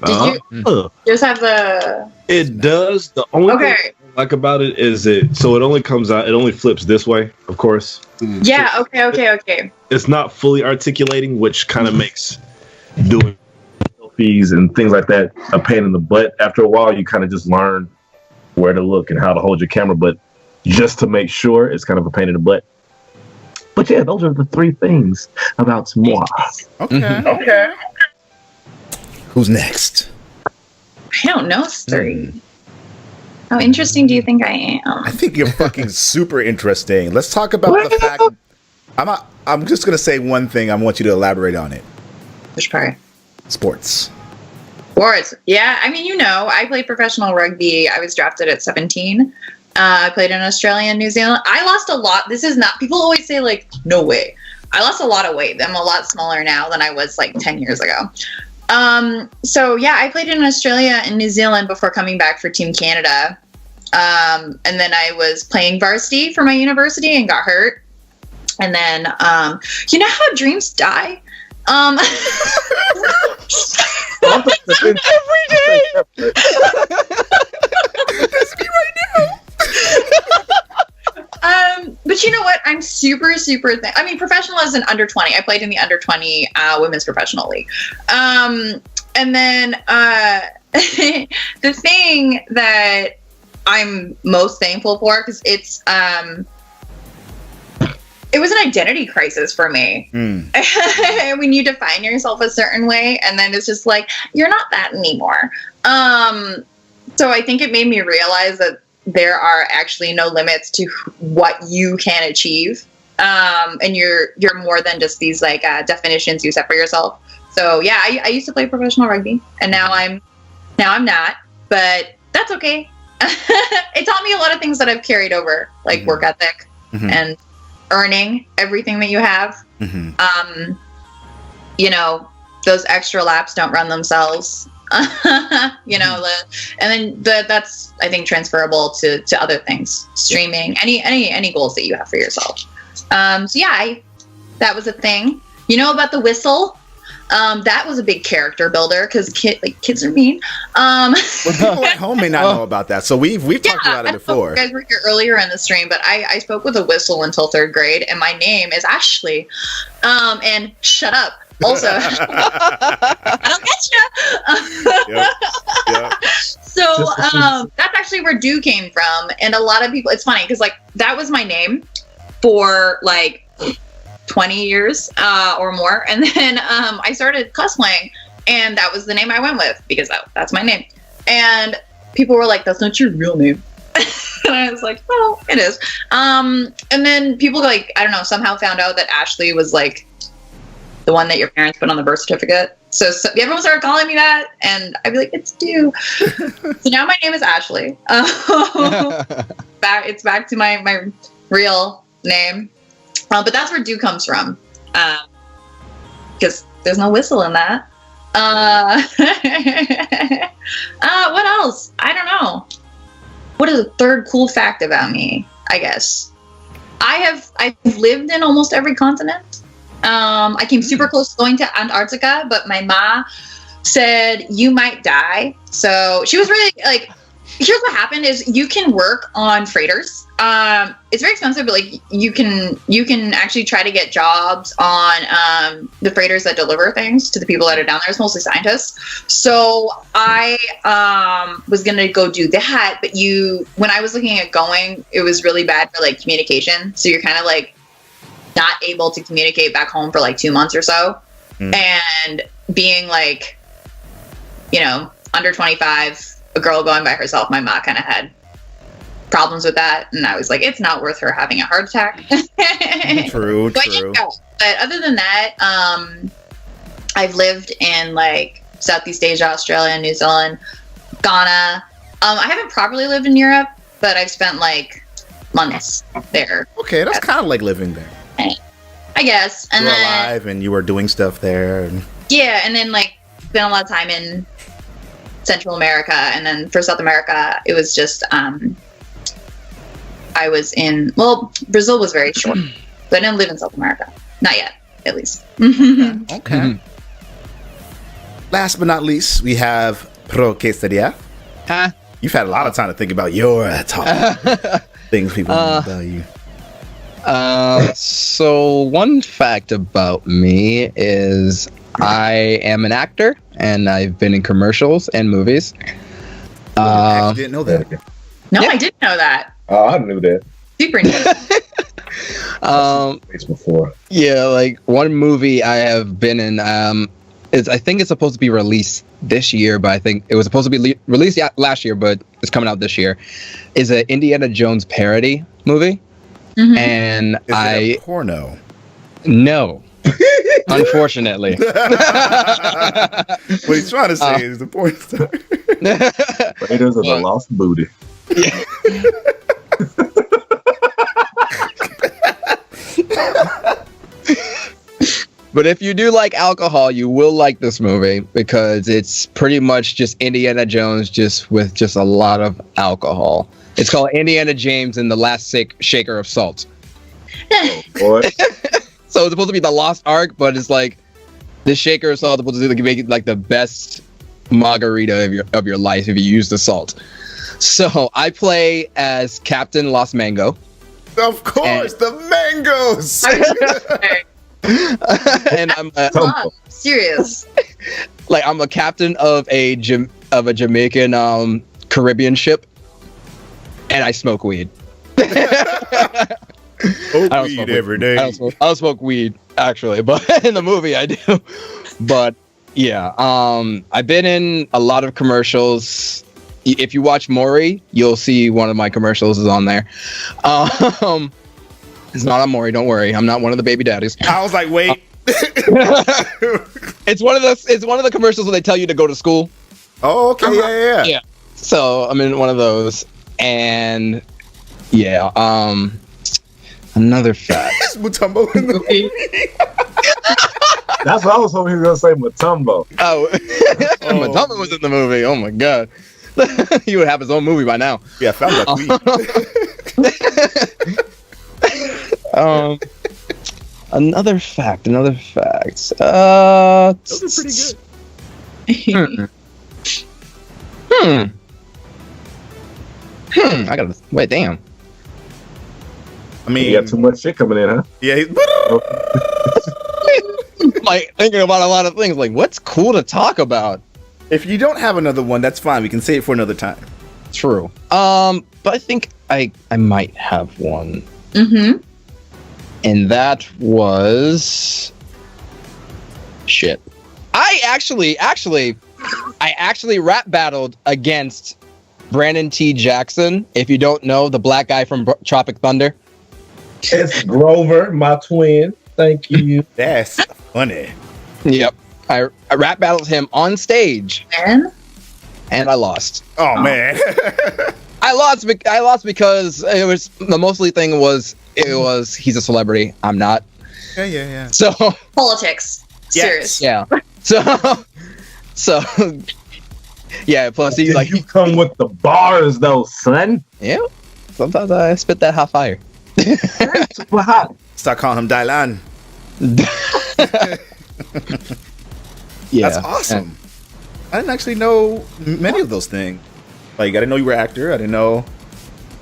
Did you just have the? It does. The only thing Okay. I like about it is it only comes out. It only flips this way, of course. Yeah. Okay. It's not fully articulating, which kind of makes doing selfies and things like that a pain in the butt. After a while, you kind of just learn where to look and how to hold your camera, but just to make sure, it's kind of a pain in the butt. But yeah, those are the three things about moi. Okay. Who's next? I don't know, three. How interesting do you think I I am? think you're fucking super interesting. Let's talk about the fact. I'm just gonna say one thing. I want you to elaborate on it. Which part? Sports. Sports. Yeah, I mean, I played professional rugby. I was drafted at 17. I played in Australia and New Zealand. I lost a lot. This is not, people always say, like, no way. I lost a lot of weight. I'm a lot smaller now than I was, like, 10 years ago. So, yeah, I played in Australia and New Zealand before coming back for Team Canada. And then I was playing varsity for my university and got hurt. And then, you know how dreams die? Every day. That's me right now. But you know what? I'm super. I mean, professional as an under 20. I played in the under 20 women's professional league. And then the thing that I'm most thankful for, because it was an identity crisis for me. When you define yourself a certain way, and then it's just like, you're not that anymore. So I think it made me realize that there are actually no limits to what you can achieve and you're more than just these like definitions you set for yourself. So yeah, I used to play professional rugby, and now I'm not, but that's okay. It taught me a lot of things that I've carried over, like work ethic and earning everything that you have. You know, those extra laps don't run themselves. You know, and then that's, I think, transferable to other things, streaming, any goals that you have for yourself. So yeah, that was a thing. You know about the whistle? That was a big character builder because kids are mean. Well, people at home may not know about that, so we've talked about it before. You guys were here earlier in the stream, but I spoke with a whistle until 3rd grade, and my name is Ashley. And shut up. Also, I don't get you. Yep. So that's actually where Do came from, and a lot of people. It's funny because like that was my name for like 20 years or more, and then I started cosplaying, and that was the name I went with because that's my name. And people were like, "That's not your real name." And I was like, "Well, it is." And then people like, I don't know, somehow found out that Ashley was like the one that your parents put on the birth certificate. So everyone started calling me that, and I'd be like, "It's Do." So now my name is Ashley. It's back to my real name. But that's where Do comes from, because there's no whistle in that. What else? I don't know. What is a third cool fact about me? I guess I've lived in almost every continent. I came super close to going to Antarctica, but my ma said you might die. So she was really like, here's what happened is you can work on freighters. It's very expensive, but like you can actually try to get jobs on the freighters that deliver things to the people that are down there. It's mostly scientists. So I was gonna go do that, but when I was looking at going, it was really bad for like communication. So you're kind of like not able to communicate back home for like 2 months or so. And being like, you know, under 25, a girl going by herself, my mom kind of had problems with that, and I was like, it's not worth her having a heart attack. True. But other than that, I've lived in like Southeast Asia, Australia, New Zealand, Ghana. I haven't properly lived in Europe, but I've spent like months there. Okay, that's kind of like living there. I guess. And you were then alive, and you were doing stuff there. And yeah, and then like spent a lot of time in Central America, and then for South America, it was just I was in, well, Brazil was very short, but I didn't live in South America. Not yet, at least. Okay. Last but not least, we have Pro Quesadilla. Huh? You've had a lot of time to think about your talk. Things people know about you. So one fact about me is I am an actor, and I've been in commercials and movies. I didn't know that. No, yeah. I didn't know that. Oh, I knew that. Super new. Before. Yeah, like one movie I have been in. I think it's supposed to be released this year, but I think it was supposed to be released last year, but it's coming out this year. Is an Indiana Jones parody movie, and Is it a porno? No. Unfortunately. What he's trying to say is the porn star. Raiders of the Lost Booty. Yeah. But if you do like alcohol, you will like this movie because it's pretty much just Indiana Jones just with just a lot of alcohol. It's called Indiana James and the Last Shaker of Salt. Boy. So it's supposed to be the Lost Ark, but it's like the shaker of salt is supposed to make it like the best margarita of your life if you use the salt. So I play as Captain Los Mango. Of course, the mangoes. And I'm serious. Like I'm a captain of a Jamaican Caribbean ship, and I smoke weed. Weed every day. I don't smoke weed actually, but in the movie I do. But yeah, I've been in a lot of commercials. If you watch Maury, you'll see one of my commercials is on there. It's not Amori. Don't worry. I'm not one of the baby daddies. I was like, wait. It's one of the commercials where they tell you to go to school. Oh, okay, yeah. Yeah. So I'm in one of those, and yeah. Another fact. Is Mutombo in the movie? That's what I was hoping he was gonna say, Mutombo. Oh, Madonna was in the movie. Oh my god. He would have his own movie by now. Yeah, I found that tweet. Another fact. Those are pretty good. I gotta wait. Damn. I mean, You got too much shit coming in, huh? yeah. Like thinking about a lot of things. Like, what's cool to talk about? If you don't have another one, that's fine. We can save it for another time. True. But I think I might have one, Mm-hmm. and that was shit. I actually rap battled against Brandon T. Jackson. If you don't know, the black guy from Tropic Thunder. It's Grover, my twin. Thank you. That's funny. Yep. I rap battled him on stage, And and I lost. Oh, man. I lost because it was the mostly thing was he's a celebrity. I'm not. Yeah. So politics. Yes. Serious. yeah. So yeah. Plus he's like You come with the bars, though, son. yeah. Sometimes I spit that hot fire. Super hot. Start calling him Dylan. Yeah. That's awesome. I didn't actually know many of those things. Like, I didn't know you were an actor. I didn't know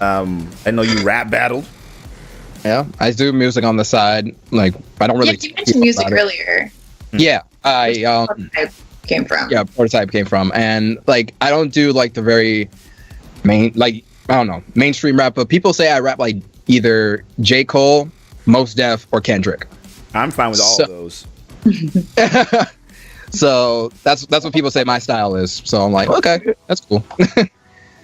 you rap battled. Yeah. I do music on the side. Like I don't really. Yeah, you mentioned music earlier. Yeah. I I came from. yeah. Prototype came from, and like I don't do like the very main like I don't know mainstream rap, but people say I rap like either J. Cole, Mos Def, or Kendrick. I'm fine with all So- of those. So that's what people say my style is. So I'm like, okay, that's cool.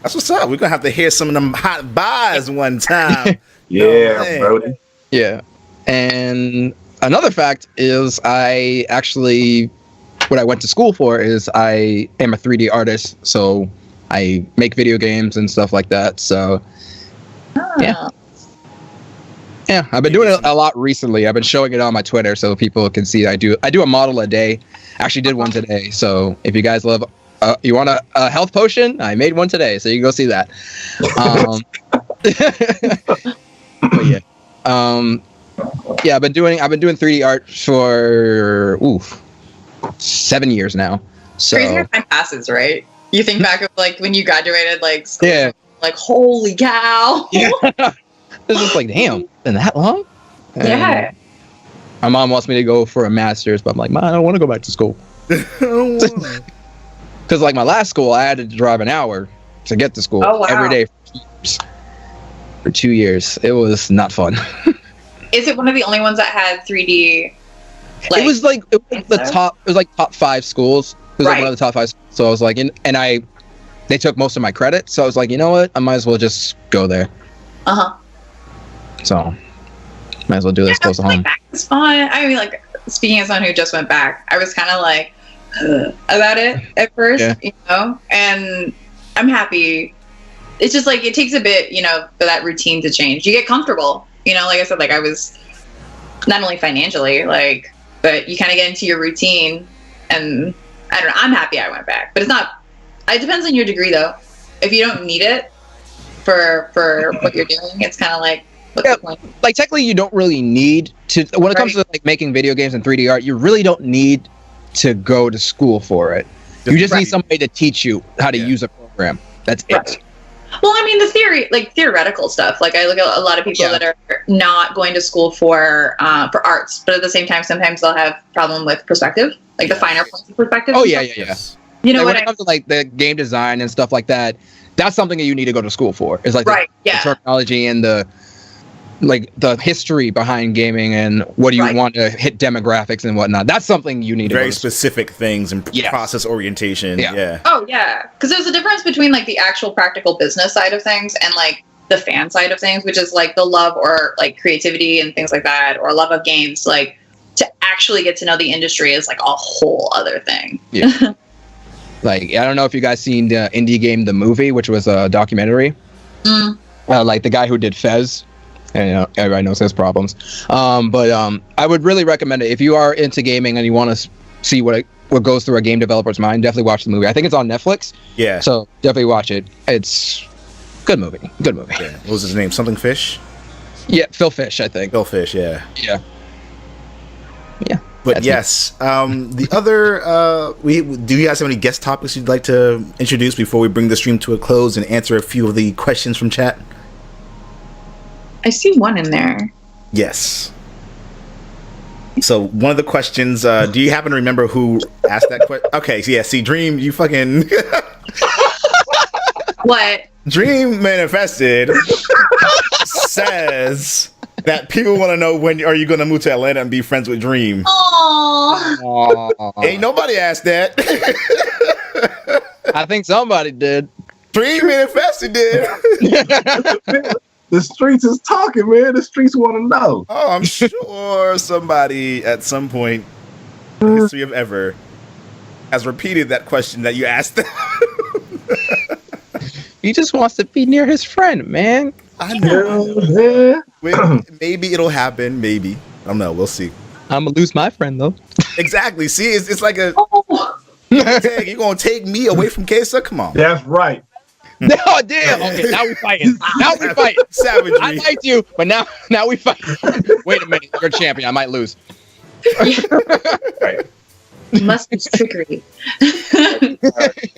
That's what's up. We're going to have to hear some of them hot bars one time. Yeah, man. Brody. Yeah. And another fact is I actually what I went to school for is I am a 3D artist, so I make video games and stuff like that. So Oh. yeah, I've been doing it a lot recently. I've been showing it on my Twitter so people can see I do a model a day. Actually did one today. So if you guys love you want a health potion, I made one today, so you can go see that. But yeah, I've been doing 3D art for 7 years now. So Crazy how time passes, right? You think back of like when you graduated, like school, yeah, like holy cow. yeah. It's just like damn, been that long? And Yeah. my mom wants me to go for a master's, but I'm like, Mom, I don't want to go back to school. Because like my last school, I had to drive an hour to get to school Oh, wow. every day for 2 years. It was not fun. Is it one of the only ones that had 3D? It was like the top. It was like top 5 schools. It was like Right. one of the top 5. So I was like, they took most of my credit. So I was like, you know what? I might as well just go there. Uh-huh. So might as well do this close to home. It's fun. I mean, like, speaking as someone who just went back, I was kind of like about it at first, Yeah. you know, and I'm happy. It's just like, it takes a bit, you know, for that routine to change. You get comfortable, you know, like I said, like I was not only financially, like, but you kind of get into your routine, and I don't know, I'm happy I went back, but it's not, it depends on your degree though. If you don't need it for what you're doing, it's kind of like, what's the point? Like technically, you don't really need to. When it comes to like making video games and 3D art, you really don't need to go to school for it. You just Right. need somebody to teach you how to Yeah. use a program. That's it. Right. Well, I mean, the theoretical stuff. Like, I look at a lot of people Yeah. that are not going to school for arts, but at the same time, sometimes they'll have problem with perspective, like the finer points of perspective. Oh and yeah, stuff. yeah, yeah. You know Like, what when I it comes to like the game design and stuff like that, that's something that you need to go to school for. It's like Right, the yeah. terminology and the history behind gaming and what do you Right. want to hit demographics and whatnot. That's something you need to Very go to school. specific things and Yes. process orientation. Yeah. Yeah. Oh yeah, because there's a difference between like the actual practical business side of things and like the fan side of things, which is like the love or like creativity and things like that, or love of games, like to actually get to know the industry is like a whole other thing. Yeah. Like, I don't know if you guys seen the Indie Game, the movie, which was a documentary. Like the guy who did Fez, and everybody knows his problems. But I would really recommend it if you are into gaming and you want to see what goes through a game developer's mind. Definitely watch the movie. I think it's on Netflix. Yeah. So definitely watch it. It's good movie. Good movie. Yeah. What was his name? Something Fish? Yeah, Phil Fish, I think. Phil Fish, yeah. Yeah. Yeah. But That's yes, the other, do you guys have any guest topics you'd like to introduce before we bring the stream to a close and answer a few of the questions from chat? I see one in there. Yes. So one of the questions, do you happen to remember who asked that question? Okay, so yeah, see, Dream, you fucking... What? Dream Manifested says that people want to know when are you going to move to Atlanta and be friends with Dream. Oh. Ain't nobody asked that. I think somebody did. Dream Manifested did. The streets is talking, man. The streets want to know. Oh, I'm sure somebody at some point in the history of ever has repeated that question that you asked them. He just wants to be near his friend, man. I know. Maybe it'll happen. Maybe. I don't know. We'll see. I'm gonna lose my friend though. Exactly. See, it's like a Oh. tag. You gonna take me away from Kesa? Come on. That's right. Oh damn! Okay, now we fighting. Now we fighting. Savagery. I liked you, but now we fight. Wait a minute, you're champion. I might lose. Right. Must be trickery.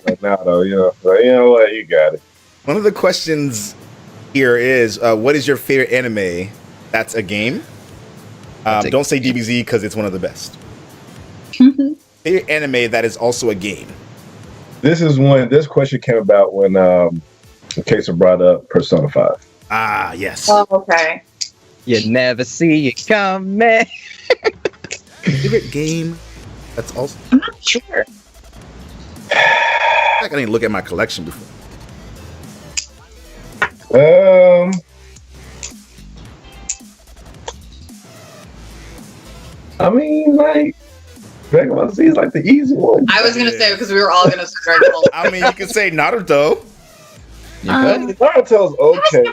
But now, though, you know what? You got it. One of the questions here is, what is your favorite anime that's a game? Don't say DBZ because it's one of the best. Favorite anime that is also a game. This question came about when Kesa brought up Persona 5. Ah, yes. Oh, okay. You never see it coming. Favorite game that's also... I'm not sure. I didn't look at my collection before. I mean, like, Dragon Ball Z is like the easy one. I was gonna say because we were all gonna start. I mean, you can say Naruto. You could. Naruto's okay.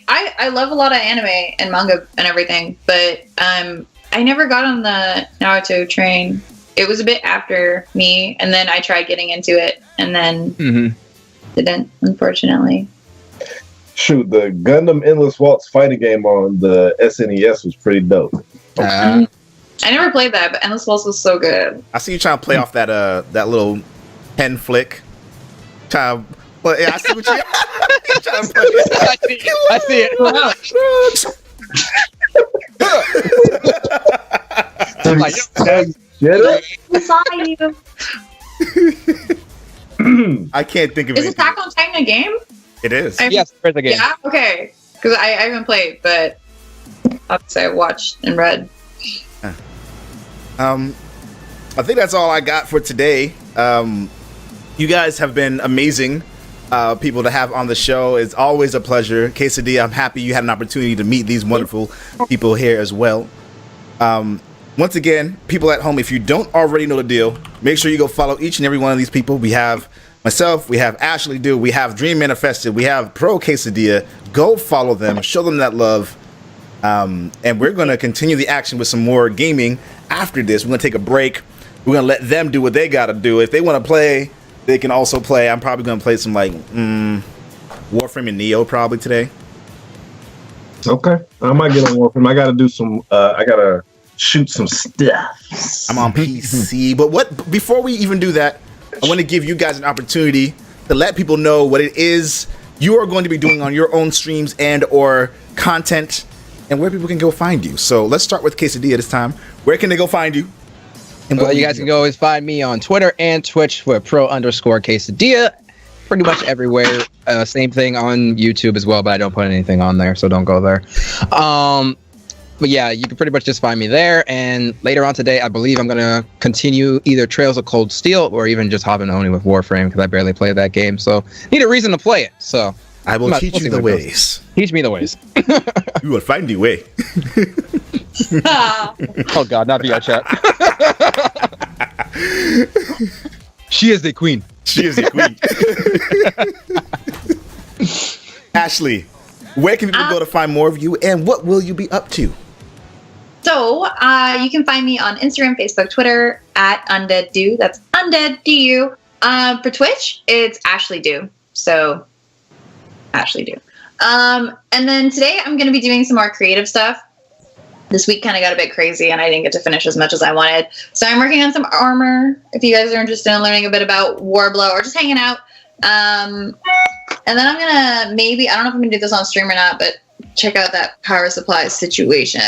I love a lot of anime and manga and everything, but I never got on the Naruto train. It was a bit after me, and then I tried getting into it, and then didn't, unfortunately. Shoot, the Gundam Endless Waltz fighting game on the SNES was pretty dope. I never played that, but Endless Waltz was so good. I see you trying to play off that that little pen flick. Trying, but yeah, I see what you trying to play. I see it. Like, I saw you. I can't think of Is it. Attack on Titan a game? It is. yes, for the game. Yeah, okay. Because I haven't played, but obviously I watched and read. I think that's all I got for today. You guys have been amazing people to have on the show. It's always a pleasure. Quesadilla, I'm happy you had an opportunity to meet these wonderful people here as well. Once again, people at home, if you don't already know the deal, make sure you go follow each and every one of these people. We have myself, we have Ashley Do, we have Dream Manifested, we have Pro Quesadilla. Go follow them, show them that love. And we're going to continue the action with some more gaming after this. We're going to take a break. We're going to let them do what they got to do. If they want to play, they can also play. I'm probably going to play some like Warframe and Neo probably today. Okay. I might get on Warframe. I got to do some, I got to shoot some stuff. I'm on PC. But before we even do that, I want to give you guys an opportunity to let people know what it is you are going to be doing on your own streams and or content and where people can go find you. So let's start with Quesadilla this time. Where can they go find you? And Well, you guys can always find me on Twitter and Twitch for pro_Quesadilla. Pretty much everywhere. Same thing on YouTube as well, but I don't put anything on there, so don't go there. But yeah, you can pretty much just find me there. And later on today, I believe I'm going to continue either Trails of Cold Steel or even just hopping only with Warframe because I barely play that game. So need a reason to play it. So I will We'll teach see you the where it goes. ways. Teach me the ways. You will find the way. Oh God, not VR chat. She is the queen. She is the queen. Ashley, where can people go to find more of you, and what will you be up to? So you can find me on Instagram, Facebook, Twitter at Undead Do. That's Undead Du. For Twitch, it's Ashley Do. So Ashley Do. And then today I'm going to be doing some more creative stuff. This week kind of got a bit crazy and I didn't get to finish as much as I wanted. So I'm working on some armor. If you guys are interested in learning a bit about Warblow or just hanging out. And then I'm going to maybe, I don't know if I'm going to do this on stream or not, but check out that power supply situation.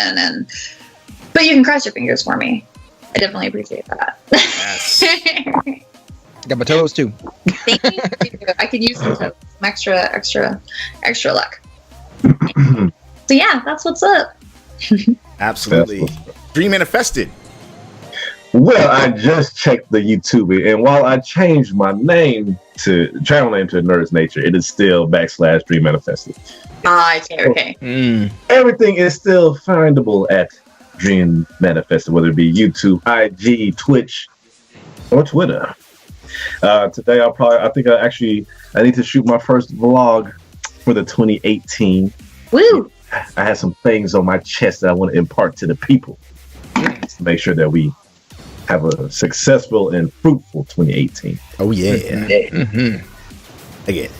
But you can cross your fingers for me. I definitely appreciate that. Yes. Got my toes too. Thank you. I could use some toes, some extra luck. So yeah, that's what's up. Absolutely. Dream manifested. Well, I just checked the YouTube, and while I changed my name to channel name to Nerd's Nature, it is still / Dream Manifested. Okay. Everything is still findable at Dream Manifested, whether it be YouTube, IG, Twitch, or Twitter. Today, I need to shoot my first vlog for the 2018. Woo! I had some things on my chest that I want to impart to the people to make sure that we have a successful and fruitful 2018. Oh yeah. Again,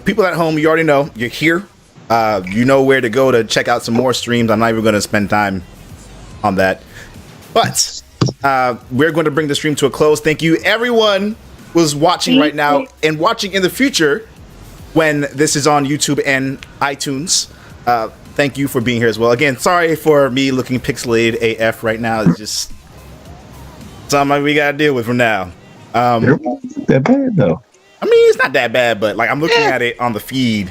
people at home, you already know you're here. You know where to go to check out some more streams. I'm not even going to spend time on that, but we're going to bring the stream to a close. Thank you, everyone who's watching right now and watching in the future when this is on YouTube and iTunes. Thank you for being here as well. Again, sorry for me looking pixelated AF right now. It's just something we gotta deal with from now. That bad though. I mean, it's not that bad, but like I'm looking at it on the feed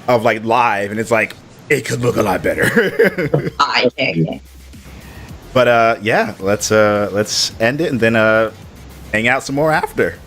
of like live, and it's like it could look a lot better. Okay. But yeah, let's end it and then hang out some more after.